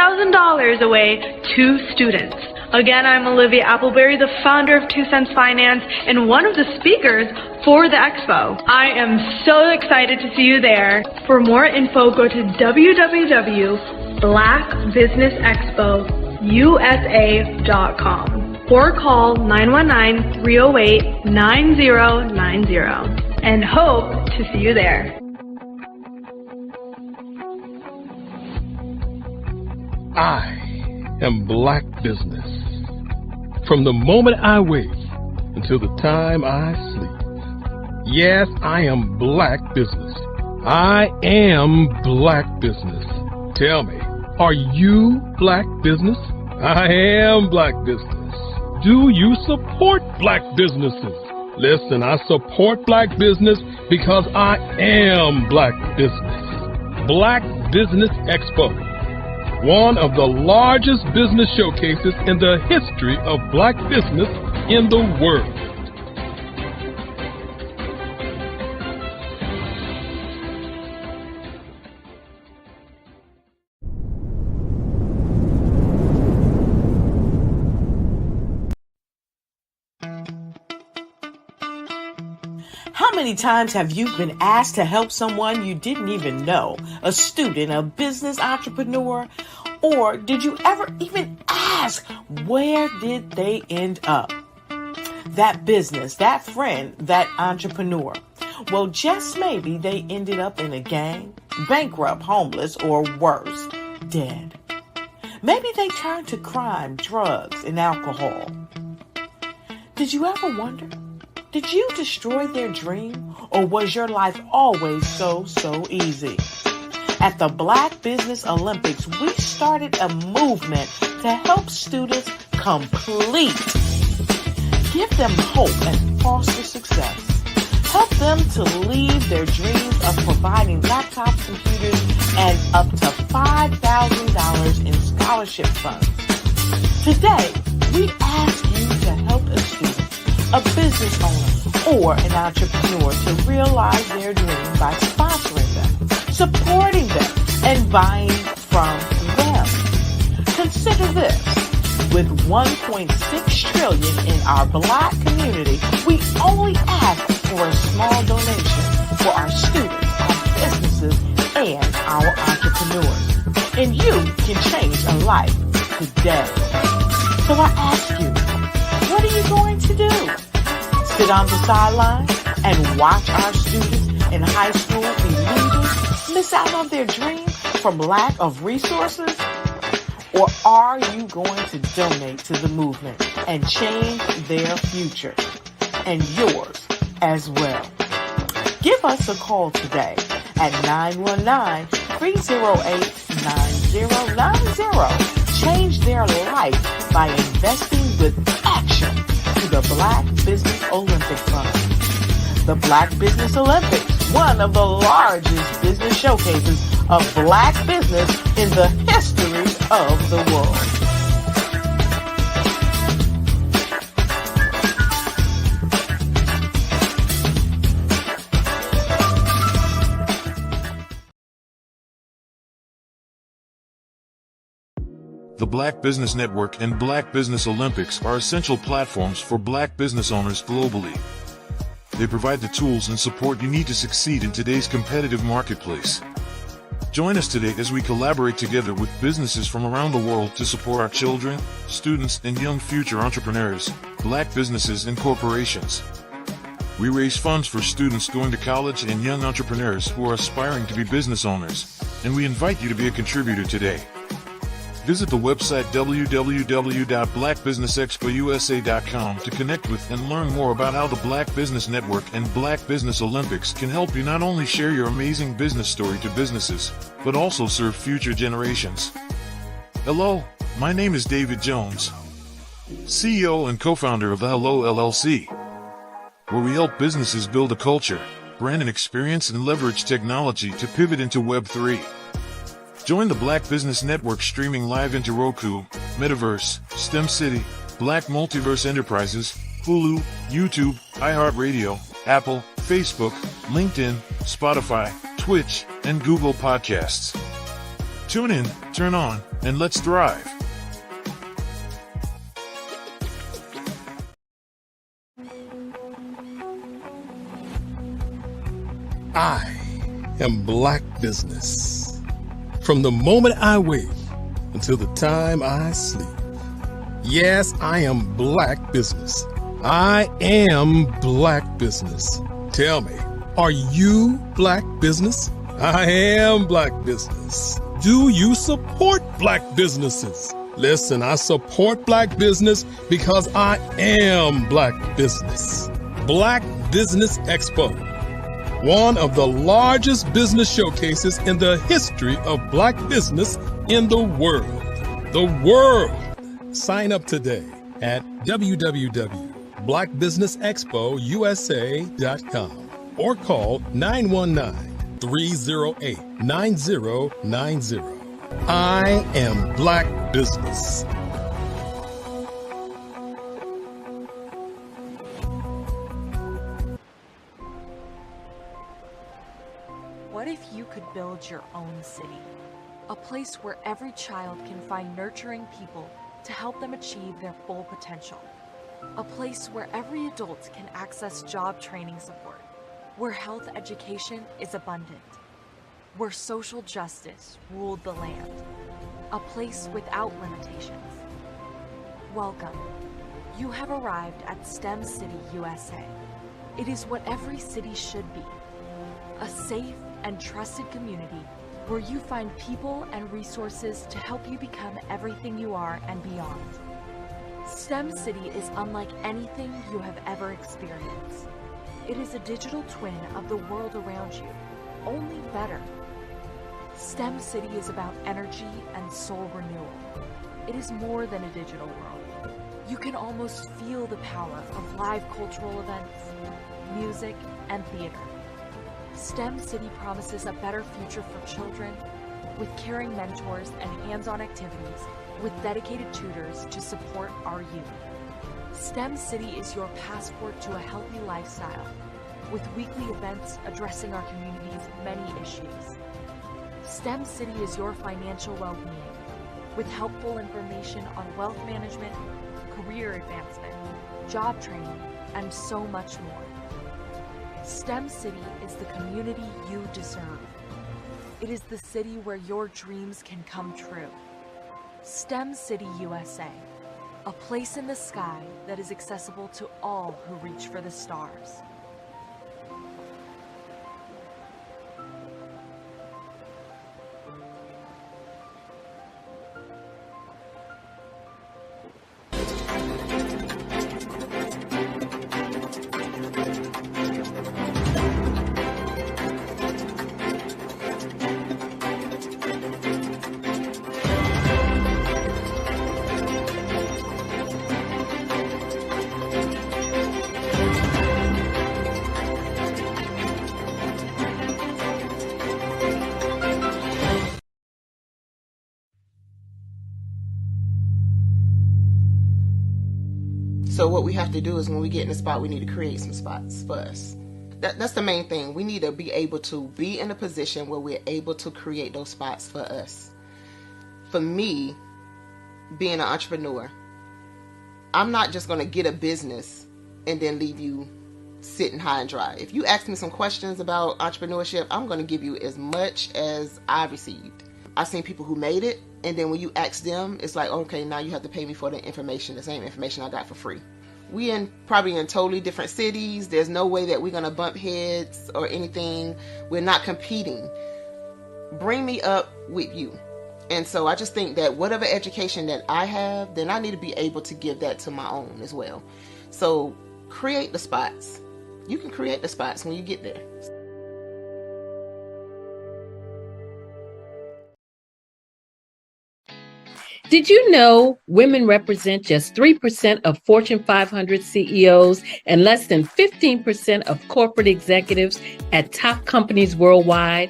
away to students. Again, I'm Olivia Appleberry, the founder of 2 Cents Finance and one of the speakers for the expo. I am so excited to see you there. For more info, go to www.blackbusinessexpousa.com or call 919-308-9090 and hope to see you there. I am Black Business. From the moment I wake until the time I sleep. Yes, I am Black Business. I am Black Business. Tell me, are you Black Business? I am Black Business. Do you support Black businesses? Listen, I support Black business because I am Black Business. Black Business Expo. One of the largest business showcases in the history of Black business in the world. How many times have you been asked to help someone you didn't even know? A student, a business entrepreneur? Or did you ever even ask, where did they end up? That business, that friend, that entrepreneur. Well, just maybe they ended up in a gang, bankrupt, homeless, or worse, dead. Maybe they turned to crime, drugs, and alcohol. Did you ever wonder? Did you destroy their dream, or was your life always so easy? At the Black Business Olympics, we started a movement to help students complete. Give them hope and foster success. Help them to leave their dreams of providing laptops, computers, and up to $5,000 in scholarship funds. Today, we ask you to help a student, a business owner, or an entrepreneur to realize their dream by sponsoring them, supporting them, and buying from them. Consider this. With $1.6 trillion in our Black community, we only ask for a small donation for our students, our businesses, and our entrepreneurs. And you can change a life today. So I ask you, what are you going to do? Sit on the sideline and watch our students in high school be leaders, miss out on their dream from lack of resources? Or are you going to donate to the movement and change their future and yours as well? Give us a call today at 919-308-9090. Change their life by investing with action to the Black Business Olympic Fund. The Black Business Olympics, one of the largest business showcases of Black business in the history of the world. The Black Business Network and Black Business Olympics are essential platforms for Black business owners globally. They provide the tools and support you need to succeed in today's competitive marketplace. Join us today as we collaborate together with businesses from around the world to support our children, students, and young future entrepreneurs, Black businesses, and corporations. We raise funds for students going to college and young entrepreneurs who are aspiring to be business owners, and we invite you to be a contributor today. Visit the website www.blackbusinessexpousa.com to connect with and learn more about how the Black Business Network and Black Business Olympics can help you not only share your amazing business story to businesses, but also serve future generations. Hello, my name is David Jones, CEO and co-founder of the Hello LLC, where we help businesses build a culture, brand and experience, and leverage technology to pivot into Web3. Join the Black Business Network streaming live into Roku, Metaverse, STEM City, Black Multiverse Enterprises, Hulu, YouTube, iHeartRadio, Apple, Facebook, LinkedIn, Spotify, Twitch, and Google Podcasts. Tune in, turn on, and let's thrive. I am Black Business. From the moment I wake until the time I sleep. Yes, I am Black Business. I am Black Business. Tell me, are you Black Business? I am Black Business. Do you support Black businesses? Listen, I support Black business because I am Black Business. Black Business Expo, one of the largest business showcases in the history of Black business in the world. The world! Sign up today at www.blackbusinessexpousa.com or call 919-308-9090. I am Black Business. What if you could build your own city? A place where every child can find nurturing people to help them achieve their full potential. A place where every adult can access job training support, where health education is abundant, where social justice ruled the land. A place without limitations. Welcome. You have arrived at STEM City USA. It is what every city should be. A safe and trusted community where you find people and resources to help you become everything you are and beyond. STEM City is unlike anything you have ever experienced. It is a digital twin of the world around you, only better. STEM City is about energy and soul renewal. It is more than a digital world. You can almost feel the power of live cultural events, music, and theater. STEM City promises a better future for children with caring mentors and hands-on activities with dedicated tutors to support our youth. STEM City is your passport to a healthy lifestyle with weekly events addressing our community's many issues. STEM City is your financial well-being with helpful information on wealth management, career advancement, job training, and so much more. STEM City is the community you deserve. It is the city where your dreams can come true. STEM City USA, a place in the sky that is accessible to all who reach for the stars. So what we have to do is when we get in a spot, we need to create some spots for us. That's the main thing. We need to be able to be in a position where we're able to create those spots for us. For me, being an entrepreneur, I'm not just going to get a business and then leave you sitting high and dry. If you ask me some questions about entrepreneurship, I'm going to give you as much as I received. I've seen people who made it, and then when you ask them, it's like, okay, now you have to pay me for the information, the same information I got for free. We probably in totally different cities. There's no way that we're going to bump heads or anything. We're not competing. Bring me up with you. And so I just think that whatever education that I have, then I need to be able to give that to my own as well. So create the spots. You can create the spots when you get there. Did you know women represent just 3% of Fortune 500 CEOs and less than 15% of corporate executives at top companies worldwide?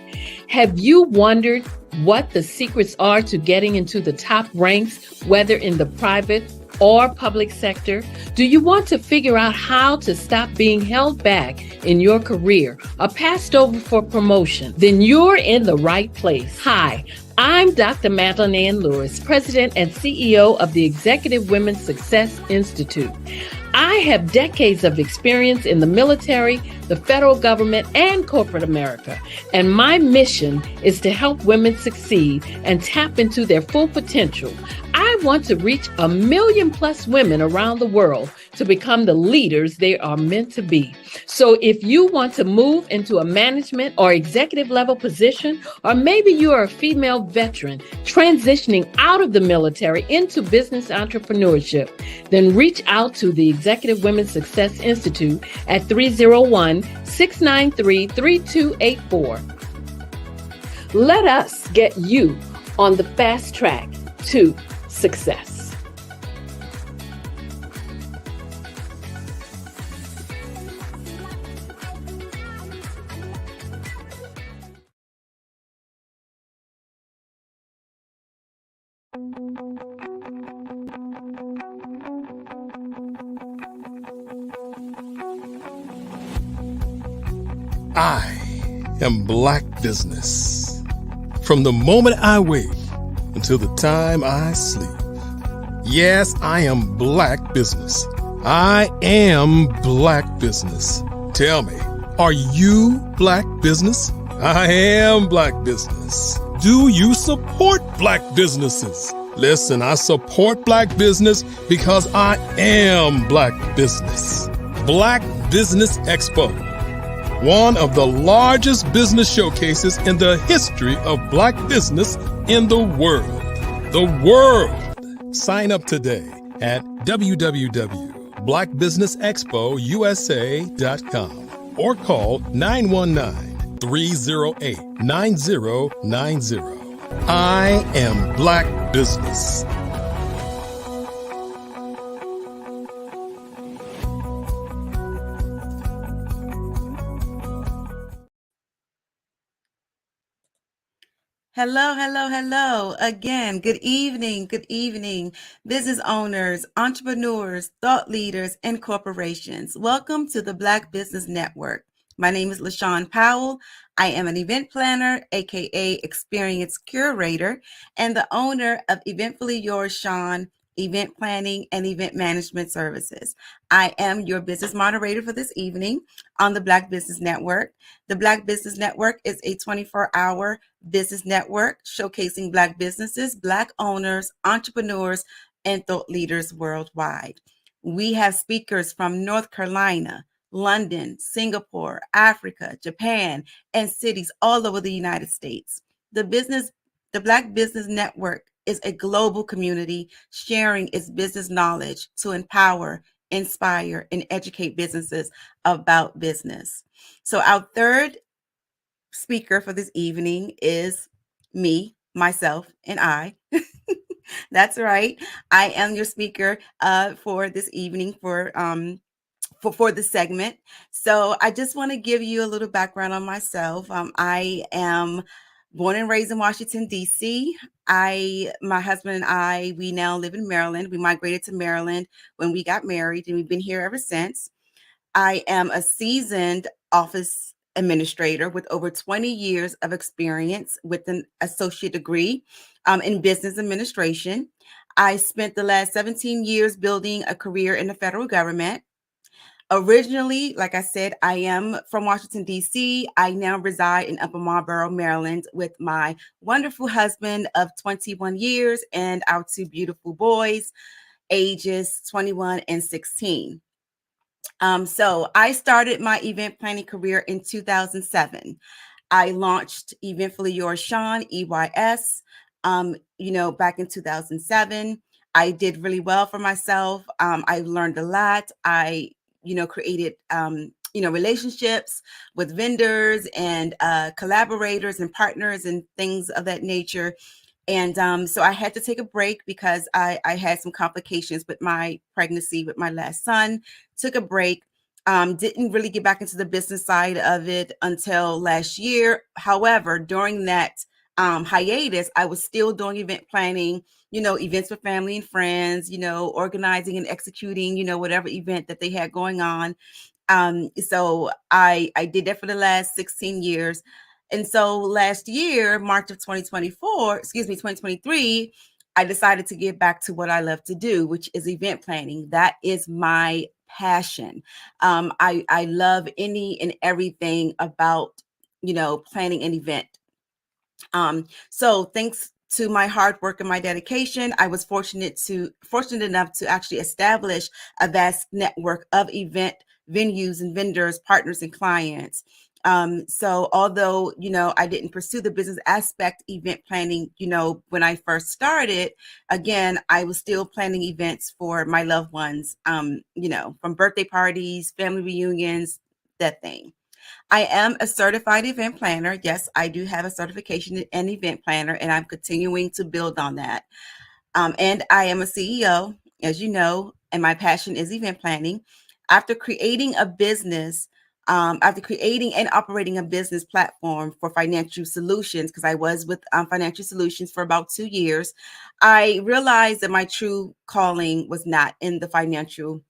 Have you wondered what the secrets are to getting into the top ranks, whether in the private or public sector? Do you want to figure out how to stop being held back in your career or passed over for promotion? Then you're in the right place. Hi, I'm Dr. Madeline Ann Lewis, President and CEO of the Executive Women's Success Institute. I have decades of experience in the military, the federal government, and corporate America, and my mission is to help women succeed and tap into their full potential. I want to reach 1 million plus women around the world to become the leaders they are meant to be. So if you want to move into a management or executive level position, or maybe you are a female veteran transitioning out of the military into business entrepreneurship, then reach out to the Executive Women's Success Institute at 301-693-3284. Let us get you on the fast track to success. I am Black Business. From the moment I wake until the time I sleep. Yes, I am Black Business. I am Black Business. Tell me, are you Black Business? I am Black Business. Do you support Black businesses? Listen, I support Black business because I am Black Business. Black Business Expo, one of the largest business showcases in the history of black business in the world. The world! Sign up today at www.blackbusinessexpousa.com or call 919-308-9090. I am Black Business. Hello, hello, hello. Again, good evening, business owners, entrepreneurs, thought leaders, and corporations. Welcome to the Black Business Network. My name is LaShawn Powell. I am an event planner, aka experience curator, and the owner of Eventfully Yours, Sean, event planning and event management services. I am your business moderator for this evening on the Black Business Network. The Black Business Network is a 24-hour business network showcasing Black businesses, Black owners, entrepreneurs, and thought leaders worldwide. We have speakers from North Carolina, London, Singapore, Africa, Japan, and cities all over the United States. The Black Business Network is a global community sharing its business knowledge to empower, inspire, and educate businesses about business. So our third speaker for this evening is me, myself, and I. That's right. I am your speaker for this evening for this segment. So I just want to give you a little background on myself. I am born and raised in Washington, D.C. My husband and I, we now live in Maryland. We migrated to Maryland when we got married, and we've been here ever since. I am a seasoned office administrator with over 20 years of experience with an associate degree in business administration. I spent the last 17 years building a career in the federal government. Originally, like I said, I am from Washington, D.C. I now reside in Upper Marlboro, Maryland, with my wonderful husband of 21 years and our two beautiful boys, ages 21 and 16. So I started my event planning career in 2007. I launched Eventfully Yours, Sean, EYS, back in 2007. I did really well for myself. I learned a lot. I created, relationships with vendors and collaborators and partners and things of that nature. And so I had to take a break because I had some complications with my pregnancy with my last son. Took a break. Didn't really get back into the business side of it until last year. However, during that hiatus, I was still doing event planning, events with family and friends, organizing and executing, whatever event that they had going on. So I did that for the last 16 years. And so last year, March of 2023, I decided to get back to what I love to do, which is event planning. That is my passion. I love any and everything about, planning an event. So thanks to my hard work and my dedication, I was fortunate enough to actually establish a vast network of event venues and vendors, partners, and clients. So although, I didn't pursue the business aspect event planning, when I first started, again, I was still planning events for my loved ones, from birthday parties, family reunions, that thing. I am a certified event planner. Yes, I do have a certification in event planner, and I'm continuing to build on that. And I am a CEO, as you know, and my passion is event planning. After creating a business, after creating and operating a business platform for financial solutions, because I was with Financial Solutions for about 2 years, I realized that my true calling was not in the financial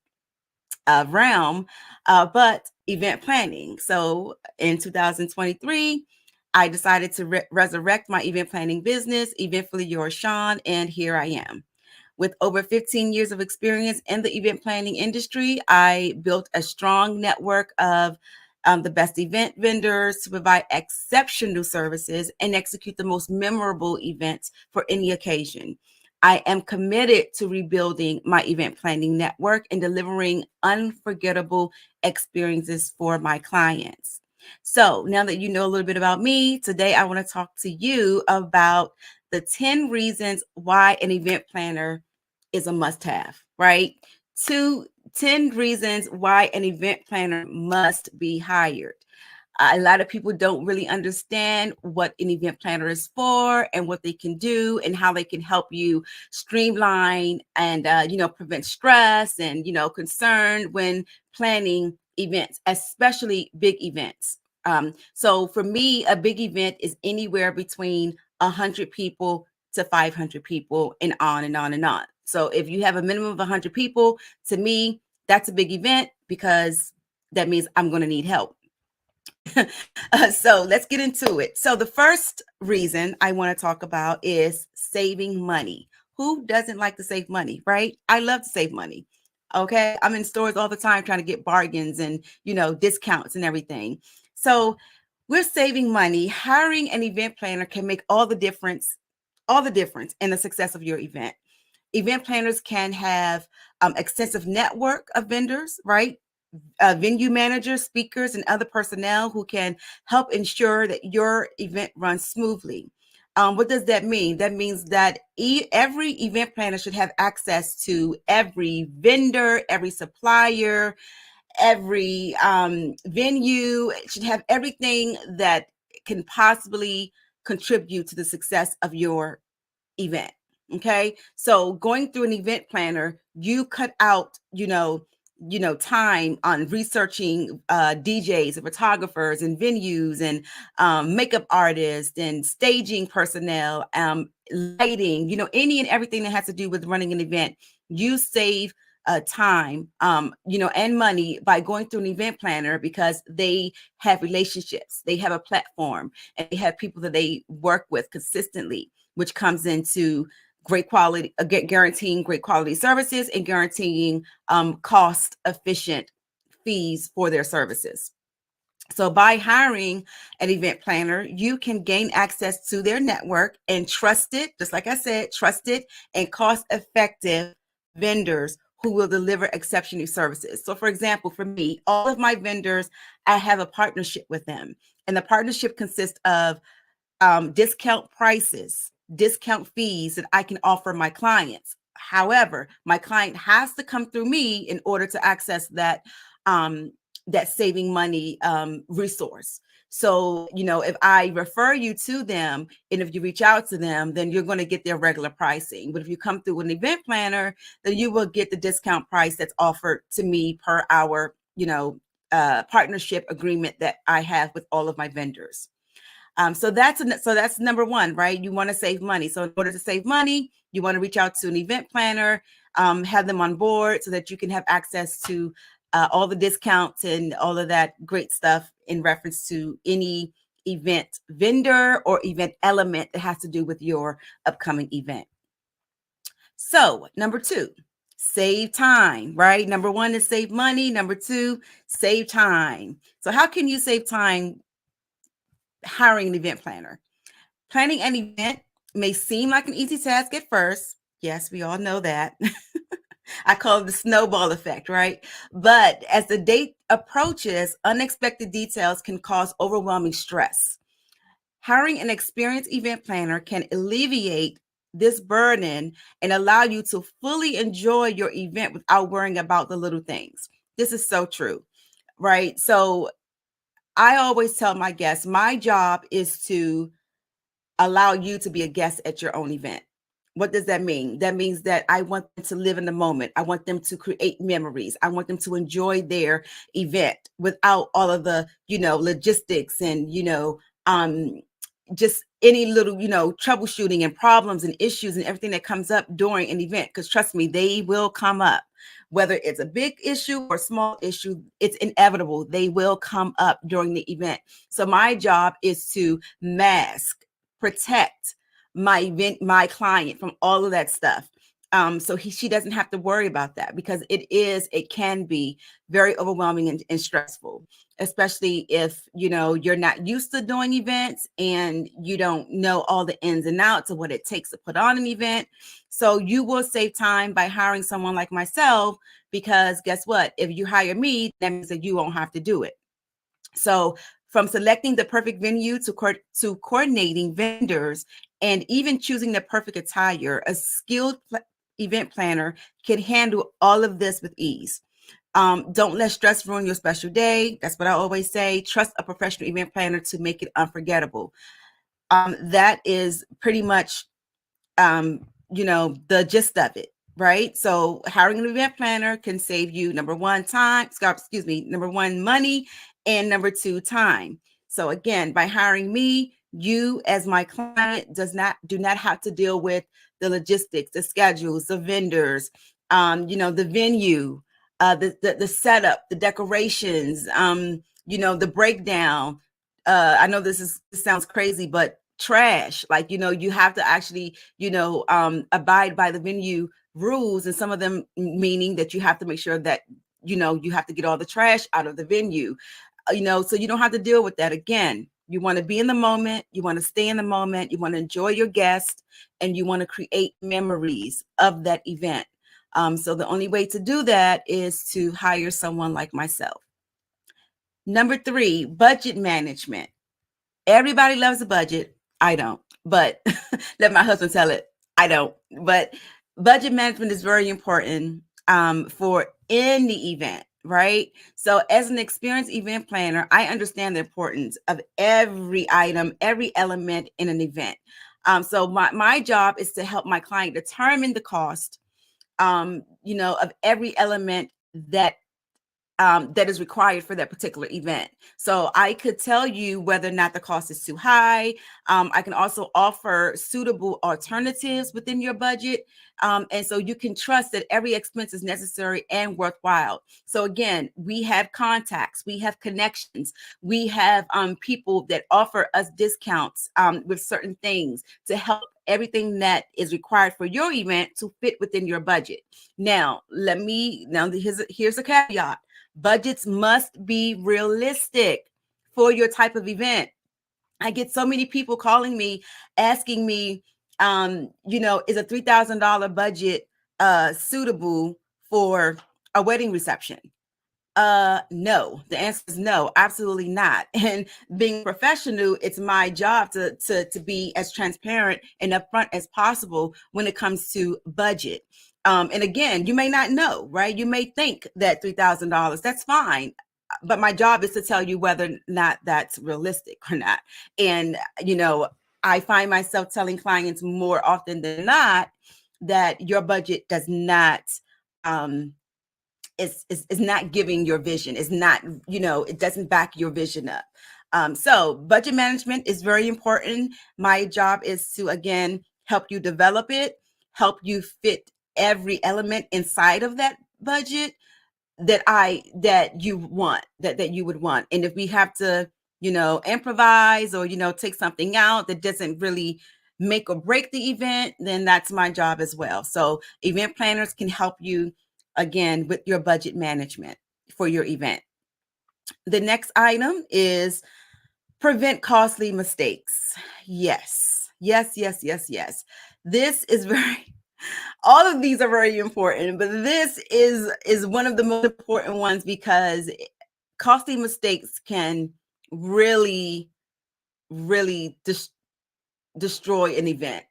realm, but event planning. So in 2023, I decided to resurrect my event planning business, Eventfully Yours, Sean, and here I am. With over 15 years of experience in the event planning industry, I built a strong network of the best event vendors to provide exceptional services and execute the most memorable events for any occasion. I am committed to rebuilding my event planning network and delivering unforgettable experiences for my clients. So now that you know a little bit about me, today I want to talk to you about the 10 reasons why an event planner is a must-have, right? 10 reasons why an event planner must be hired. A lot of people don't really understand what an event planner is for and what they can do and how they can help you streamline and prevent stress and concern when planning events, especially big events. So for me, a big event is anywhere between 100 people to 500 people and on and on and on. So if you have a minimum of 100 people, to me, that's a big event because that means I'm going to need help. So let's get into it. So the first reason I want to talk about is saving money. Who doesn't like to save money, right? I love to save money. Okay. I'm in stores all the time trying to get bargains and, discounts and everything. So we're saving money. Hiring an event planner can make all the difference in the success of your event. Event planners can have extensive network of vendors, right? Venue managers, speakers, and other personnel who can help ensure that your event runs smoothly. What does that mean? That means that every event planner should have access to every vendor, every supplier, every venue. It should have everything that can possibly contribute to the success of your event. Okay. So going through an event planner, you cut out, time on researching DJs and photographers and venues and makeup artists and staging personnel, lighting, any and everything that has to do with running an event. You save time, and money by going through an event planner because they have relationships, they have a platform, and they have people that they work with consistently, which comes into great quality, guaranteeing great quality services and guaranteeing cost efficient fees for their services. So by hiring an event planner, you can gain access to their network and trusted, just like I said, trusted and cost effective vendors who will deliver exceptional services. So for example, for me, all of my vendors, I have a partnership with them. And the partnership consists of discount prices, discount fees that I can offer my clients. However, my client has to come through me in order to access that saving money resource. So, if I refer you to them and if you reach out to them, then you're going to get their regular pricing. But if you come through an event planner, then you will get the discount price that's offered to me per hour, partnership agreement that I have with all of my vendors. So that's number one, right? You want to save money. So in order to save money, you want to reach out to an event planner, have them on board so that you can have access to all the discounts and all of that great stuff in reference to any event vendor or event element that has to do with your upcoming event. So number two, save time, right? Number one is save money. Number two, save time. So how can you save time hiring an event planner? Planning an event may seem like an easy task at first. Yes, we all know that. I call it the snowball effect, right? But as the date approaches, unexpected details can cause overwhelming stress. Hiring an experienced event planner can alleviate this burden and allow you to fully enjoy your event without worrying about the little things. This is so true, right? So I always tell my guests, my job is to allow you to be a guest at your own event. What does that mean? That means that I want them to live in the moment. I want them to create memories. I want them to enjoy their event without all of the, logistics and, just any little, troubleshooting and problems and issues and everything that comes up during an event. Because trust me, they will come up. Whether it's a big issue or small issue, it's inevitable. They will come up during the event. So my job is to mask, protect my client from all of that stuff. She doesn't have to worry about that, because it can be very overwhelming and stressful, especially if, you're not used to doing events and you don't know all the ins and outs of what it takes to put on an event. So you will save time by hiring someone like myself, because guess what? If you hire me, that means that you won't have to do it. So from selecting the perfect venue to coordinating vendors and even choosing the perfect attire, a skilled event planner can handle all of this with ease. Don't let stress ruin your special day. That's what I always say. Trust a professional event planner to make it unforgettable. That is pretty much, the gist of it, right? So hiring an event planner can save you number one, money, and number two, time. So again, by hiring me, you as my client do not have to deal with the logistics, the schedules, the vendors, the venue, the setup, the decorations, the breakdown. I know this sounds crazy, but trash, like, you have to actually, abide by the venue rules, and some of them meaning that you have to make sure that, you have to get all the trash out of the venue, so you don't have to deal with that again. You want to be in the moment, you want to stay in the moment, you want to enjoy your guests, and you want to create memories of that event. So the only way to do that is to hire someone like myself. Number 3, budget management. Everybody loves a budget. I don't, but let my husband tell it. I don't, but budget management is very important for any event, right? So as an experienced event planner, I understand the importance of every item, every element in an event. So my job is to help my client determine the cost, of every element that is required for that particular event. So I could tell you whether or not the cost is too high. I can also offer suitable alternatives within your budget. And so you can trust that every expense is necessary and worthwhile. So again, we have contacts, we have connections, we have people that offer us discounts with certain things to help everything that is required for your event to fit within your budget. Now, here's a caveat. Budgets must be realistic for your type of event. I get so many people calling me, asking me, is a $3,000 budget suitable for a wedding reception? No, the answer is no, absolutely not. And being professional, it's my job to be as transparent and upfront as possible when it comes to budget. And again, you may not know, right? You may think that $3,000, that's fine. But my job is to tell you whether or not that's realistic or not. And, I find myself telling clients more often than not that your budget does not, is not giving your vision. It's not, it doesn't back your vision up. So budget management is very important. My job is to, again, help you develop it, help you fit every element inside of that budget that you want, that you would want. And if we have to, improvise or, take something out that doesn't really make or break the event, then that's my job as well. So event planners can help you, again, with your budget management for your event. The next item is prevent costly mistakes. Yes. This is all of these are very important, but this is one of the most important ones, because costly mistakes can really destroy an event.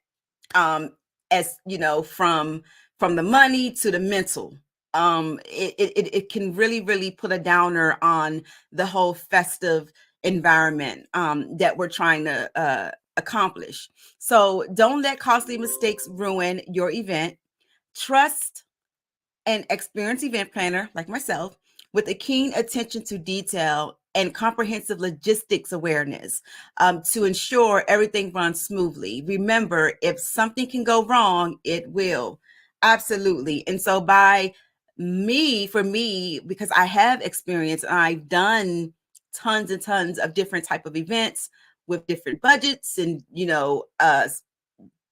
As from the money to the mental. It can really put a downer on the whole festive environment that we're trying to accomplish. So don't let costly mistakes ruin your event. Trust an experienced event planner like myself with a keen attention to detail and comprehensive logistics awareness to ensure everything runs smoothly. Remember, if something can go wrong, it will. Absolutely. And so for me, because I have experience, I've done tons and tons of different type of events with different budgets and,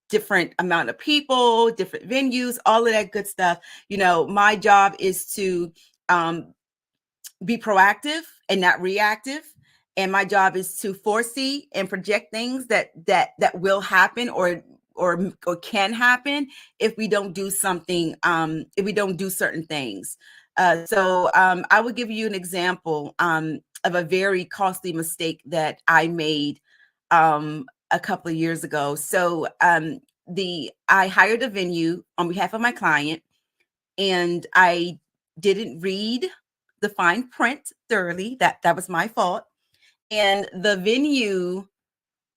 different amount of people, different venues, all of that good stuff. My job is to be proactive and not reactive. And my job is to foresee and project things that will happen or can happen if we don't do something, if we don't do certain things. So I will give you an example of a very costly mistake that I made a couple of years ago. So I hired a venue on behalf of my client, and I didn't read the fine print thoroughly. That was my fault. And the venue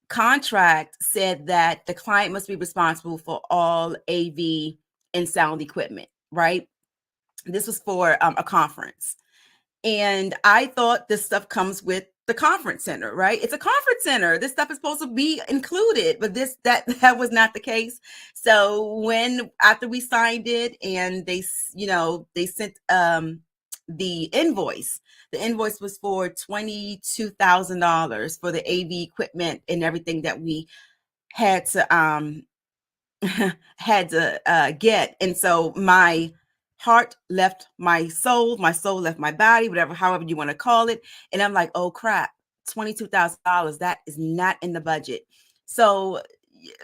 contract said that the client must be responsible for all AV and sound equipment, right? This was for a conference. And I thought this stuff comes with the conference center, right? It's a conference center. This stuff is supposed to be included, but that was not the case. So after we signed it and they sent the invoice was for $22,000 for the AV equipment and everything that we had to get. And so my heart left my soul left my body, however you want to call it. And I'm like, oh crap, $22,000, that is not in the budget. So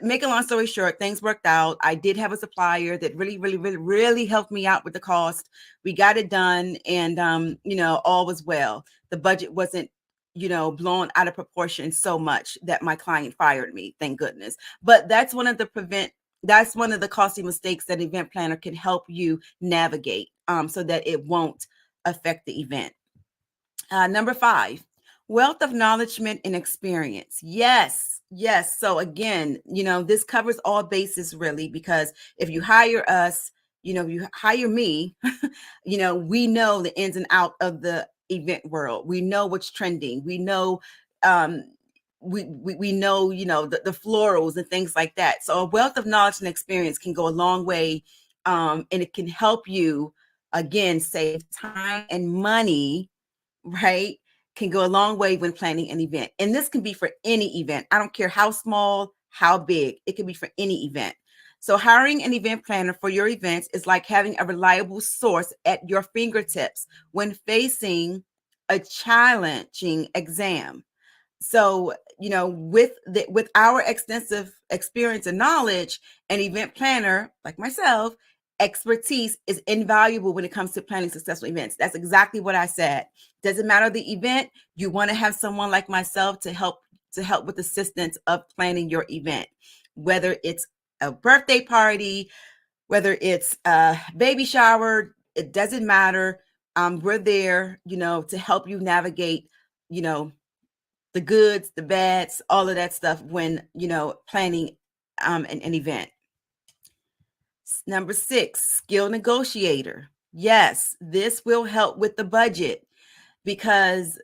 make a long story short, things worked out. I did have a supplier that really helped me out with the cost. We got it done, and all was well. The budget wasn't blown out of proportion so much that my client fired me, thank goodness. But that's one of the costly mistakes that event planner can help you navigate so that it won't affect the event. Number 5, wealth of knowledge and experience. Yes. So again, this covers all bases really, because if you hire us, if you hire me, we know the ins and out of the event world. We know what's trending. We know, we know, the florals and things like that. So a wealth of knowledge and experience can go a long way. And it can help you, again, save time and money, right? Can go a long way when planning an event. And this can be for any event. I don't care how small, how big, it can be for any event. So hiring an event planner for your events is like having a reliable source at your fingertips when facing a challenging exam. So, with our extensive experience and knowledge, an event planner like myself, expertise is invaluable when it comes to planning successful events. That's exactly what I said. Doesn't matter the event, you want to have someone like myself to help with assistance of planning your event, whether it's a birthday party, whether it's a baby shower, it doesn't matter. We're there, to help you navigate, the goods, the bads, all of that stuff when, planning an event. Number 6, skill negotiator. Yes, this will help with the budget, because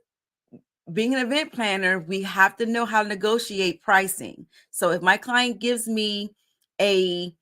being an event planner, we have to know how to negotiate pricing. So if my client gives me a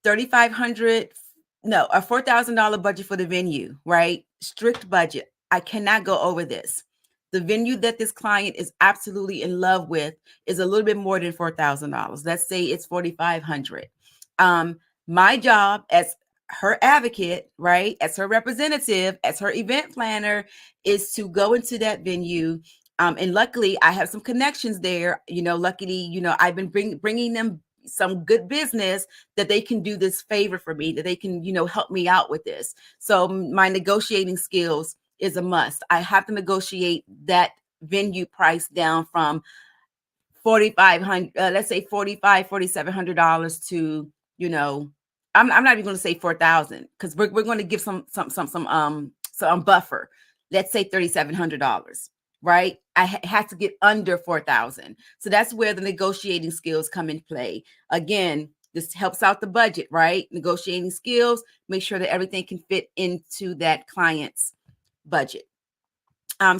$4,000 budget for the venue, right? Strict budget. I cannot go over this. The venue that this client is absolutely in love with is a little bit more than $4,000. Let's say it's $4,500. My job as her advocate, right, as her representative, as her event planner, is to go into that venue. And luckily, I have some connections there. Luckily, I've been bringing them some good business that they can do this favor for me, that they can, help me out with this. So my negotiating skills is a must. I have to negotiate that venue price down from $4,500, let's say $4,700 to, I'm not even going to say 4,000, because we're going to give some buffer. Let's say $3,700, right? I have to get under 4,000. So that's where the negotiating skills come in play. Again, this helps out the budget, right? Negotiating skills, make sure that everything can fit into that client's budget.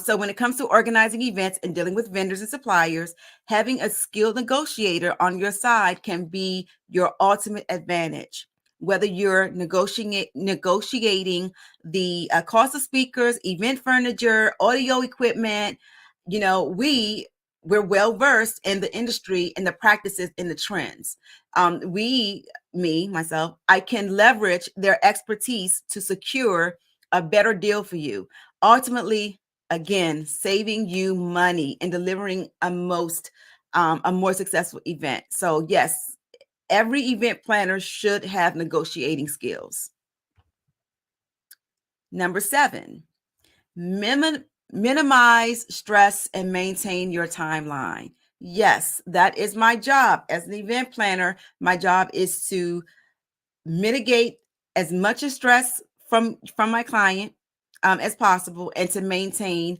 So when it comes to organizing events and dealing with vendors and suppliers, having a skilled negotiator on your side can be your ultimate advantage. Whether you're negotiating the cost of speakers, event furniture, audio equipment, we're well versed in the industry and the practices and the trends. myself, I can leverage their expertise to secure a better deal for you. Ultimately, again, saving you money and delivering a more successful event. So yes, every event planner should have negotiating skills. Number 7, minimize stress and maintain your timeline. Yes, that is my job as an event planner. My job is to mitigate as much of stress from my client as possible, and to maintain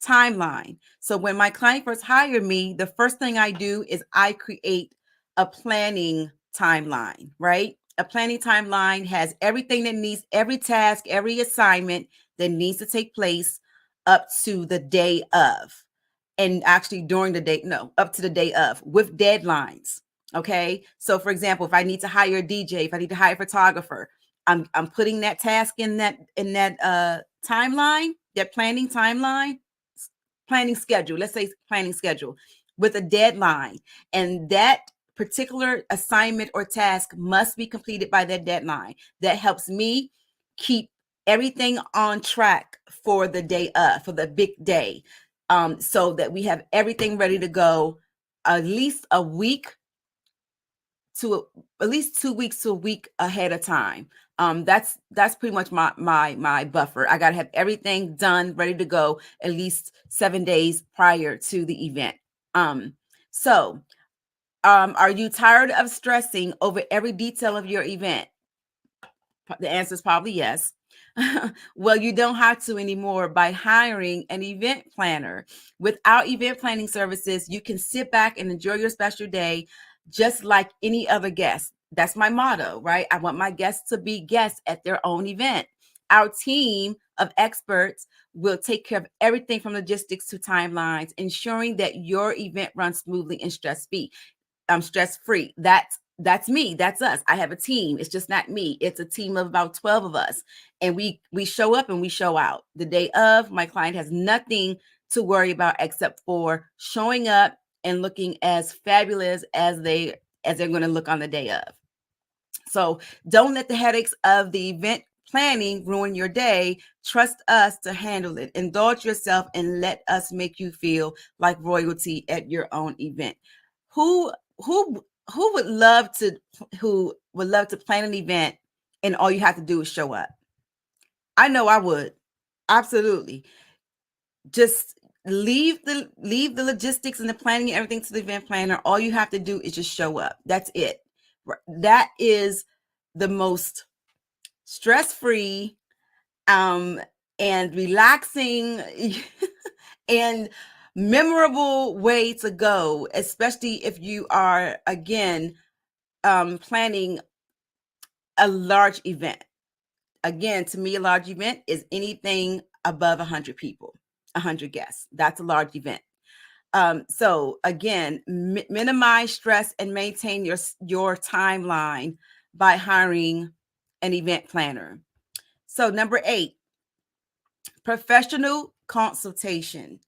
timeline. So when my client first hired me, the first thing I do is I create a planning timeline, right? A planning timeline has everything that needs, every task, every assignment that needs to take place up to the day of. And actually during the day, no, up to the day of, with deadlines. Okay. So for example, if I need to hire a DJ, if I need to hire a photographer, I'm putting that task in that timeline, that planning timeline, planning schedule. Let's say planning schedule with a deadline. And that particular assignment or task must be completed by that deadline. That helps me keep everything on track for the day of, for the big day. So that we have everything ready to go at least a week to at least 2 weeks to a week ahead of time. That's pretty much my buffer. I got to have everything done, ready to go at least 7 days prior to the event. So are you tired of stressing over every detail of your event? The answer is probably yes. Well, you don't have to anymore by hiring an event planner. Without event planning services, you can sit back and enjoy your special day just like any other guest. That's my motto, right? I want my guests to be guests at their own event. Our team of experts will take care of everything from logistics to timelines, ensuring that your event runs smoothly and stress-free. That's me. That's us. I have a team. It's just not me. It's a team of about 12 of us. And we show up and we show out. The day of, my client has nothing to worry about except for showing up and looking as fabulous as they're going to look on the day of. So don't let the headaches of the event planning ruin your day. Trust us to handle it. Indulge yourself and let us make you feel like royalty at your own event. Who would love to plan an event and all you have to do is show up? I know I would. Absolutely. Just leave the logistics and the planning and everything to the event planner. All you have to do is just show up. That's it. That is the most stress-free and relaxing and memorable way to go, especially if you are, again, planning a large event. Again, to me, a large event is anything above 100 people, 100 guests. That's a large event. So again, minimize stress and maintain your timeline by hiring an event planner. So number 8, professional consultation.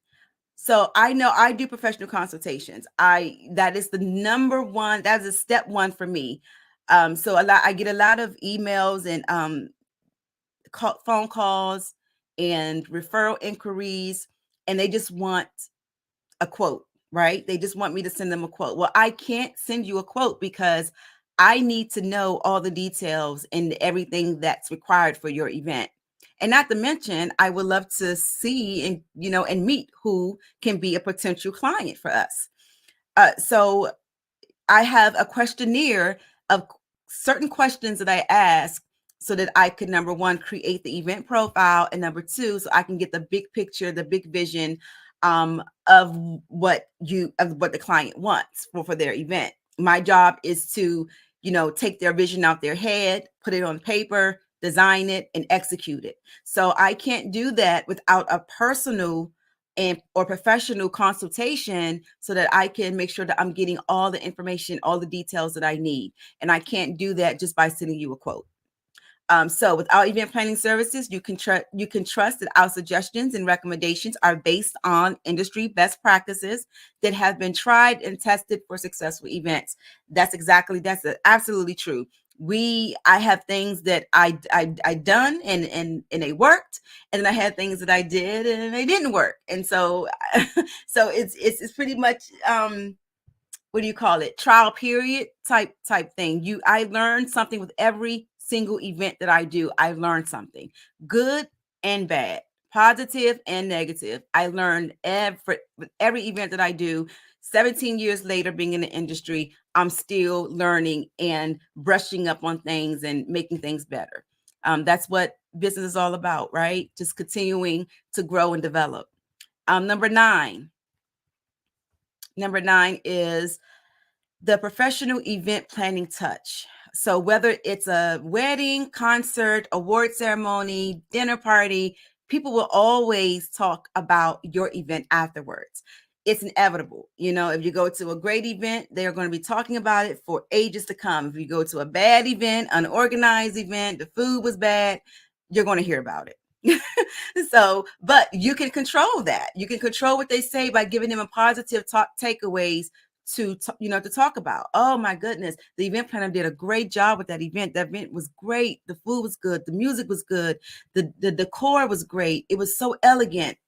So I know I do professional consultations. That is the number one. That is step one for me. So I get a lot of emails and phone calls and referral inquiries, and they just want a quote, right? They just want me to send them a quote. Well, I can't send you a quote because I need to know all the details and everything that's required for your event. And not to mention, I would love to see and meet who can be a potential client for us. So I have a questionnaire of certain questions that I ask so that I could, number one, create the event profile, and number two, so I can get the big picture, the big vision of what the client wants for their event. My job is to, take their vision out their head, put it on paper, design it, and execute it. So I can't do that without a personal or professional consultation so that I can make sure that I'm getting all the information, all the details that I need. And I can't do that just by sending you a quote. So with our event planning services, you can trust that our suggestions and recommendations are based on industry best practices that have been tried and tested for successful events. That's absolutely true. I have things that I done and they worked, and then I had things that I did and they didn't work. And so so it's pretty much what do you call it? Trial period type thing. I learned something with every single event that I do. I learned something, good and bad, positive and negative. I learned with every event that I do. 17 years later, being in the industry, I'm still learning and brushing up on things and making things better. That's what business is all about, right? Just continuing to grow and develop. Number nine is the professional event planning touch. So whether it's a wedding, concert, award ceremony, dinner party, people will always talk about your event afterwards. It's inevitable. If you go to a great event, they're going to be talking about it for ages to come. If you go to a bad event, unorganized event, the food was bad, you're going to hear about it. But you can control that. You can control what they say by giving them a positive takeaways to talk about. Oh my goodness, the event planner did a great job with that event. That event was great. The food was good. The music was good. The decor was great. It was so elegant,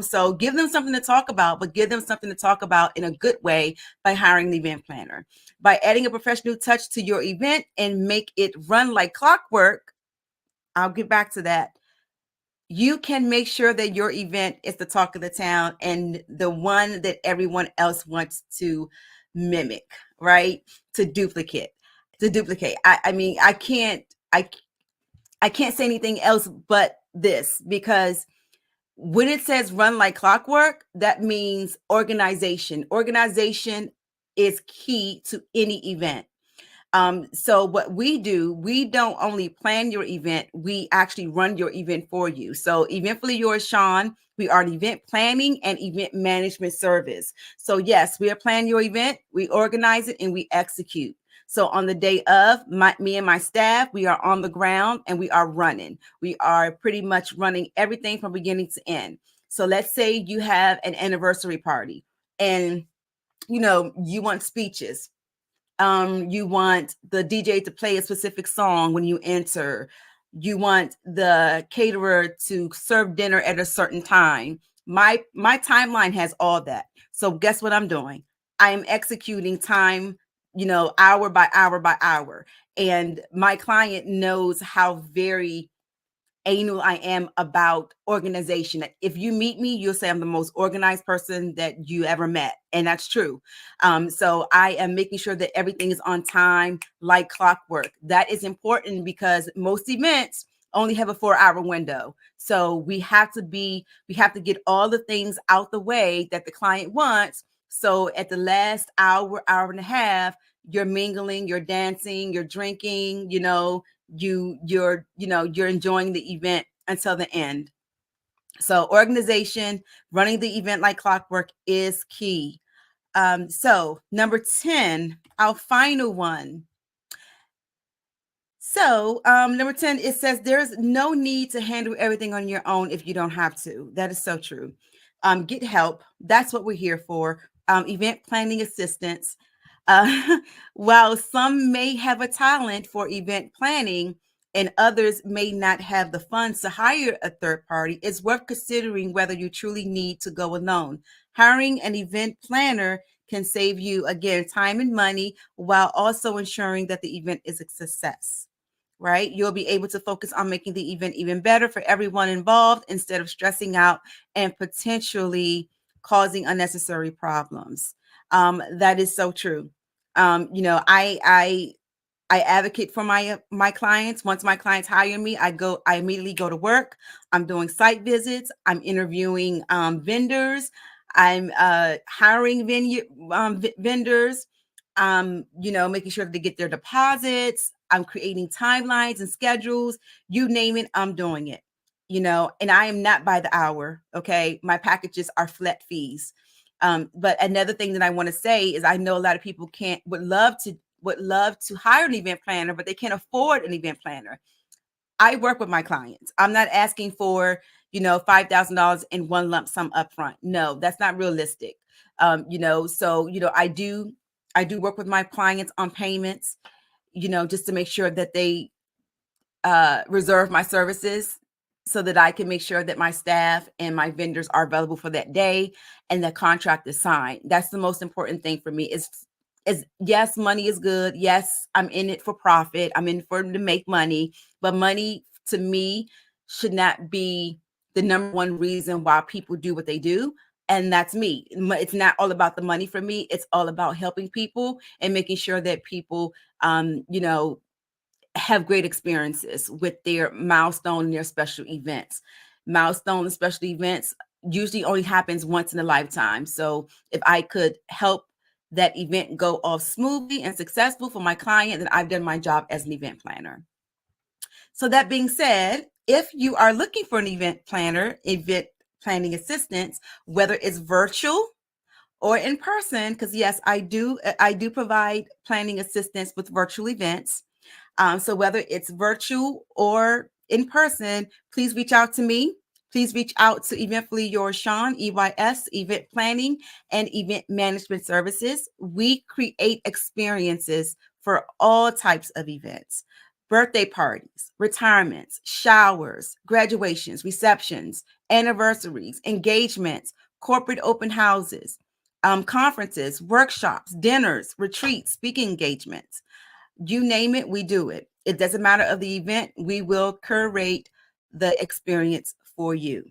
so give them something to talk about, but give them something to talk about in a good way by hiring the event planner. By adding a professional touch to your event and make it run like clockwork, I'll get back to that. You can make sure that your event is the talk of the town and the one that everyone else wants to mimic, right? To duplicate. I mean, I can't say anything else but this, because when it says run like clockwork, that means organization. Organization is key to any event. So what we do, we don't only plan your event, we actually run your event for you. So Eventfully Yours, Sean, we are an event planning and event management service. So yes, we are planning your event, we organize it, and we execute. So on the day of, me and my staff, we are on the ground and we are running. We are pretty much running everything from beginning to end. So let's say you have an anniversary party and you want speeches. You want the DJ to play a specific song when you enter. You want the caterer to serve dinner at a certain time. My timeline has all that. So guess what I'm doing? I am executing time, hour by hour by hour. And my client knows how very anal I am about organization. If you meet me, you'll say I'm the most organized person that you ever met. And that's true. So I am making sure that everything is on time, like clockwork. That is important because most events only have a 4-hour window. So we have to get all the things out the way that the client wants. So at the last hour and a half, you're mingling, you're dancing, you're drinking, you're enjoying the event until the end. So organization, running the event like clockwork is key. So number 10, our final one. So number 10, it says there's no need to handle everything on your own if you don't have to. That is so true. Get help. That's what we're here for. Event planning assistance. While some may have a talent for event planning and others may not have the funds to hire a third party, it's worth considering whether you truly need to go alone. Hiring an event planner can save you, again, time and money while also ensuring that the event is a success, right? You'll be able to focus on making the event even better for everyone involved instead of stressing out and potentially causing unnecessary problems. That is so true. I advocate for my clients. Once my clients hire me, I immediately go to work. I'm doing site visits. I'm interviewing vendors. I'm hiring vendors. Making sure that they get their deposits. I'm creating timelines and schedules. You name it, I'm doing it. And I am not by the hour. Okay, my packages are flat fees. But another thing that I want to say is I know a lot of people would love to hire an event planner, but they can't afford an event planner. I work with my clients. I'm not asking for, $5,000 in one lump sum upfront. No, that's not realistic. So, I do work with my clients on payments, just to make sure that they reserve my services so that I can make sure that my staff and my vendors are available for that day and the contract is signed. That's the most important thing for me is yes, money is good. Yes, I'm in it for profit. I'm in for to make money, but money to me should not be the number one reason why people do what they do. And that's me. It's not all about the money for me. It's all about helping people and making sure that people, have great experiences with their milestone and their special events. Milestone and special events usually only happens once in a lifetime. So if I could help that event go off smoothly and successful for my client, then I've done my job as an event planner. So that being said, if you are looking for an event planner, event planning assistance, whether it's virtual or in person, because yes, I do provide planning assistance with virtual events. So whether it's virtual or in person, please reach out to me. Please reach out to Eventfully Yours Sean, EYS, Event Planning and Event Management Services. We create experiences for all types of events: birthday parties, retirements, showers, graduations, receptions, anniversaries, engagements, corporate open houses, conferences, workshops, dinners, retreats, speaking engagements. You name it, we do it. It doesn't matter of the event. We will curate the experience for you.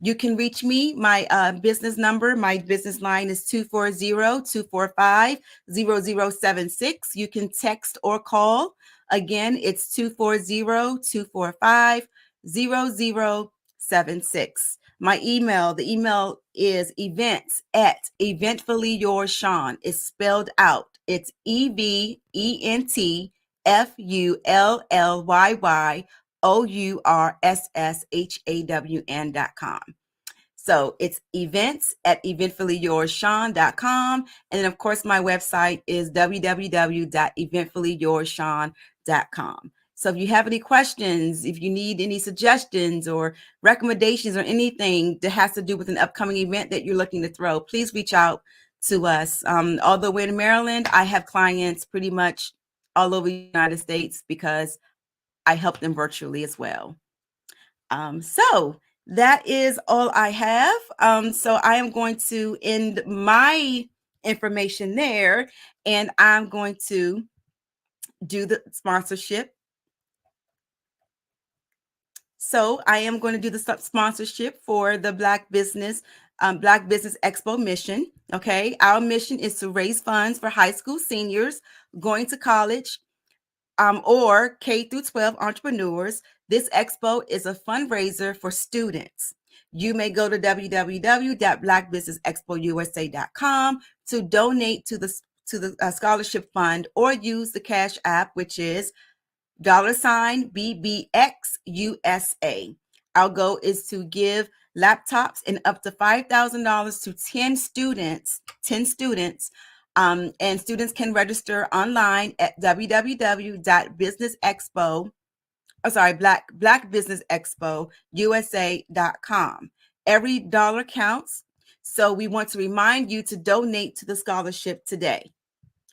You can reach me. My business number, my business line is 240-245-0076. You can text or call. Again, it's 240-245-0076. My email, the email is events@eventfullyyoursean. It's spelled out. It's EVENTFULLYYOURSSHAWN.com. So it's events@eventfullyyoursean.com. And then of course, my website is www.eventfullyyoursean.com. So if you have any questions, if you need any suggestions or recommendations or anything that has to do with an upcoming event that you're looking to throw, please reach out to us. Although we're in Maryland, I have clients pretty much all over the United States because I help them virtually as well. So that is all I have. So I am going to end my information there, and I'm going to do the sponsorship. So I am going to do the sponsorship for the Black Business Expo mission. Okay. Our mission is to raise funds for high school seniors going to college or K through 12 entrepreneurs. This expo is a fundraiser for students. You may go to www.blackbusinessexpousa.com to donate to the scholarship fund, or use the Cash App, which is $BBXUSA. Our goal is to give laptops and up to $5,000 to 10 students. And students can register online at blackbusinessexpousa.com. Every dollar counts. So we want to remind you to donate to the scholarship today.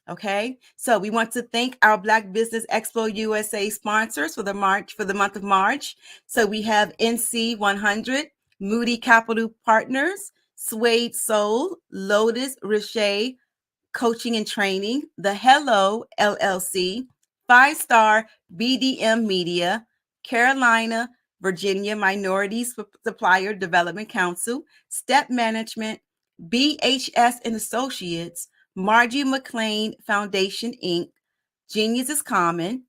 Okay, so we want to thank our Black Business Expo USA sponsors for the month of March. So we have NC 100, Moody Capital Partners, Suede Soul, Lotus Richey Coaching and Training, The Hello LLC, 5-Star BDM Media, Carolina, Virginia Minorities Supplier Development Council, Step Management, BHS and Associates, Margie McLean Foundation, Inc., Genius is Common,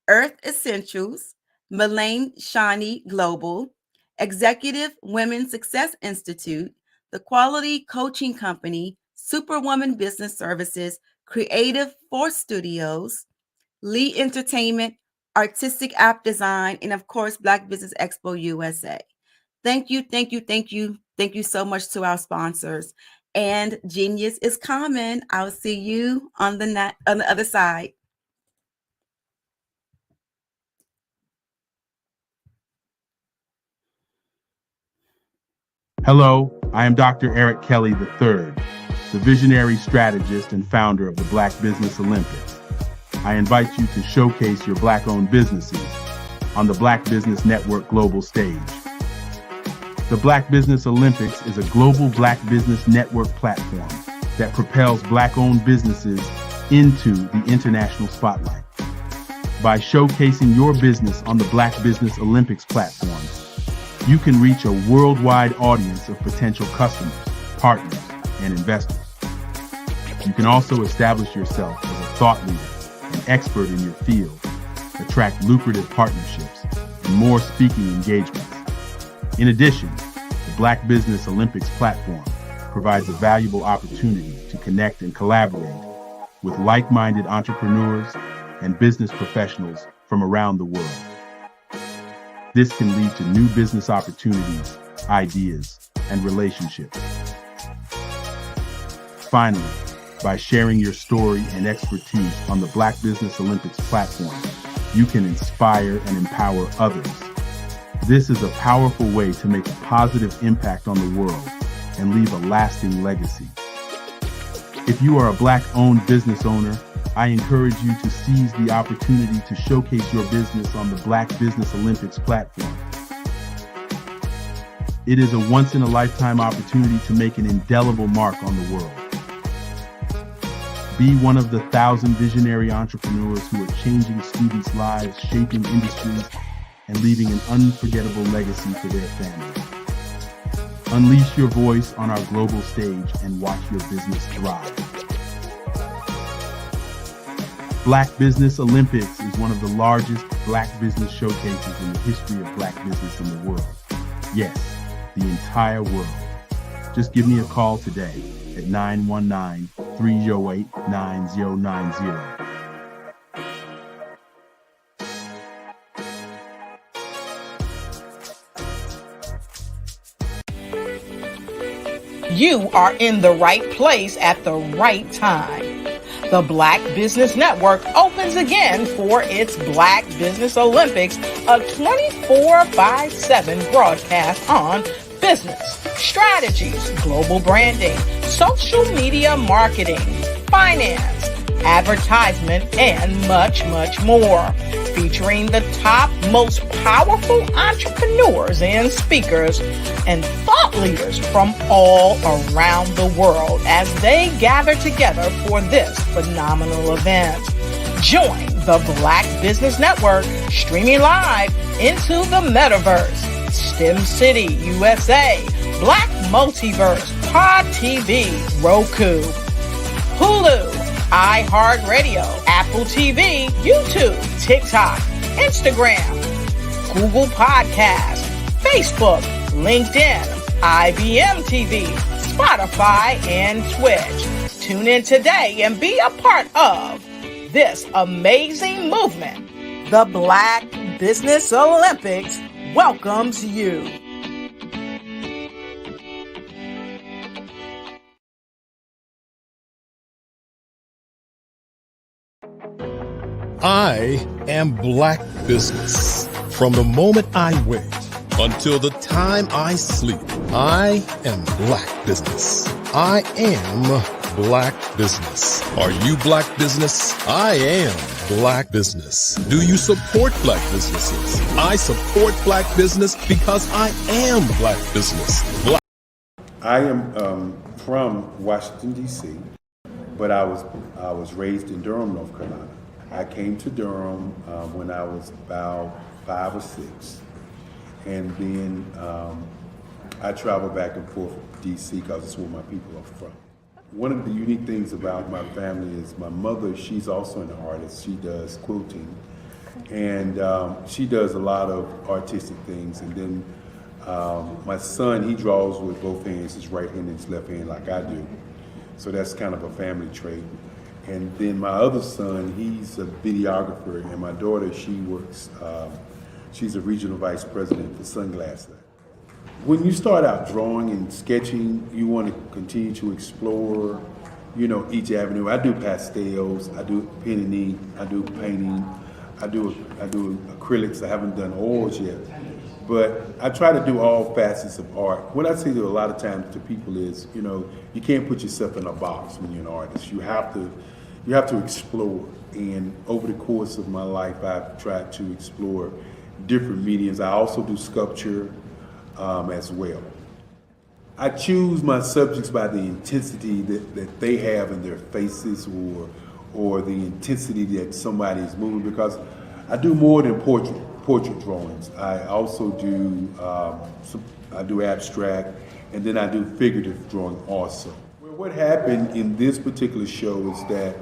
Earth Essentials, Melaine Shawnee Global, Executive Women's Success Institute, The Quality Coaching Company, Superwoman Business Services, Creative Force Studios, Lee Entertainment, Artistic App Design, and of course, Black Business Expo USA. Thank you so much to our sponsors. And Genius is Common. I'll see you on the other side. Hello, I am Dr. Eric Kelly III, the visionary strategist and founder of the Black Business Olympics. I invite you to showcase your Black-owned businesses on the Black Business Network global stage. The Black Business Olympics is a global Black Business Network platform that propels Black-owned businesses into the international spotlight. By showcasing your business on the Black Business Olympics platform, you can reach a worldwide audience of potential customers, partners, and investors. You can also establish yourself as a thought leader and expert in your field, attract lucrative partnerships, and more speaking engagements. In addition, the Black Business Olympics platform provides a valuable opportunity to connect and collaborate with like-minded entrepreneurs and business professionals from around the world. This can lead to new business opportunities, ideas, and relationships. Finally, by sharing your story and expertise on the Black Business Olympics platform, you can inspire and empower others. This is a powerful way to make a positive impact on the world and leave a lasting legacy. If you are a Black-owned business owner, I encourage you to seize the opportunity to showcase your business on the Black Business Olympics platform. It is a once-in-a-lifetime opportunity to make an indelible mark on the world. Be one of the 1,000 visionary entrepreneurs who are changing students' lives, shaping industries, and leaving an unforgettable legacy for their families. Unleash your voice on our global stage and watch your business thrive. Black Business Olympics is one of the largest Black business showcases in the history of Black business in the world. Yes, the entire world. Just give me a call today at 919-308-9090. You are in the right place at the right time. The Black Business Network opens again for its Black Business Olympics, a 24/7 broadcast on business, strategies, global branding, social media marketing, finance, advertisement, and much, much more. Featuring the top, most powerful entrepreneurs and speakers and thought leaders from all around the world as they gather together for this phenomenal event. Join the Black Business Network streaming live into the metaverse, STEM City, USA, Black Multiverse, Pod TV, Roku, Hulu, iHeartRadio, Apple TV, YouTube, TikTok, Instagram, Google Podcasts, Facebook, LinkedIn, IBM TV, Spotify, and Twitch. Tune in today and be a part of this amazing movement. The Black Business Olympics welcomes you. I am Black business. From the moment I wake until the time I sleep, I am Black business. I am Black business. Are you Black business? I am Black business. Do you support Black businesses? I support Black business because I am Black business. I am from Washington, D.C., but I was raised in Durham, North Carolina. I came to Durham when I was about 5 or 6, and then I traveled back and forth to D.C. because it's where my people are from. One of the unique things about my family is my mother, she's also an artist. She does quilting, and she does a lot of artistic things. And then my son, he draws with both hands, his right hand and his left hand like I do. So that's kind of a family trait. And then my other son, he's a videographer, and my daughter, she works, she's a regional vice president for Sunglass Lab. When you start out drawing and sketching, you want to continue to explore, you know, each avenue. I do pastels, I do pen and ink, I do painting, I do acrylics. I haven't done oils yet. But I try to do all facets of art. What I say to a lot of times to people is, you can't put yourself in a box when you're an artist. You have to explore. And over the course of my life, I've tried to explore different mediums. I also do sculpture as well. I choose my subjects by the intensity that they have in their faces or the intensity that somebody is moving, because I do more than portrait drawings. I also do I do abstract, and then I do figurative drawing also. Well, what happened in this particular show is that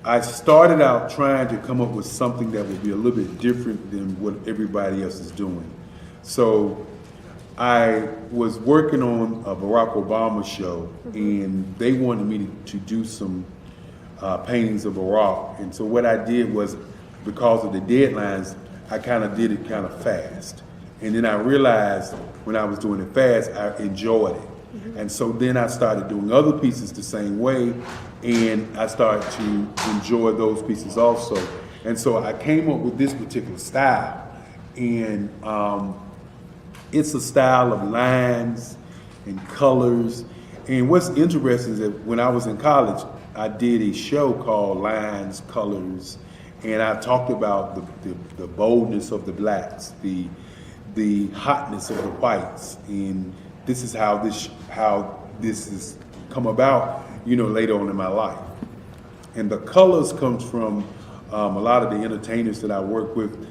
I started out trying to come up with something that would be a little bit different than what everybody else is doing. So I was working on a Barack Obama show, and they wanted me to do some paintings of Barack. And so what I did was, because of the deadlines, I kind of did it kind of fast. And then I realized when I was doing it fast, I enjoyed it. And so then I started doing other pieces the same way, and I started to enjoy those pieces also. And so I came up with this particular style. And it's a style of lines and colors. And what's interesting is that when I was in college, I did a show called Lines, Colors, and I talked about the boldness of the blacks, the hotness of the whites, and this is how this has come about, later on in my life. And the colors comes from a lot of the entertainers that I work with,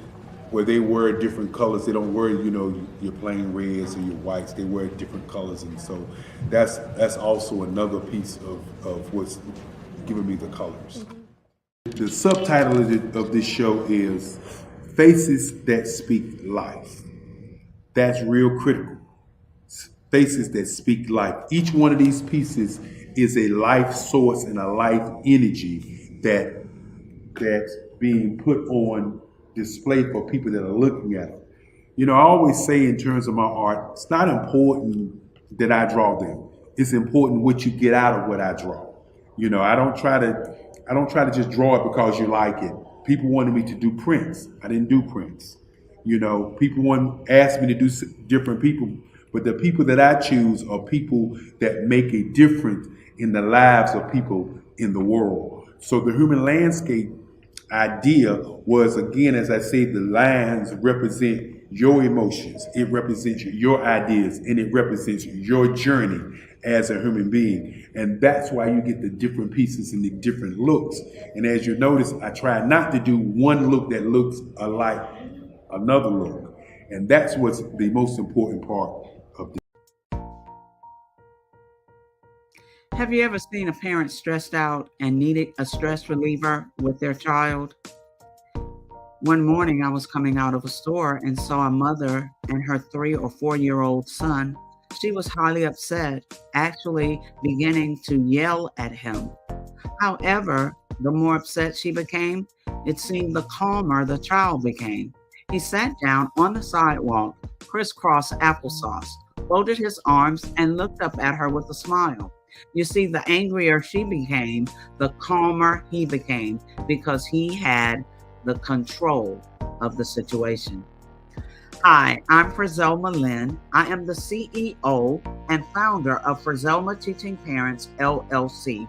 where they wear different colors. They don't wear, your plain reds or your whites. They wear different colors, and so that's also another piece of what's giving me the colors. The subtitle of this show is Faces That Speak Life. That's real critical. Faces that speak life. Each one of these pieces is a life source and a life energy that's being put on display for people that are looking at it. I always say in terms of my art, it's not important that I draw them. It's important what you get out of what I draw. I don't try to just draw it because you like it. People wanted me to do prints. I didn't do prints. People asked me to do different people, but the people that I choose are people that make a difference in the lives of people in the world. So the human landscape idea was, again, as I say, the lines represent your emotions, it represents your ideas, and it represents your journey as a human being. And that's why you get the different pieces and the different looks. And as you notice, I try not to do one look that looks alike another look. And that's what's the most important part of this. Have you ever seen a parent stressed out and needed a stress reliever with their child? One morning I was coming out of a store and saw a mother and her 3 or 4-year-old son. She was highly upset, actually beginning to yell at him. However, the more upset she became, it seemed the calmer the child became. He sat down on the sidewalk, crisscross applesauce, folded his arms, and looked up at her with a smile. You see, the angrier she became, the calmer he became, because he had the control of the situation. Hi, I'm Frizelma Lynn. I am the CEO and founder of Frizelma Teaching Parents, LLC.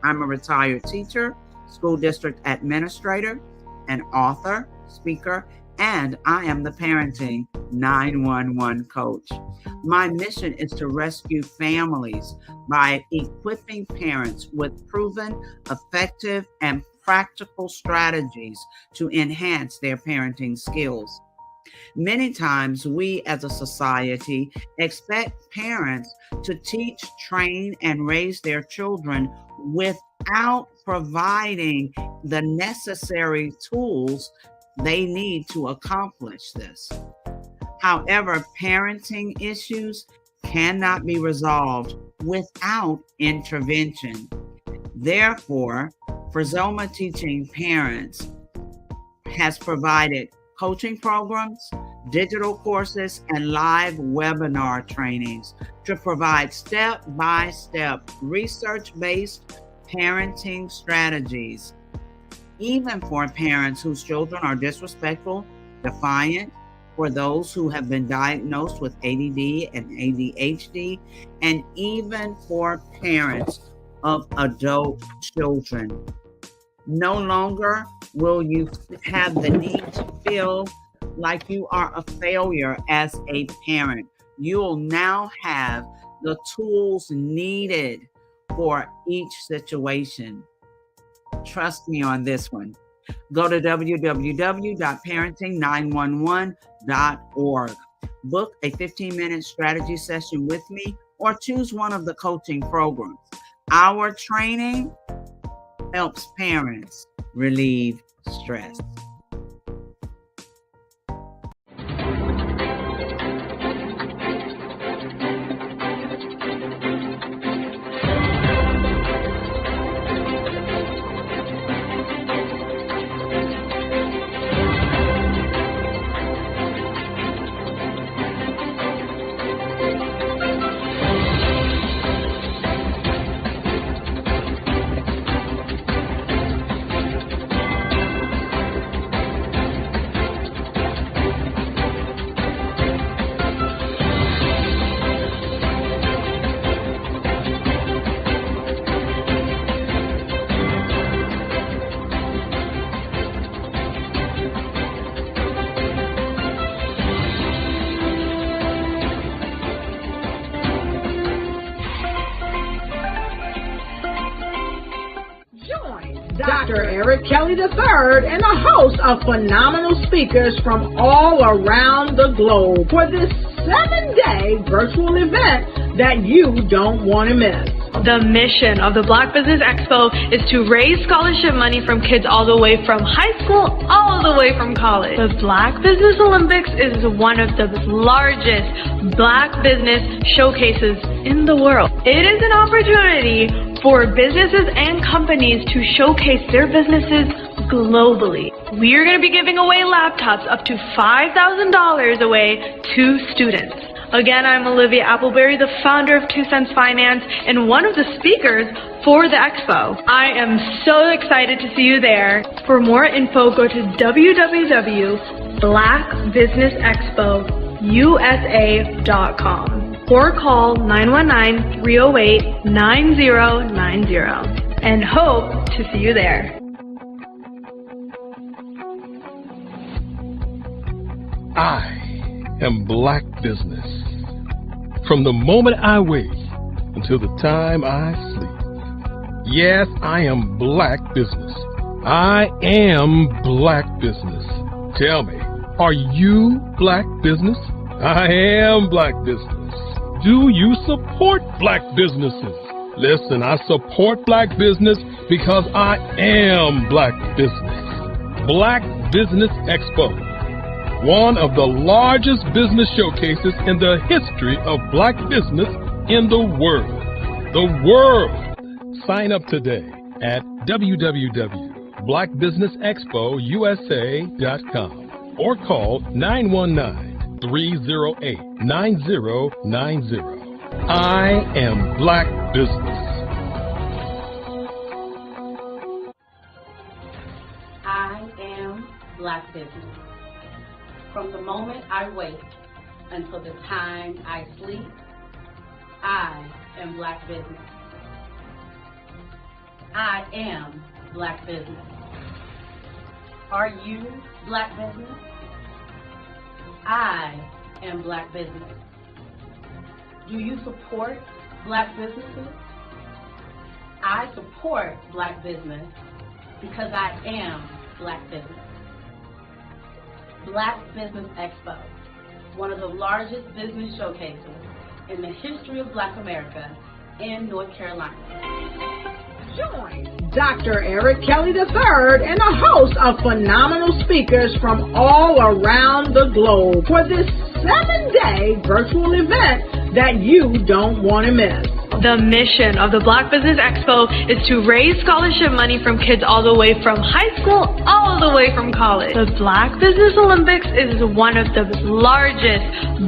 I'm a retired teacher, school district administrator, an author, speaker, and I am the parenting 911 coach. My mission is to rescue families by equipping parents with proven, effective, and practical strategies to enhance their parenting skills. Many times we as a society expect parents to teach, train, and raise their children without providing the necessary tools they need to accomplish this. However, parenting issues cannot be resolved without intervention. Therefore, Frizelma Teaching Parents has provided coaching programs, digital courses, and live webinar trainings to provide step-by-step research-based parenting strategies, even for parents whose children are disrespectful, defiant, for those who have been diagnosed with ADD and ADHD, and even for parents of adult children. No longer will you have the need to feel like you are a failure as a parent. You'll now have the tools needed for each situation. Trust me on this one. Go to www.parenting911.org. Book a 15-minute strategy session with me or choose one of the coaching programs. Our training helps parents relieve stress. Dr. Eric Kelly III and a host of phenomenal speakers from all around the globe for this 7-day virtual event that you don't want to miss. The mission of the Black Business Expo is to raise scholarship money from kids all the way from high school, all the way from college. The Black Business Olympics is one of the largest Black business showcases in the world. It is an opportunity for businesses and companies to showcase their businesses globally. We are going to be giving away laptops up to $5,000 away to students. Again, I'm Olivia Appleberry, the founder of 2 Cents Finance and one of the speakers for the expo. I am so excited to see you there. For more info, go to www.blackbusinessexpousa.com or call 919-308-9090 and hope to see you there. I am Black Business. From the moment I wake until the time I sleep. Yes, I am Black Business. I am Black Business. Tell me, are you Black Business? I am Black Business. Do you support Black businesses? Listen, I support Black business because I am Black Business. Black Business Expo, one of the largest business showcases in the history of Black business in the world. The world! Sign up today at www.blackbusinessexpousa.com or call 919-308-9090. I am Black Business. I am Black Business. From the moment I wake until the time I sleep, I am Black Business. I am Black Business. Are you Black Business? I am Black Business. Do you support Black businesses? I support Black business because I am Black Business. Black Business Expo, one of the largest business showcases in the history of Black America in North Carolina. Join Dr. Eric Kelly III and a host of phenomenal speakers from all around the globe for this 7-day virtual event that you don't want to miss. The mission of the Black Business Expo is to raise scholarship money from kids all the way from high school, all the way from college. The Black Business Olympics is one of the largest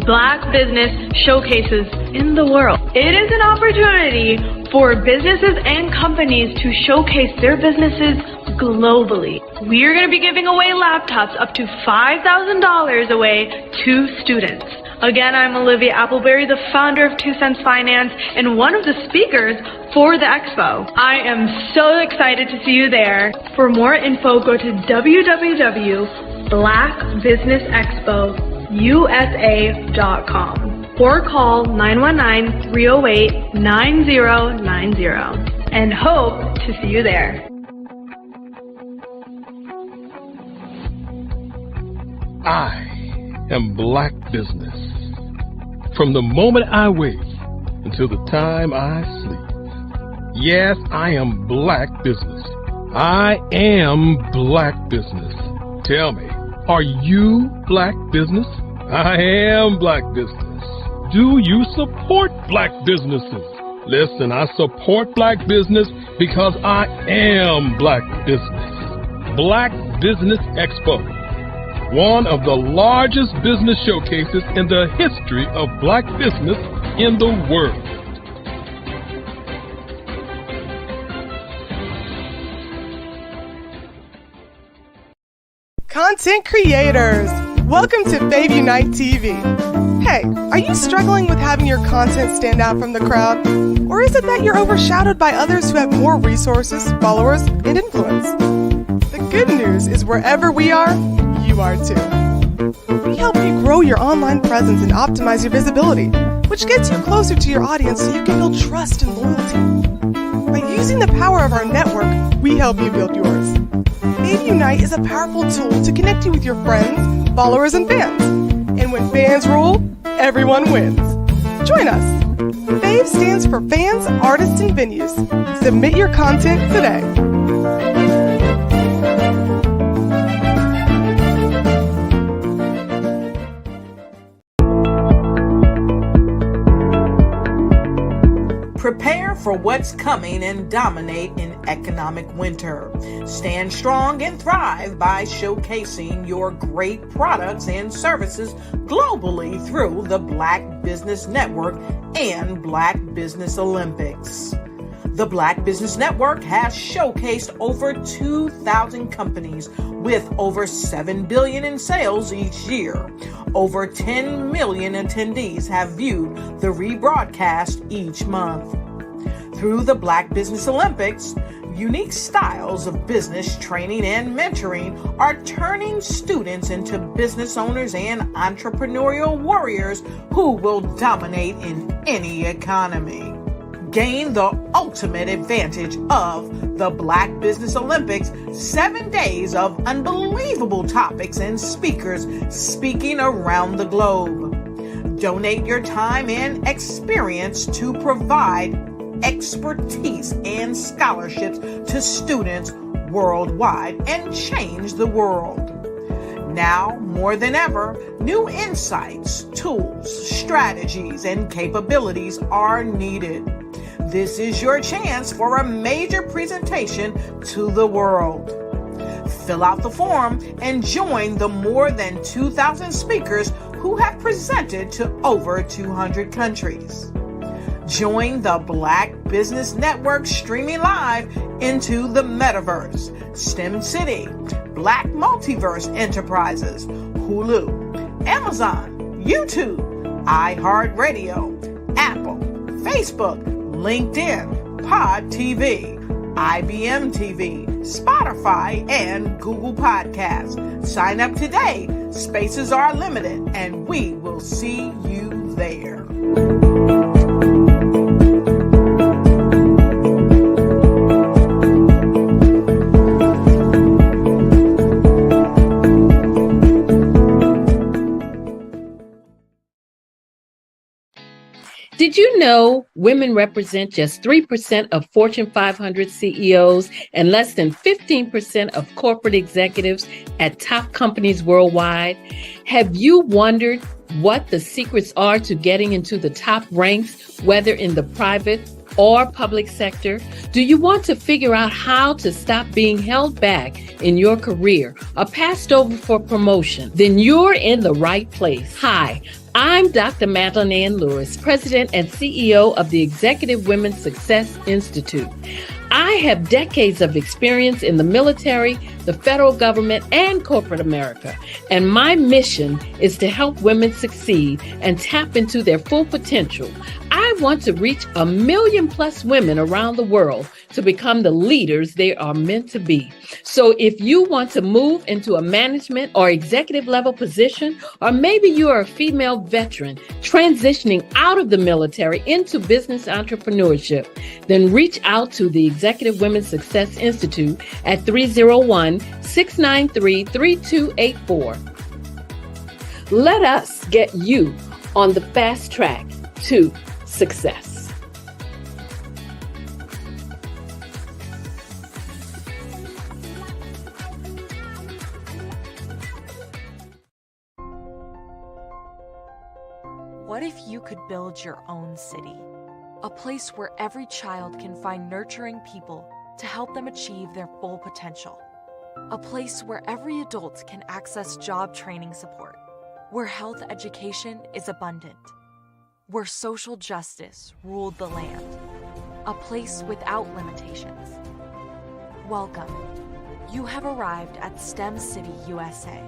Black business showcases in the world. It is an opportunity for businesses and companies to showcase their businesses globally. We are going to be giving away laptops up to $5,000 away to students. Again, I'm Olivia Appleberry, the founder of 2 Cents Finance and one of the speakers for the expo. I am so excited to see you there. For more info, go to www.blackbusinessexpousa.com or call 919-308-9090 and hope to see you there. I am Black Business. From the moment I wake until the time I sleep. Yes, I am Black Business. I am Black Business. Tell me, are you Black Business? I am Black Business. Do you support Black businesses? Listen, I support Black business because I am Black Business. Black Business Expo, one of the largest business showcases in the history of Black business in the world. Content creators, welcome to Fave Unite TV. Hey, are you struggling with having your content stand out from the crowd? Or is it that you're overshadowed by others who have more resources, followers, and influence? The good news is wherever we are, you are too. We help you grow your online presence and optimize your visibility, which gets you closer to your audience so you can build trust and loyalty. By using the power of our network, we help you build yours. Fave Unite is a powerful tool to connect you with your friends, followers, and fans. And when fans rule, everyone wins. Join us. Fave stands for Fans, Artists, and Venues. Submit your content today. Prepare for what's coming and dominate in economic winter. Stand strong and thrive by showcasing your great products and services globally through the Black Business Network and Black Business Olympics. The Black Business Network has showcased over 2,000 companies with over $7 billion in sales each year. Over 10 million attendees have viewed the rebroadcast each month. Through the Black Business Olympics, unique styles of business training and mentoring are turning students into business owners and entrepreneurial warriors who will dominate in any economy. Gain the ultimate advantage of the Black Business Olympics, 7 days of unbelievable topics and speakers speaking around the globe. Donate your time and experience to provide expertise and scholarships to students worldwide and change the world. Now, more than ever, new insights, tools, strategies, and capabilities are needed. This is your chance for a major presentation to the world. Fill out the form and join the more than 2,000 speakers who have presented to over 200 countries. Join the Black Business Network streaming live into the Metaverse, STEM City, Black Multiverse Enterprises, Hulu, Amazon, YouTube, iHeartRadio, Apple, Facebook, LinkedIn, Pod TV, IBM TV, Spotify, and Google Podcasts. Sign up today. Spaces are limited, and we will see you there. Did you know women represent just 3% of Fortune 500 CEOs and less than 15% of corporate executives at top companies worldwide? Have you wondered what the secrets are to getting into the top ranks, whether in the private or public sector? Do you want to figure out how to stop being held back in your career or passed over for promotion? Then you're in the right place. Hi, I'm Dr. Madeline Ann Lewis, President and CEO of the Executive Women's Success Institute. I have decades of experience in the military, the federal government, and corporate America, and my mission is to help women succeed and tap into their full potential. I want to reach 1 million plus women around the world to become the leaders they are meant to be. So if you want to move into a management or executive level position, or maybe you are a female veteran transitioning out of the military into business entrepreneurship, then reach out to the Executive Women's Success Institute at 301-693-3284. Let us get you on the fast track to success. What if you could build your own city? A place where every child can find nurturing people to help them achieve their full potential. A place where every adult can access job training support. Where health education is abundant. Where social justice ruled the land. A place without limitations. Welcome. You have arrived at STEM City USA.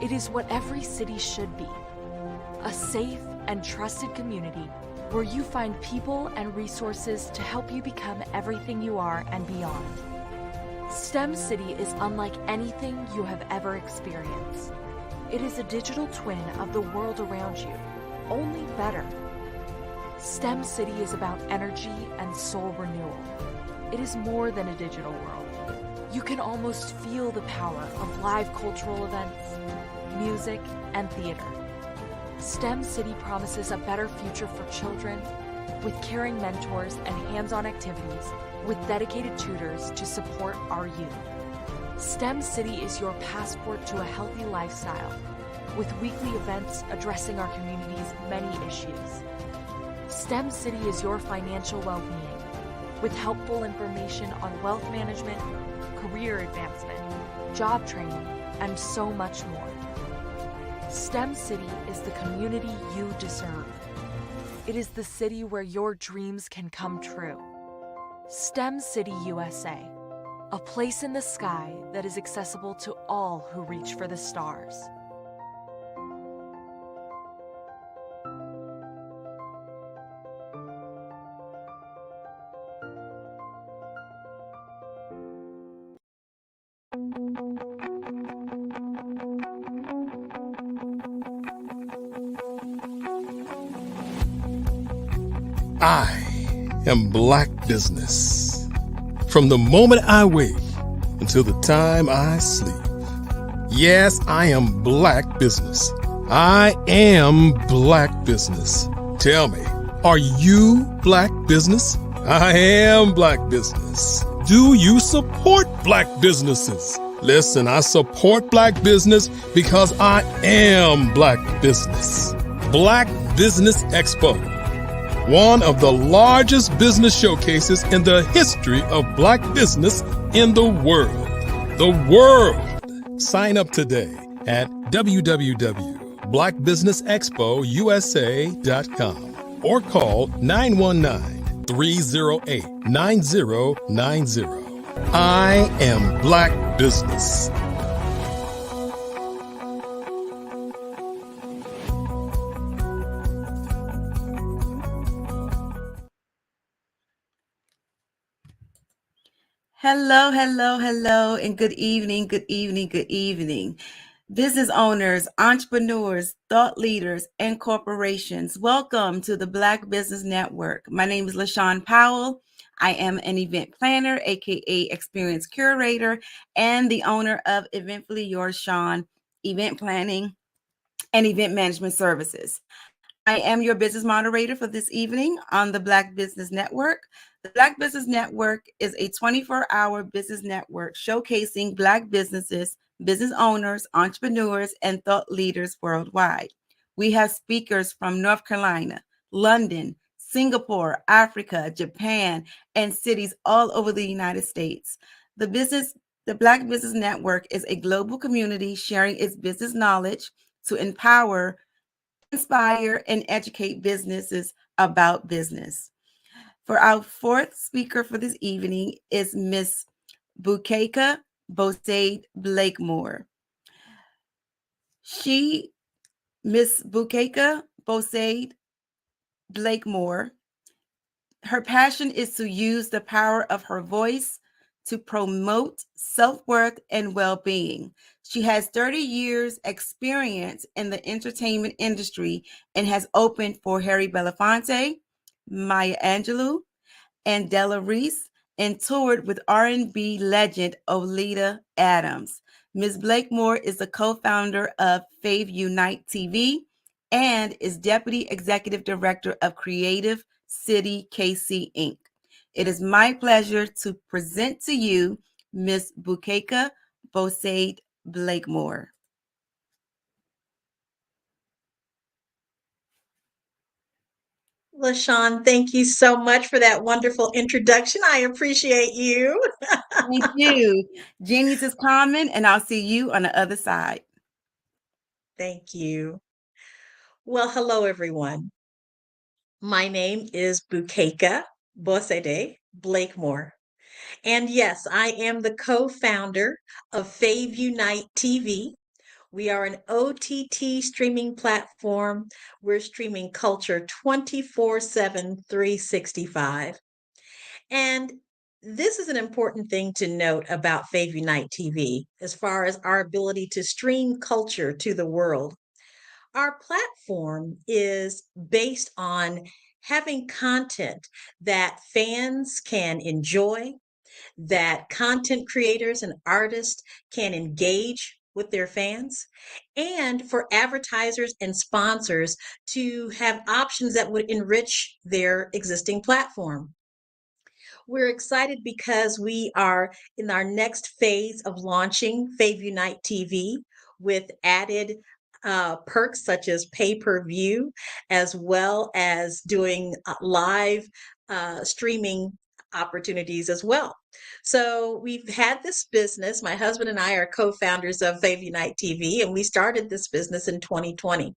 It is what every city should be. A safe and trusted community where you find people and resources to help you become everything you are and beyond. STEM City is unlike anything you have ever experienced. It is a digital twin of the world around you, only better. STEM City is about energy and soul renewal. It is more than a digital world. You can almost feel the power of live cultural events, music, and theater. STEM City promises a better future for children with caring mentors and hands-on activities with dedicated tutors to support our youth. STEM City is your passport to a healthy lifestyle with weekly events addressing our community's many issues. STEM City is your financial well-being with helpful information on wealth management, career advancement, job training, and so much more. STEM City is the community you deserve. It is the city where your dreams can come true. STEM City USA, a place in the sky that is accessible to all who reach for the stars. I am Black Business. From the moment I wake until the time I sleep. Yes, I am Black Business. I am Black Business. Tell me, are you Black Business? I am Black Business. Do you support Black businesses? Listen, I support Black business because I am Black Business. Black Business Expo, one of the largest business showcases in the history of Black business in the world. The world! Sign up today at www.blackbusinessexpousa.com or call 919-308-9090. I am Black Business. Hello, hello, hello, and good evening, good evening, good evening. Business owners, entrepreneurs, thought leaders, and corporations, welcome to the Black Business Network. My name is LaShawn Powell. I am an event planner, aka experience curator, and the owner of Eventfully Yours Shawn Event Planning and Event Management Services. I am your business moderator for this evening on the Black Business Network. The Black Business Network is a 24-hour business network showcasing Black businesses, business owners, entrepreneurs, and thought leaders worldwide. We have speakers from North Carolina, London, Singapore, Africa, Japan, and cities all over the United States. The Black Business Network is a global community sharing its business knowledge to empower inspire, and educate businesses about business. For our fourth speaker for this evening is Miss Bukeka Bosaid Blakemore. Miss Bukeka Bosaid Blakemore, her passion is to use the power of her voice to promote self-worth and well-being. She has 30 years experience in the entertainment industry and has opened for Harry Belafonte, Maya Angelou, and Della Reese, and toured with R&B legend Oleta Adams. Ms. Blakemore is the co-founder of Fave Unite TV and is Deputy Executive Director of Creative City KC Inc. It is my pleasure to present to you Ms. Bukeka Bosaid Blakemore. LaShawn, thank you so much for that wonderful introduction. I appreciate you. Thank you. Genius is common, and I'll see you on the other side. Thank you. Well, hello, everyone. My name is Bukeka Bosaide Blakemore. And yes, I am the co-founder of Fave Unite TV. We are an OTT streaming platform. We're streaming culture 24/7, 365. And this is an important thing to note about Fave Unite TV as far as our ability to stream culture to the world. Our platform is based on having content that fans can enjoy, that content creators and artists can engage with their fans, and for advertisers and sponsors to have options that would enrich their existing platform. We're excited because we are in our next phase of launching Fave Unite TV with added perks such as pay-per-view, as well as doing live streaming opportunities as well. So we've had this business. My husband and I are co-founders of Fave Unite TV, and we started this business in 2020.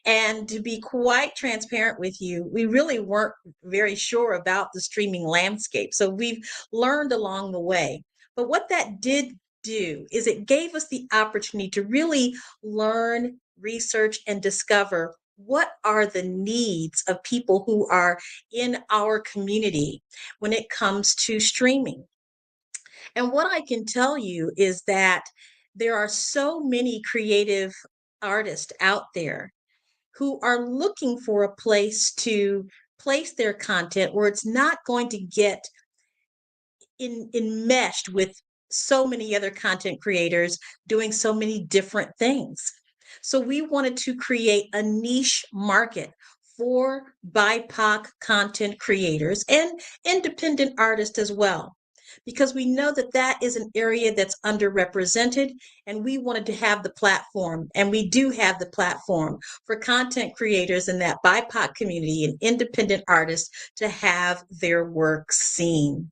And to be quite transparent with you, we really weren't very sure about the streaming landscape. So we've learned along the way. But what that did do is it gave us the opportunity to really learn, research, and discover what are the needs of people who are in our community when it comes to streaming. And what I can tell you is that there are so many creative artists out there who are looking for a place to place their content where it's not going to get enmeshed with so many other content creators doing so many different things. So we wanted to create a niche market for BIPOC content creators and independent artists as well, because we know that that is an area that's underrepresented, and we wanted to have the platform, and we do have the platform for content creators in that BIPOC community and independent artists to have their work seen.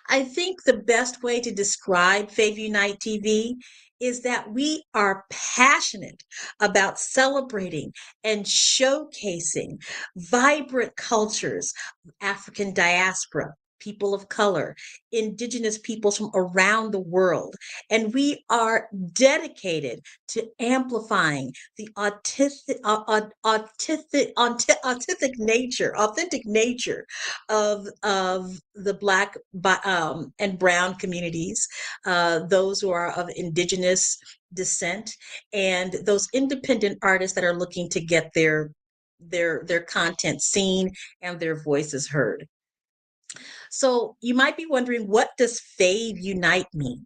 I think the best way to describe Fave Unite TV is that we are passionate about celebrating and showcasing vibrant cultures, African diaspora, people of color, indigenous peoples from around the world. And we are dedicated to amplifying the authentic nature of the Black and Brown communities, those who are of indigenous descent, and those independent artists that are looking to get their content seen and their voices heard. So you might be wondering, what does Fave Unite mean?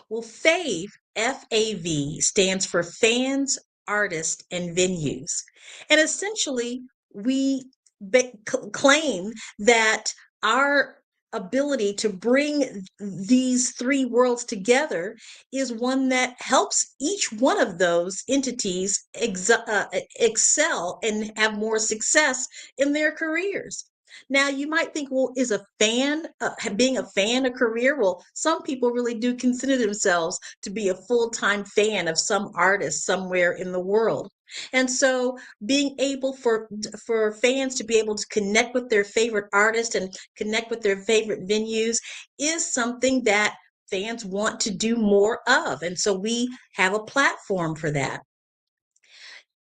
Well, Fave, F-A-V, stands for fans, artists, and venues. And essentially, we claim that our ability to bring these three worlds together is one that helps each one of those entities excel and have more success in their careers. Now, you might think, well, is being a fan a career? Well, some people really do consider themselves to be a full-time fan of some artist somewhere in the world. And so being able for fans to be able to connect with their favorite artists and connect with their favorite venues is something that fans want to do more of. And so we have a platform for that.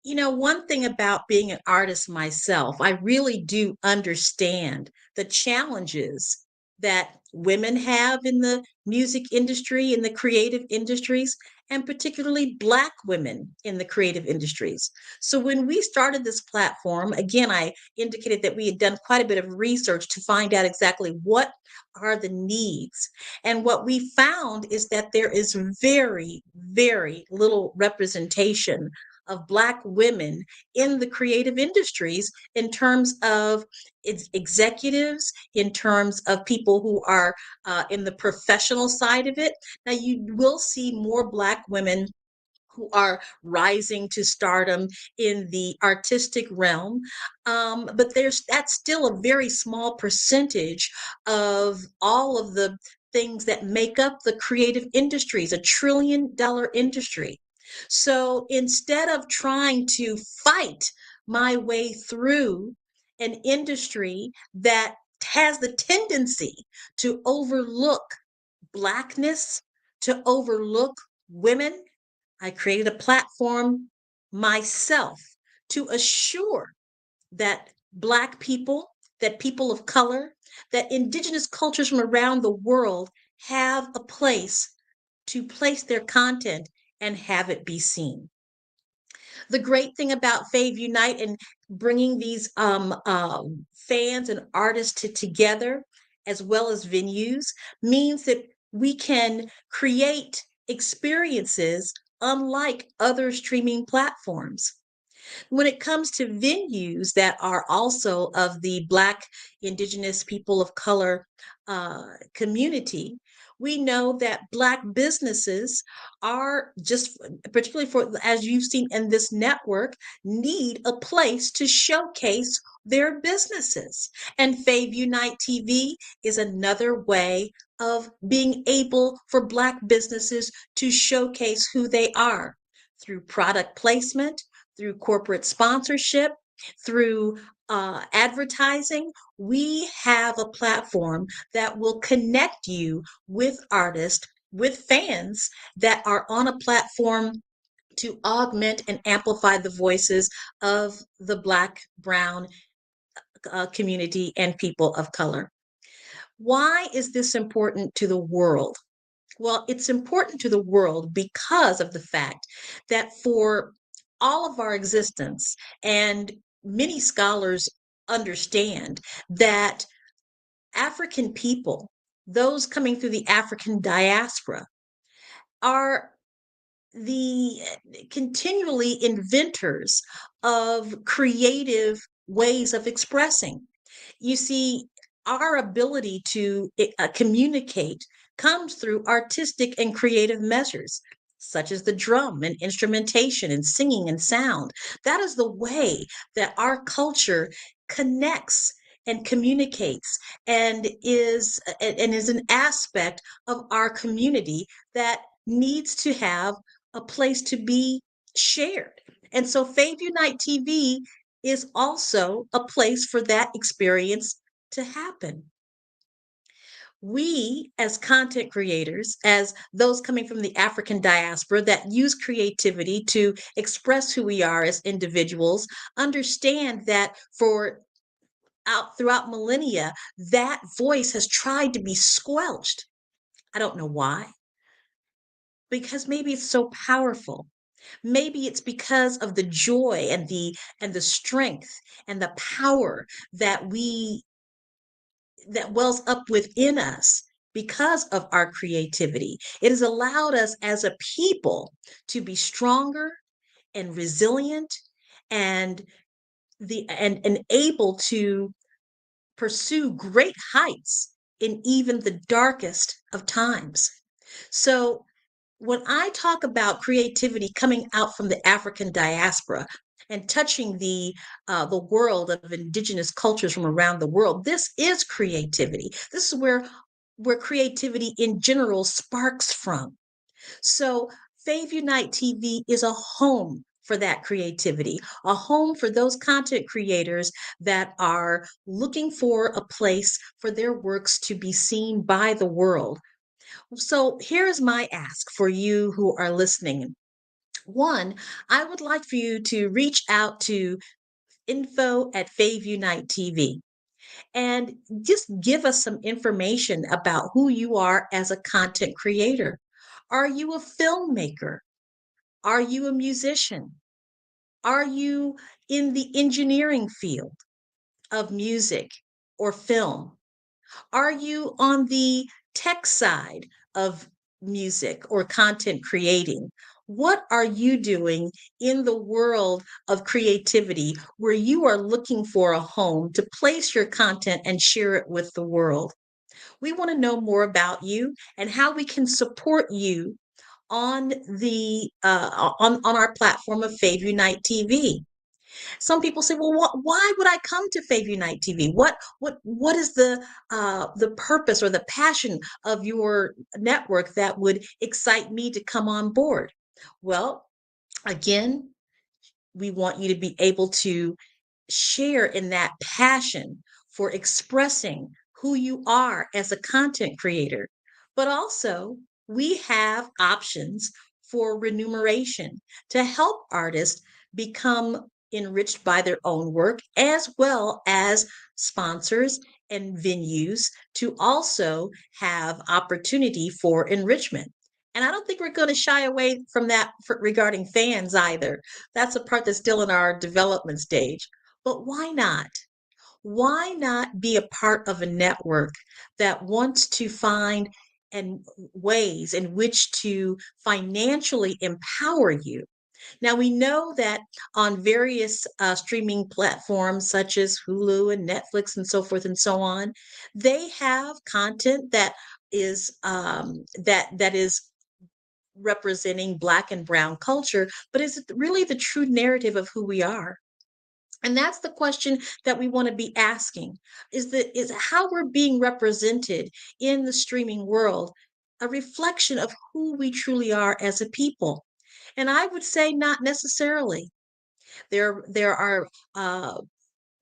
You know, one thing about being an artist myself, I really do understand the challenges that women have in the music industry, in the creative industries, and particularly Black women in the creative industries. So when we started this platform, again, I indicated that we had done quite a bit of research to find out exactly what are the needs. And what we found is that there is very, very little representation of Black women in the creative industries in terms of executives, in terms of people who are in the professional side of it. Now, you will see more Black women who are rising to stardom in the artistic realm. But that's still a very small percentage of all of the things that make up the creative industries, $1 trillion industry. So instead of trying to fight my way through an industry that has the tendency to overlook Blackness, to overlook women, I created a platform myself to assure that Black people, that people of color, that indigenous cultures from around the world have a place to place their content and have it be seen. The great thing about Fave Unite and bringing these fans and artists together, as well as venues, means that we can create experiences unlike other streaming platforms. When it comes to venues that are also of the Black, Indigenous, people of color community, we know that Black businesses are just, particularly for, as you've seen in this network, need a place to showcase their businesses. And Fave Unite TV is another way of being able for Black businesses to showcase who they are through product placement, through corporate sponsorship, through advertising. We have a platform that will connect you with artists, with fans that are on a platform to augment and amplify the voices of the Black, brown community and people of color. Why is this important to the world? Well, it's important to the world because of the fact that for all of our existence, and many scholars understand that African people, those coming through the African diaspora, are the continually inventors of creative ways of expressing. You see, our ability to communicate comes through artistic and creative measures, such as the drum and instrumentation and singing and sound. That is the way that our culture connects and communicates and is an aspect of our community that needs to have a place to be shared. And so Fave Unite TV is also a place for that experience to happen. We, as content creators, as those coming from the African diaspora that use creativity to express who we are as individuals, understand that throughout millennia, that voice has tried to be squelched. I don't know why. Because maybe it's so powerful. Maybe it's because of the joy and the strength and the power that wells up within us because of our creativity. It has allowed us as a people to be stronger and resilient and able to pursue great heights in even the darkest of times. So when I talk about creativity coming out from the African diaspora and touching the world of indigenous cultures from around the world, this is creativity. This is where creativity in general sparks from. So Fave Unite TV is a home for that creativity, a home for those content creators that are looking for a place for their works to be seen by the world. So here's my ask for you who are listening. One, I would like for you to reach out to info@FaveUnite TV and just give us some information about who you are as a content creator. Are you a filmmaker? Are you a musician? Are you in the engineering field of music or film? Are you on the tech side of music or content creating? What are you doing in the world of creativity where you are looking for a home to place your content and share it with the world? We want to know more about you and how we can support you on the on our platform of Fave Unite TV. Some people say, "Well, why would I come to Fave Unite TV? What is the purpose or the passion of your network that would excite me to come on board?" Well, again, we want you to be able to share in that passion for expressing who you are as a content creator. But also, we have options for remuneration to help artists become enriched by their own work, as well as sponsors and venues to also have opportunity for enrichment. And I don't think we're going to shy away from that regarding fans either. That's a part that's still in our development stage. But why not? Why not be a part of a network that wants to find and ways in which to financially empower you? Now, we know that on various streaming platforms such as Hulu and Netflix and so forth and so on, they have content that is that is representing Black and Brown culture, but is it really the true narrative of who we are? And that's the question that we want to be asking, is how we're being represented in the streaming world a reflection of who we truly are as a people? And I would say not necessarily. There are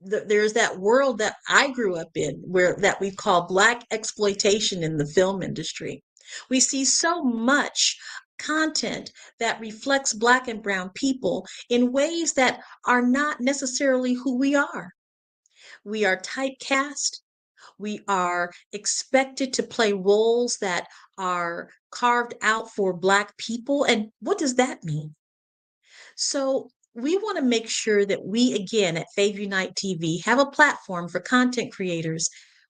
there's that world that I grew up in where that we call Black exploitation in the film industry. We see so much content that reflects Black and Brown people in ways that are not necessarily who we are. We are typecast. We are expected to play roles that are carved out for Black people. And what does that mean? So we want to make sure that we, again, at Fave Unite TV, have a platform for content creators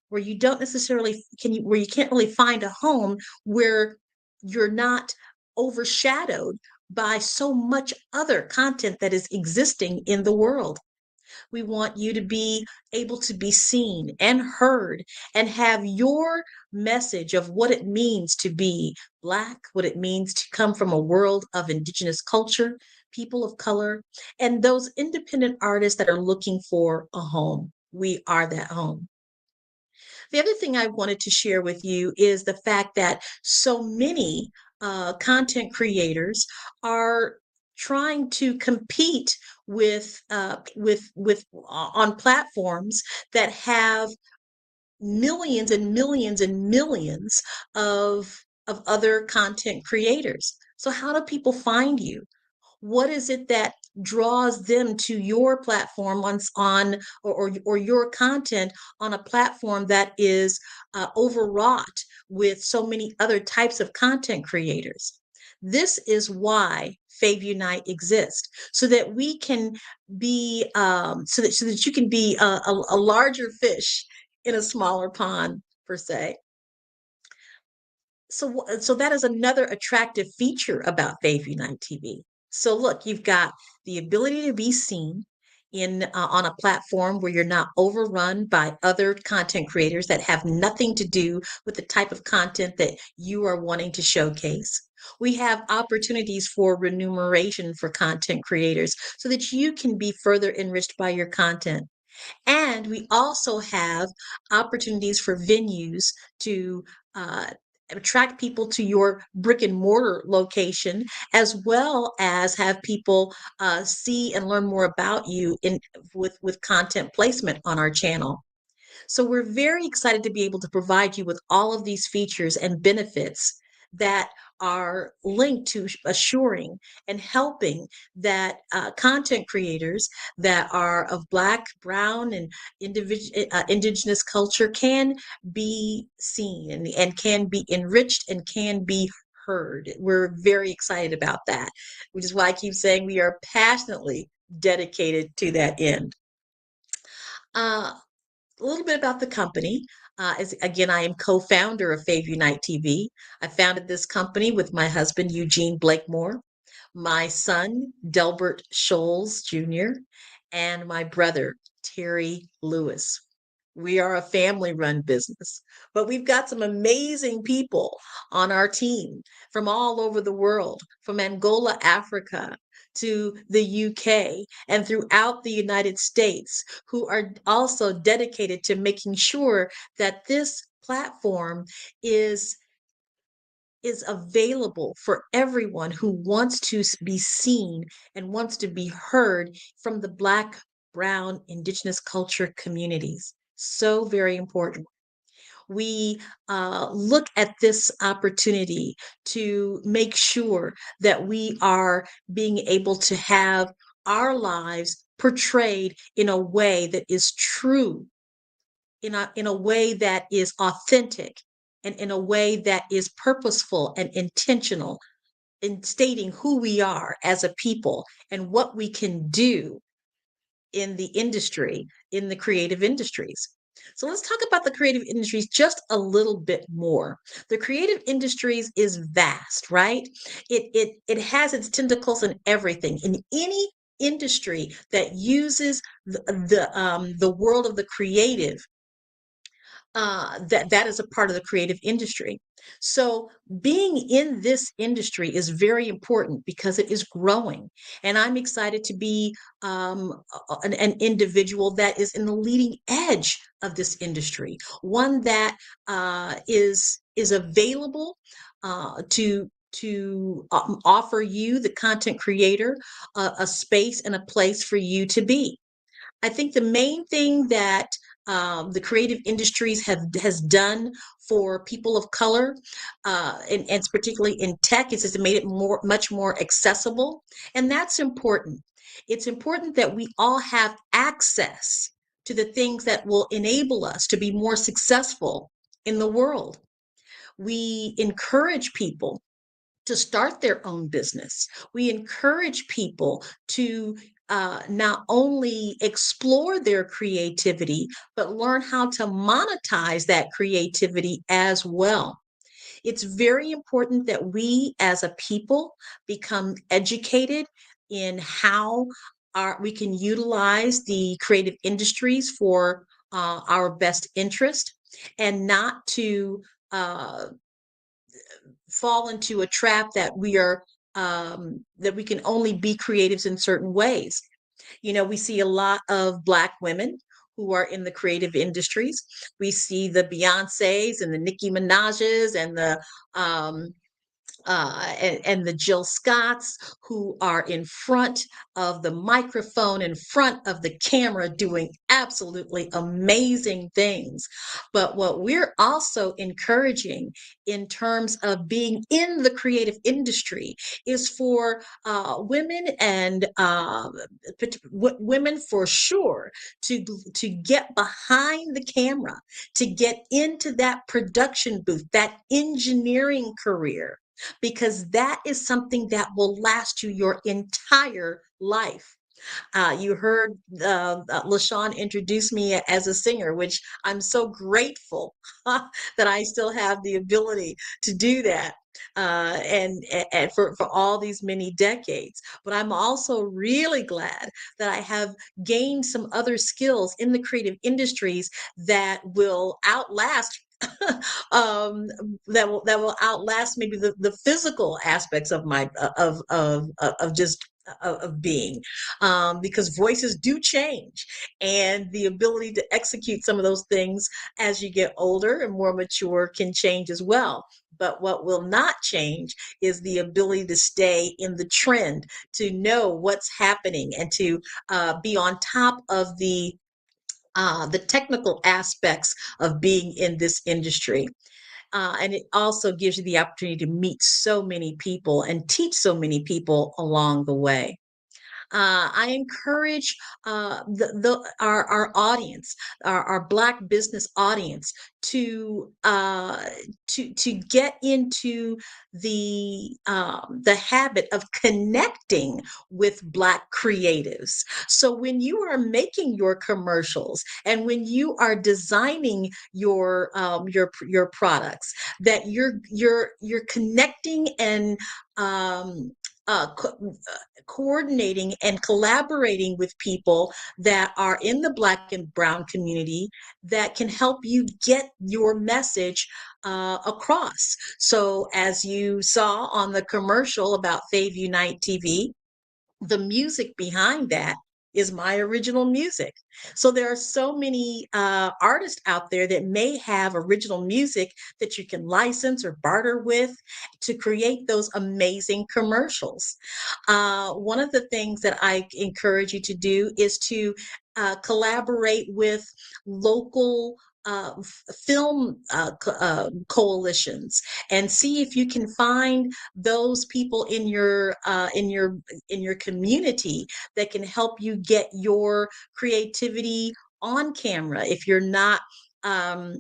where you don't necessarily where you can't really find a home where you're not overshadowed by so much other content that is existing in the world. We want you to be able to be seen and heard and have your message of what it means to be Black, what it means to come from a world of Indigenous culture, people of color, and those independent artists that are looking for a home. We are that home. The other thing I wanted to share with you is the fact that so many content creators are trying to compete with on platforms that have millions and millions and millions of other content creators. So how do people find you? What is it that draws them to your platform or your content on a platform that is overwrought with so many other types of content creators? This is why Fave Unite exists, so that we can be so that you can be a larger fish in a smaller pond, per se. So that is another attractive feature about Fave Unite TV. So look, you've got the ability to be seen on a platform where you're not overrun by other content creators that have nothing to do with the type of content that you are wanting to showcase. We have opportunities for remuneration for content creators so that you can be further enriched by your content. And we also have opportunities for venues to attract people to your brick and mortar location, as well as have people see and learn more about you with content placement on our channel. So we're very excited to be able to provide you with all of these features and benefits that are linked to assuring and helping that content creators that are of Black, Brown, and Indigenous culture can be seen and can be enriched and can be heard. We're very excited about that, which is why I keep saying we are passionately dedicated to that end. A little bit about the company. Again, I am co-founder of Fave Unite TV. I founded this company with my husband, Eugene Blakemore, my son, Delbert Scholes Jr., and my brother, Terry Lewis. We are a family-run business, but we've got some amazing people on our team from all over the world, from Angola, Africa, to the UK, and throughout the United States, who are also dedicated to making sure that this platform is available for everyone who wants to be seen and wants to be heard from the Black, Brown, Indigenous culture communities. So very important. We look at this opportunity to make sure that we are being able to have our lives portrayed in a way that is true, in a way that is authentic, and in a way that is purposeful and intentional in stating who we are as a people and what we can do in the industry, in the creative industries. So let's talk about the creative industries just a little bit more. The creative industries is vast, right? It has its tentacles in everything. In any industry that uses the world of the creative, that is a part of the creative industry. So being in this industry is very important because it is growing, and I'm excited to be an individual that is in the leading edge of this industry, one that is available to offer you, the content creator, a space and a place for you to be. I think the main thing that the creative industries has done for people of color, and particularly in tech, is it's made it much more accessible, and that's important. It's important that we all have access to the things that will enable us to be more successful in the world. We encourage people to start their own business. We encourage people to not only explore their creativity, but learn how to monetize that creativity as well. It's very important that we as a people become educated in how we can utilize the creative industries for our best interest, and not to fall into a trap that we can only be creatives in certain ways. You know, we see a lot of Black women who are in the creative industries. We see the Beyoncés and the Nicki Minaj's and the and the Jill Scotts, who are in front of the microphone, in front of the camera, doing absolutely amazing things. But what we're also encouraging in terms of being in the creative industry is for women, and women for sure, to get behind the camera, to get into that production booth, that engineering career, because that is something that will last you your entire life. You heard LaShawn introduce me as a singer, which I'm so grateful that I still have the ability to do that. And for all these many decades. But I'm also really glad that I have gained some other skills in the creative industries that will outlast that will outlast maybe the physical aspects of my of being, because voices do change, and the ability to execute some of those things as you get older and more mature can change as well. But what will not change is the ability to stay in the trend, to know what's happening, and to be on top of the technical aspects of being in this industry. And it also gives you the opportunity to meet so many people and teach so many people along the way. I encourage our audience, our Black business audience, to get into the habit of connecting with Black creatives. So when you are making your commercials and when you are designing your products, that you're connecting and uh, co- coordinating and collaborating with people that are in the Black and Brown community that can help you get your message across. So, as you saw on the commercial about Fave Unite TV, the music behind that is my original music. So there are so many artists out there that may have original music that you can license or barter with to create those amazing commercials. One of the things that I encourage you to do is to collaborate with local film coalitions, and see if you can find those people in your community that can help you get your creativity on camera if you're not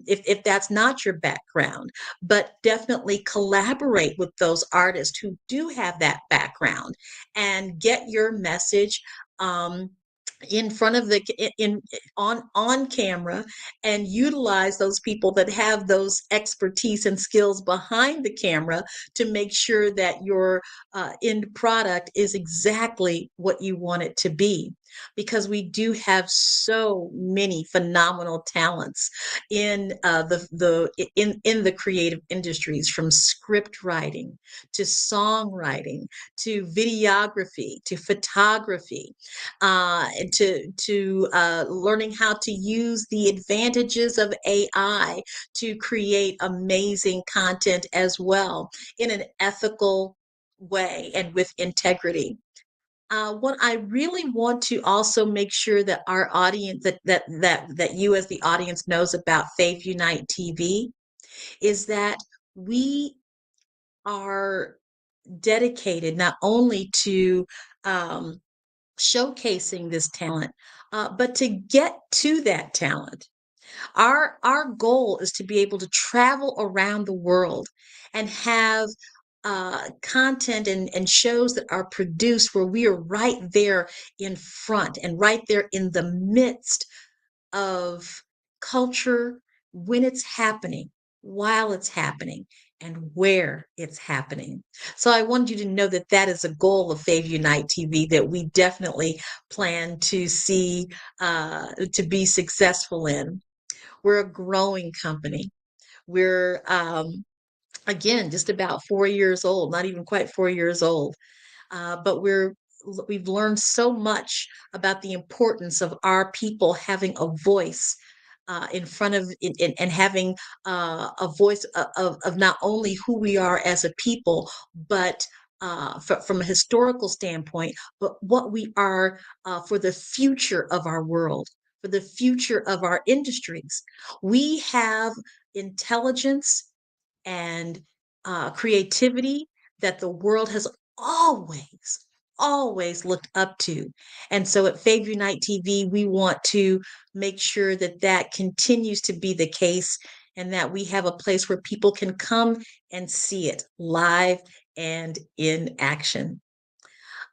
if that's not your background. But definitely collaborate with those artists who do have that background and get your message in front of the in on camera, and utilize those people that have those expertise and skills behind the camera to make sure that your end product is exactly what you want it to be. Because we do have so many phenomenal talents in in the creative industries, from script writing to songwriting to videography to photography, and to learning how to use the advantages of AI to create amazing content as well, in an ethical way and with integrity. What I really want to also make sure that our audience, that you as the audience knows about Faith Unite TV, is that we are dedicated not only to um, showcasing this talent, but to get to that talent. Our goal is to be able to travel around the world and have content and shows that are produced where we are right there in front and right there in the midst of culture, when it's happening, while it's happening, and where it's happening. So I wanted you to know that that is a goal of Fave Unite TV that we definitely plan to see to be successful in. We're a growing company. We're again just about 4 years old, not even quite 4 years old, but we've learned so much about the importance of our people having a voice in front of and having a voice of not only who we are as a people, but from a historical standpoint, but what we are for the future of our world, for the future of our industries. We have intelligence and creativity that the world has always, always looked up to. And so at Fave Unite TV, we want to make sure that that continues to be the case, and that we have a place where people can come and see it live and in action.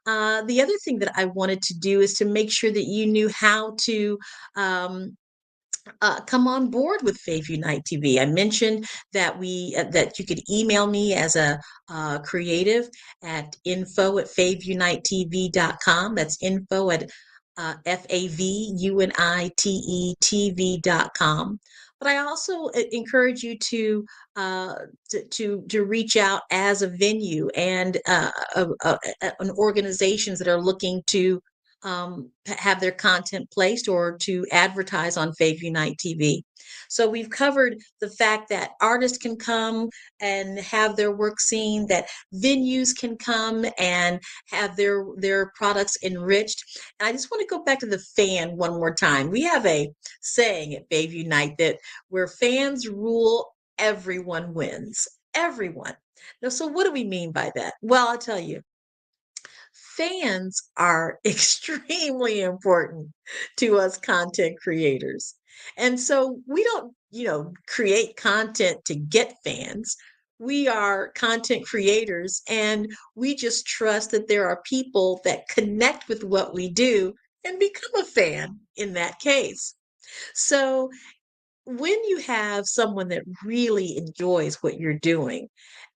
The other thing that I wanted to do is to make sure that you knew how to come on board with Faith Unite TV. I mentioned that that you could email me as a creative at info@faveunitetv.com. That's info at FAVUNITETV.com. But I also encourage you to reach out as a venue and an organizations that are looking to have their content placed or to advertise on Fave Unite TV. So we've covered the fact that artists can come and have their work seen, that venues can come and have their products enriched. And I just want to go back to the fan one more time. We have a saying at Fave Unite that where fans rule, everyone wins. Everyone. Now, so what do we mean by that? Well, I'll tell you. Fans are extremely important to us content creators. And so we don't, create content to get fans. We are content creators and we just trust that there are people that connect with what we do and become a fan in that case. So when you have someone that really enjoys what you're doing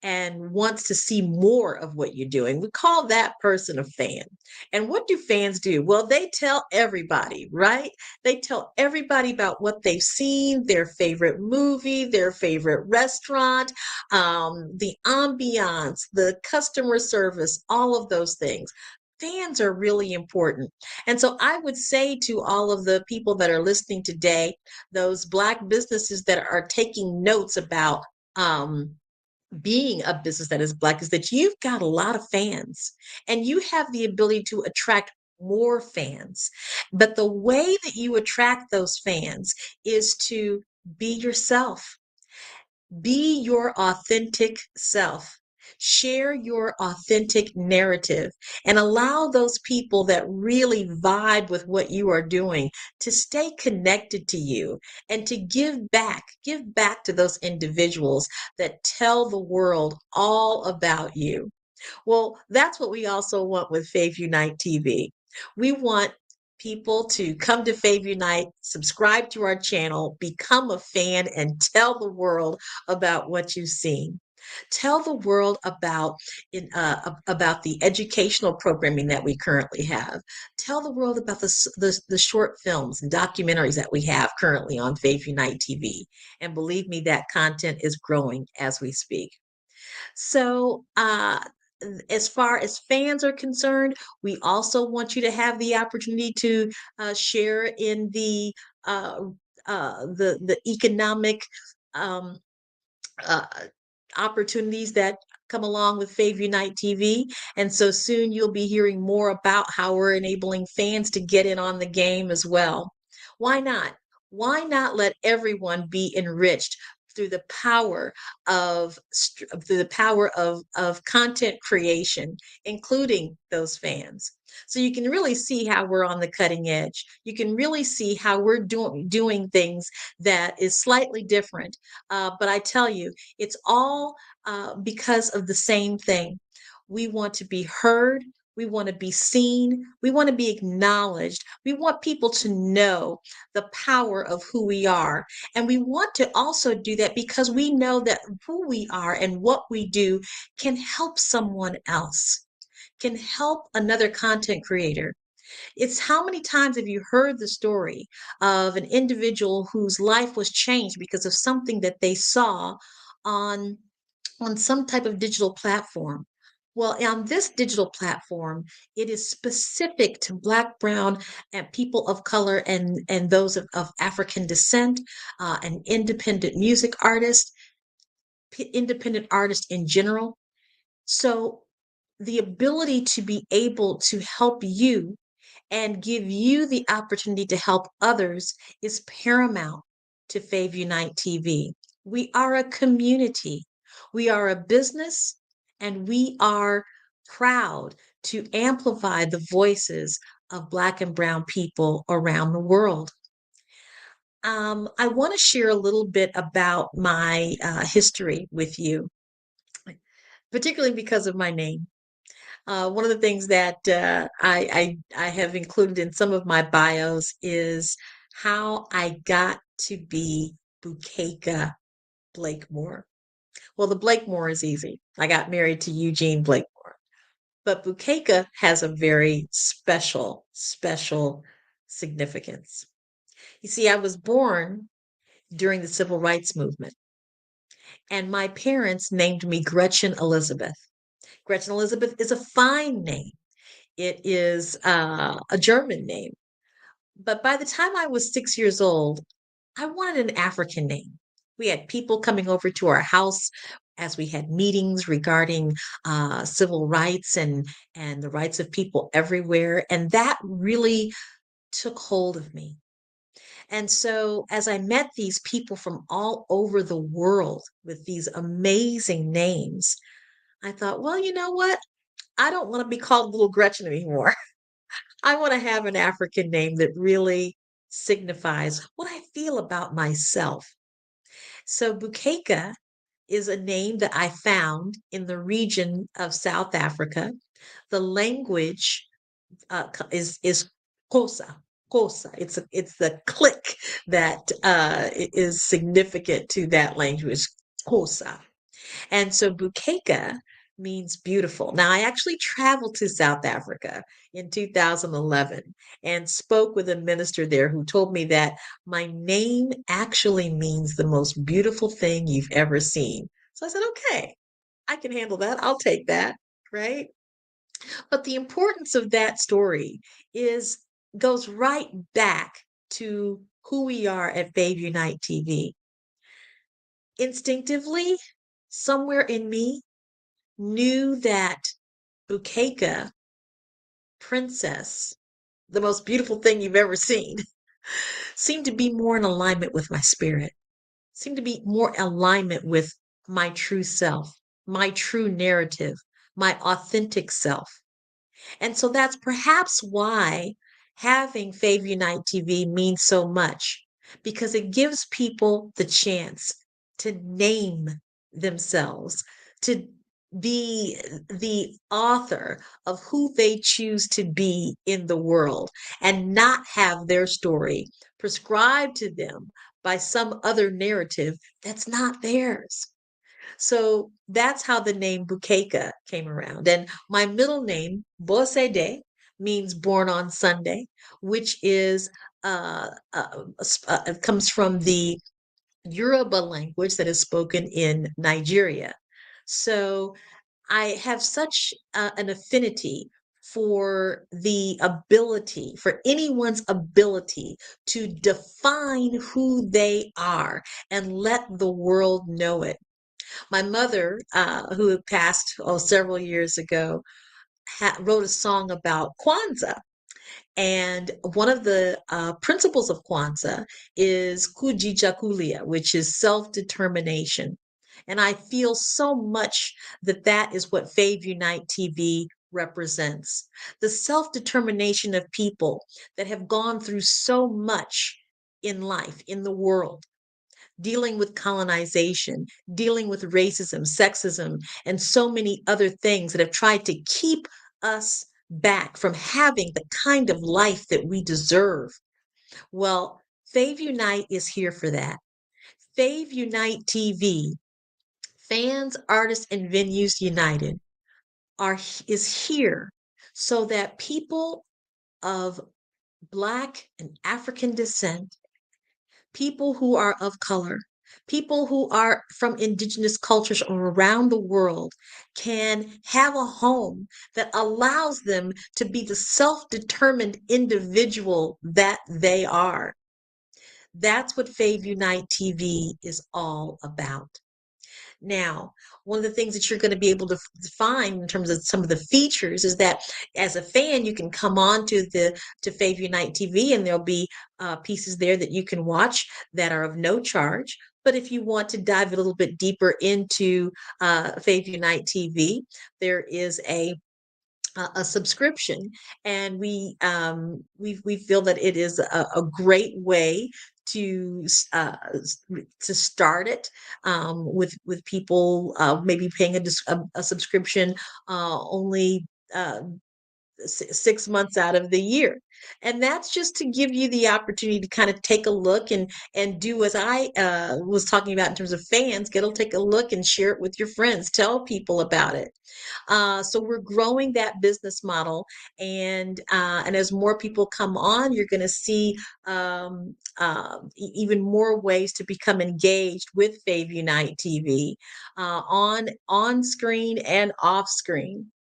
and wants to see more of what you're doing, we call that person a fan. And what do fans do? Well, they tell everybody, right? They tell everybody about what they've seen, their favorite movie, their favorite restaurant, the ambiance, the customer service, all of those things. Fans are really important. And so I would say to all of the people that are listening today, those Black businesses that are taking notes about being a business that is Black, is that you've got a lot of fans and you have the ability to attract more fans. But the way that you attract those fans is to be yourself. Be your authentic self. Share your authentic narrative and allow those people that really vibe with what you are doing to stay connected to you and to give back to those individuals that tell the world all about you. Well, that's what we also want with Fave Unite TV. We want people to come to Fave Unite, subscribe to our channel, become a fan, and tell the world about what you've seen. Tell the world about the educational programming that we currently have. Tell the world about the short films and documentaries that we have currently on Fave Unite TV. And believe me, that content is growing as we speak. So, as far as fans are concerned, we also want you to have the opportunity to share in the economic um, uh, opportunities that come along with Fave Unite TV. And so soon you'll be hearing more about how we're enabling fans to get in on the game as well. Why not? Why not let everyone be enriched through the power of content creation, including those fans? So you can really see how we're on the cutting edge. You can really see how we're doing things that is slightly different. But I tell you, it's all because of the same thing. We want to be heard. We want to be seen. We want to be acknowledged. We want people to know the power of who we are. And we want to also do that because we know that who we are and what we do can help someone else, can help another content creator. It's how many times have you heard the story of an individual whose life was changed because of something that they saw on some type of digital platform? Well, on this digital platform, it is specific to Black, Brown, and people of color and those of African descent, and independent music artists, independent artists in general. So the ability to be able to help you and give you the opportunity to help others is paramount to Fave Unite TV. We are a community. We are a business, and we are proud to amplify the voices of Black and Brown people around the world. I want to share a little bit about my history with you, particularly because of my name. One of the things that I have included in some of my bios is how I got to be Bukeka Blakemore. Well, the Blakemore is easy. I got married to Eugene Blakemore. But Bukeka has a very special significance. You see, I was born during the Civil Rights Movement, and my parents named me Gretchen Elizabeth. Gretchen Elizabeth is a fine name. It is a German name. But by the time I was 6 years old, I wanted an African name. We had people coming over to our house as we had meetings regarding civil rights and the rights of people everywhere, and that really took hold of me. And so, as I met these people from all over the world with these amazing names, I thought, well, you know what? I don't want to be called Little Gretchen anymore. I want to have an African name that really signifies what I feel about myself. So, Bukeka is a name that I found in the region of South Africa. The language is Xhosa. Xhosa. It's the click that is significant to that language, Xhosa. And so Bukeka means beautiful. Now, I actually traveled to South Africa in 2011 and spoke with a minister there who told me that my name actually means the most beautiful thing you've ever seen. So I said, okay, I can handle that. I'll take that, right? But the importance of that story is goes right back to who we are at Babe Unite TV. Instinctively, somewhere in me knew that Bukeka, princess, the most beautiful thing you've ever seen, seemed to be more in alignment with my spirit, seemed to be more alignment with my true self, my true narrative, my authentic self. And so that's perhaps why having Fave Unite TV means so much, because it gives people the chance to name themselves, to be the author of who they choose to be in the world and not have their story prescribed to them by some other narrative that's not theirs. So that's how the name Bukeka came around. And my middle name, Bosede, means born on Sunday, which is comes from the Yoruba language that is spoken in Nigeria. So I have such an affinity for the ability, for anyone's ability to define who they are and let the world know it. My mother, who passed several years ago, wrote a song about Kwanzaa. And one of the principles of Kwanzaa is kujichagulia, which is self-determination. And I feel so much that that is what Fave Unite TV represents. The self-determination of people that have gone through so much in life, in the world, dealing with colonization, dealing with racism, sexism, and so many other things that have tried to keep us back from having the kind of life that we deserve. Well, Fave Unite is here for that. Fave Unite TV, Fans, Artists, and Venues United, is here so that people of Black and African descent, people who are of color, people who are from indigenous cultures around the world can have a home that allows them to be the self-determined individual that they are. That's what Fave Unite TV is all about. Now, one of the things that you're going to be able to find in terms of some of the features is that as a fan, you can come on to Fave Unite TV and there'll be pieces there that you can watch that are of no charge. But if you want to dive a little bit deeper into Fave Unite TV, there is a subscription, and we feel that it is a great way to start it with people maybe paying a subscription only 6 months out of the year. And that's just to give you the opportunity to kind of take a look and do as I was talking about in terms of fans, take a look and share it with your friends, tell people about it. So we're growing that business model, and as more people come on, you're going to see even more ways to become engaged with Fave Unite TV on screen and off screen.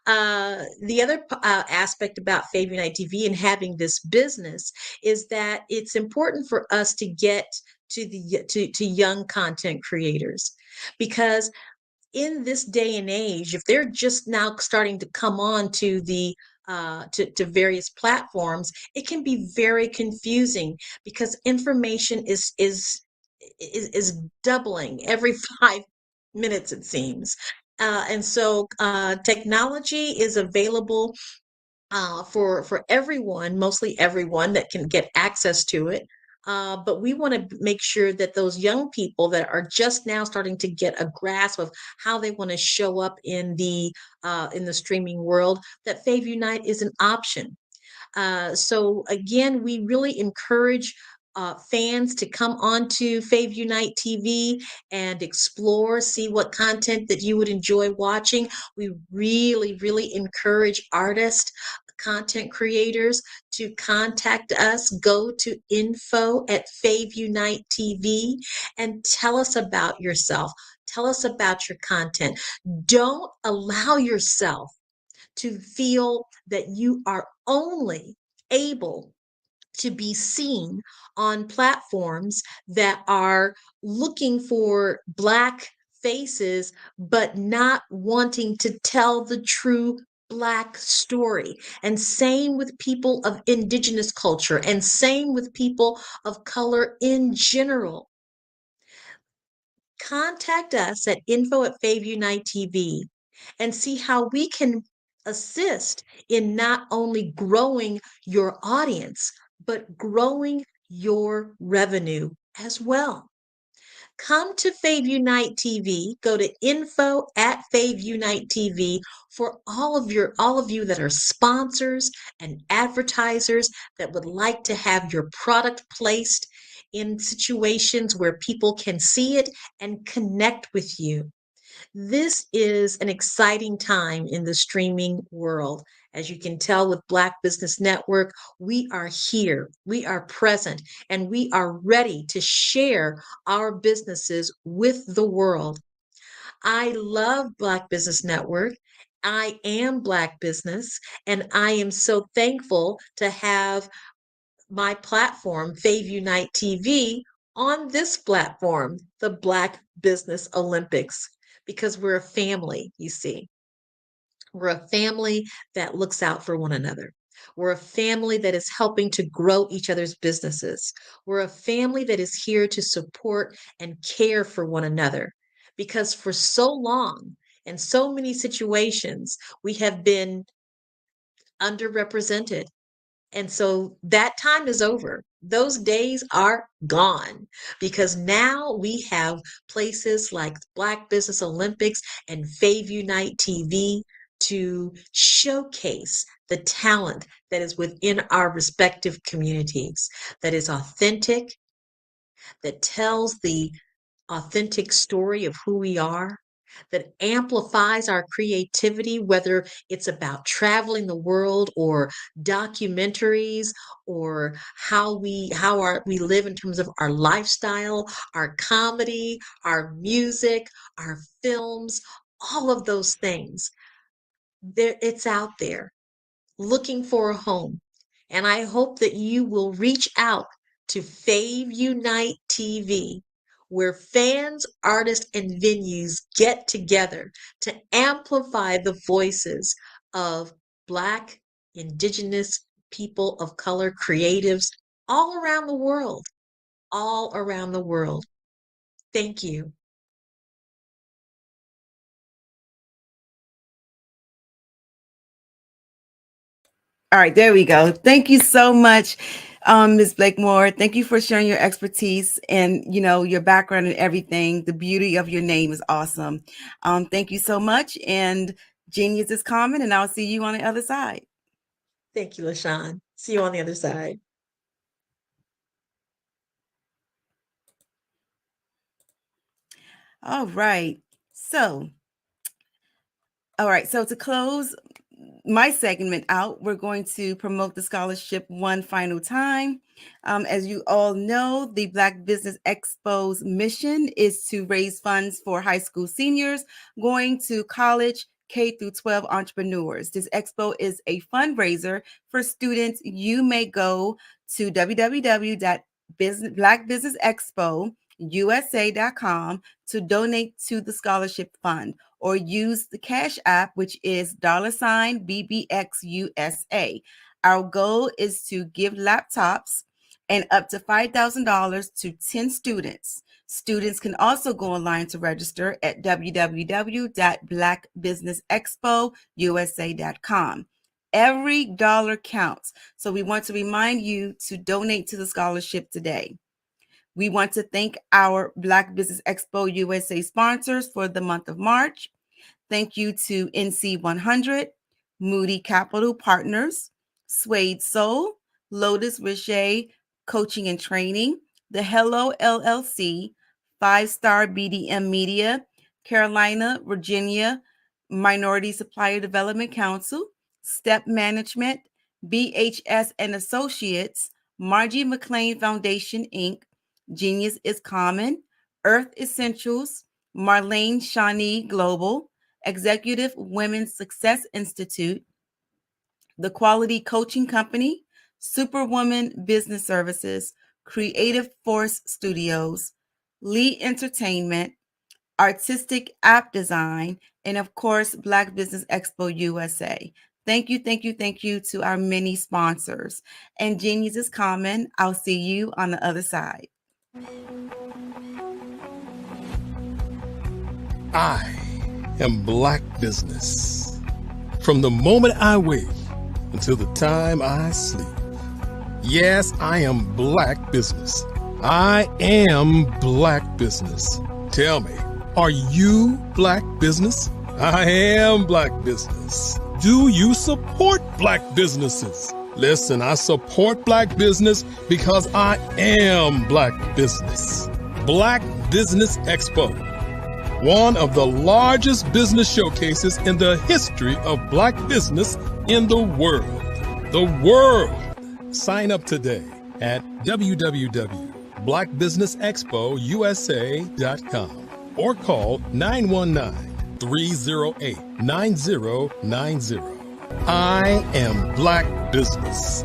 The other aspect about Fave Unite TV and having this business is that it's important for us to get to young content creators, because in this day and age, if they're just now starting to come on to the to various platforms, it can be very confusing because information is doubling every 5 minutes, it seems. And so technology is available for everyone, mostly everyone that can get access to it. But we want to make sure that those young people that are just now starting to get a grasp of how they want to show up in the streaming world, that Fave Unite is an option. So again, we really encourage fans to come onto Fave Unite TV and explore, see what content that you would enjoy watching. We really, really encourage artists, content creators to contact us. Go to info@Fave Unite TV and tell us about yourself. Tell us about your content. Don't allow yourself to feel that you are only able to be seen on platforms that are looking for Black faces, but not wanting to tell the true Black story. And same with people of indigenous culture, and same with people of color in general. Contact us at info@Fave Unite TV and see how we can assist in not only growing your audience, but growing your revenue as well. Come to Fave Unite TV. Go to info@Fave Unite TV for all of you that are sponsors and advertisers that would like to have your product placed in situations where people can see it and connect with you. This is an exciting time in the streaming world. As you can tell with Black Business Network, we are here, we are present, and we are ready to share our businesses with the world. I love Black Business Network. I am Black Business, and I am so thankful to have my platform, Fave Unite TV, on this platform, the Black Business Olympics, because we're a family, you see. We're a family that looks out for one another. We're a family that is helping to grow each other's businesses. We're a family that is here to support and care for one another, because for so long, in so many situations, we have been underrepresented. And so that time is over. Those days are gone, because now we have places like Black Business Olympics and Fave Unite TV to showcase the talent that is within our respective communities, that is authentic, that tells the authentic story of who we are, that amplifies our creativity, whether it's about traveling the world or documentaries, or we live in terms of our lifestyle, our comedy, our music, our films, all of those things. It's out there looking for a home. And I hope that you will reach out to Fave Unite TV, where fans, artists, and venues get together to amplify the voices of Black, Indigenous, people of color, creatives all around the world, all around the world. Thank you. All right, there we go. Thank you so much, Ms. Blakemore. Thank you for sharing your expertise and your background and everything. The beauty of your name is awesome. Thank you so much. And genius is common, and I'll see you on the other side. Thank you, LaShawn. See you on the other side. All right. So to close my segment out, we're going to promote the scholarship one final time. As you all know, the Black Business Expo's mission is to raise funds for high school seniors going to college, K through 12 entrepreneurs. This expo is a fundraiser for students. You may go to www.blackbusinessexpousa.com to donate to the scholarship fund, or use the Cash App, which is $BBXUSA. Our goal is to give laptops and up to $5,000 to 10 students. Students can also go online to register at www.blackbusinessexpousa.com. Every dollar counts, so we want to remind you to donate to the scholarship today. We want to thank our Black Business Expo USA sponsors for the month of March. Thank you to NC100, Moody Capital Partners, Suede Soul, Lotus Richet Coaching and Training, The Hello LLC, 5-Star BDM Media, Carolina, Virginia Minority Supplier Development Council, Step Management, BHS and Associates, Margie McLean Foundation, Inc., Genius is Common, Earth Essentials, Marlene Shawnee Global, Executive Women's Success Institute, The Quality Coaching Company, Superwoman Business Services, Creative Force Studios, Lee Entertainment, Artistic App Design, and of course, Black Business Expo USA. Thank you to our many sponsors. And Genius is Common. I'll see you on the other side. I am Black Business. From the moment I wake until the time I sleep. Yes, I am Black Business. I am Black Business. Tell me, are you Black Business? I am Black Business. Do you support Black businesses? Listen, I support Black business because I am Black Business. Black Business Expo, one of the largest business showcases in the history of Black business in the world. The world. Sign up today at www.blackbusinessexpousa.com or call 919-308-9090. I am Black Business.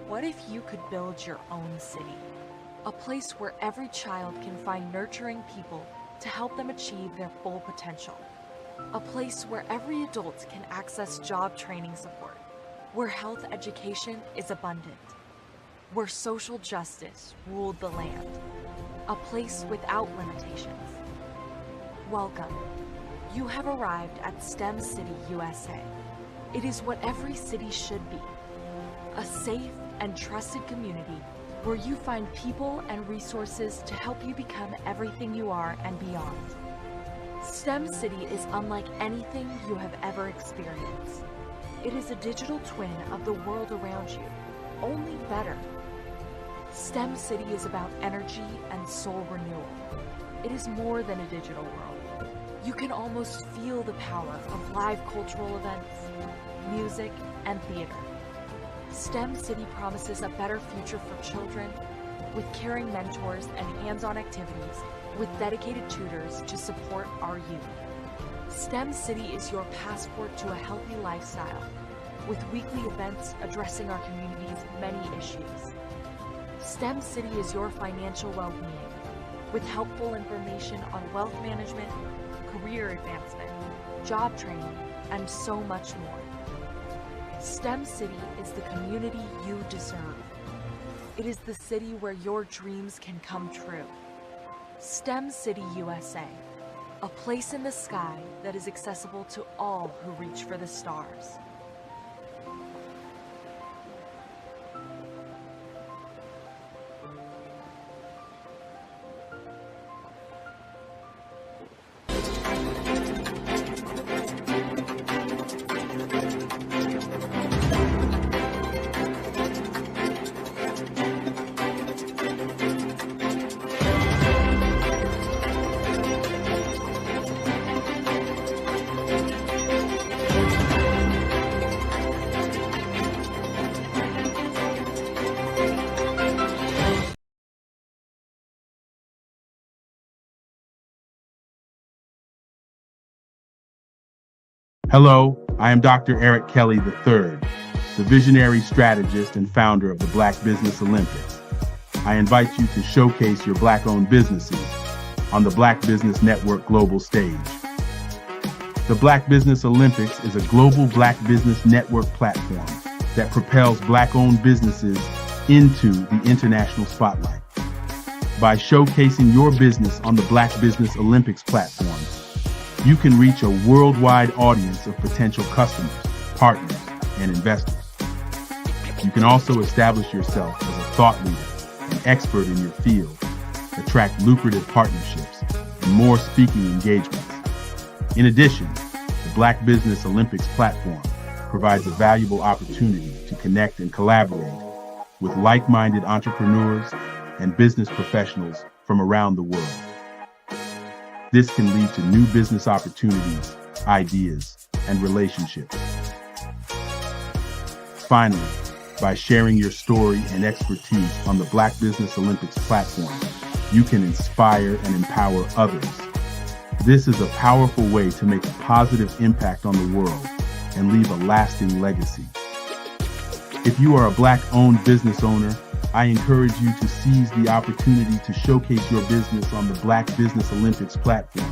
What if you could build your own city? A place where every child can find nurturing people to help them achieve their full potential. A place where every adult can access job training support, where health education is abundant, where social justice ruled the land. A place without limitations. Welcome. You have arrived at STEM City USA. It is what every city should be. A safe and trusted community where you find people and resources to help you become everything you are and beyond. STEM City is unlike anything you have ever experienced. It is a digital twin of the world around you, only better. STEM City is about energy and soul renewal. It is more than a digital world. You can almost feel the power of live cultural events, music, and theater. STEM City promises a better future for children with caring mentors and hands-on activities with dedicated tutors to support our youth. STEM City is your passport to a healthy lifestyle with weekly events addressing our community's many issues. STEM City is your financial well-being with helpful information on wealth management, career advancement, job training, and so much more. STEM City is the community you deserve. It is the city where your dreams can come true. STEM City USA, a place in the sky that is accessible to all who reach for the stars. Hello, I am Dr. Eric Kelly III, the visionary strategist and founder of the Black Business Olympics. I invite you to showcase your Black-owned businesses on the Black Business Network global stage. The Black Business Olympics is a global Black Business Network platform that propels Black-owned businesses into the international spotlight. By showcasing your business on the Black Business Olympics platform, you can reach a worldwide audience of potential customers, partners, and investors. You can also establish yourself as a thought leader and expert in your field, attract lucrative partnerships, and more speaking engagements. In addition, the Black Business Olympics platform provides a valuable opportunity to connect and collaborate with like-minded entrepreneurs and business professionals from around the world. This can lead to new business opportunities, ideas, and relationships. Finally, by sharing your story and expertise on the Black Business Olympics platform, you can inspire and empower others. This is a powerful way to make a positive impact on the world and leave a lasting legacy. If you are a Black-owned business owner, I encourage you to seize the opportunity to showcase your business on the Black Business Olympics platform.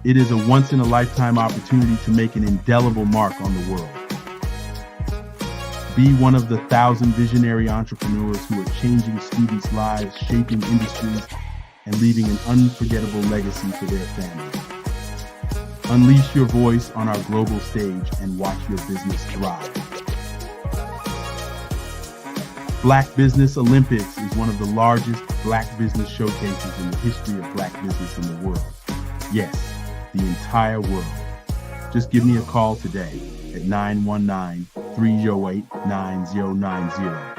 It is a once-in-a-lifetime opportunity to make an indelible mark on the world. Be one of the 1,000 visionary entrepreneurs who are changing students' lives, shaping industries, and leaving an unforgettable legacy for their families. Unleash your voice on our global stage and watch your business thrive. Black Business Olympics is one of the largest Black business showcases in the history of Black business in the world. Yes, the entire world. Just give me a call today at 919-308-9090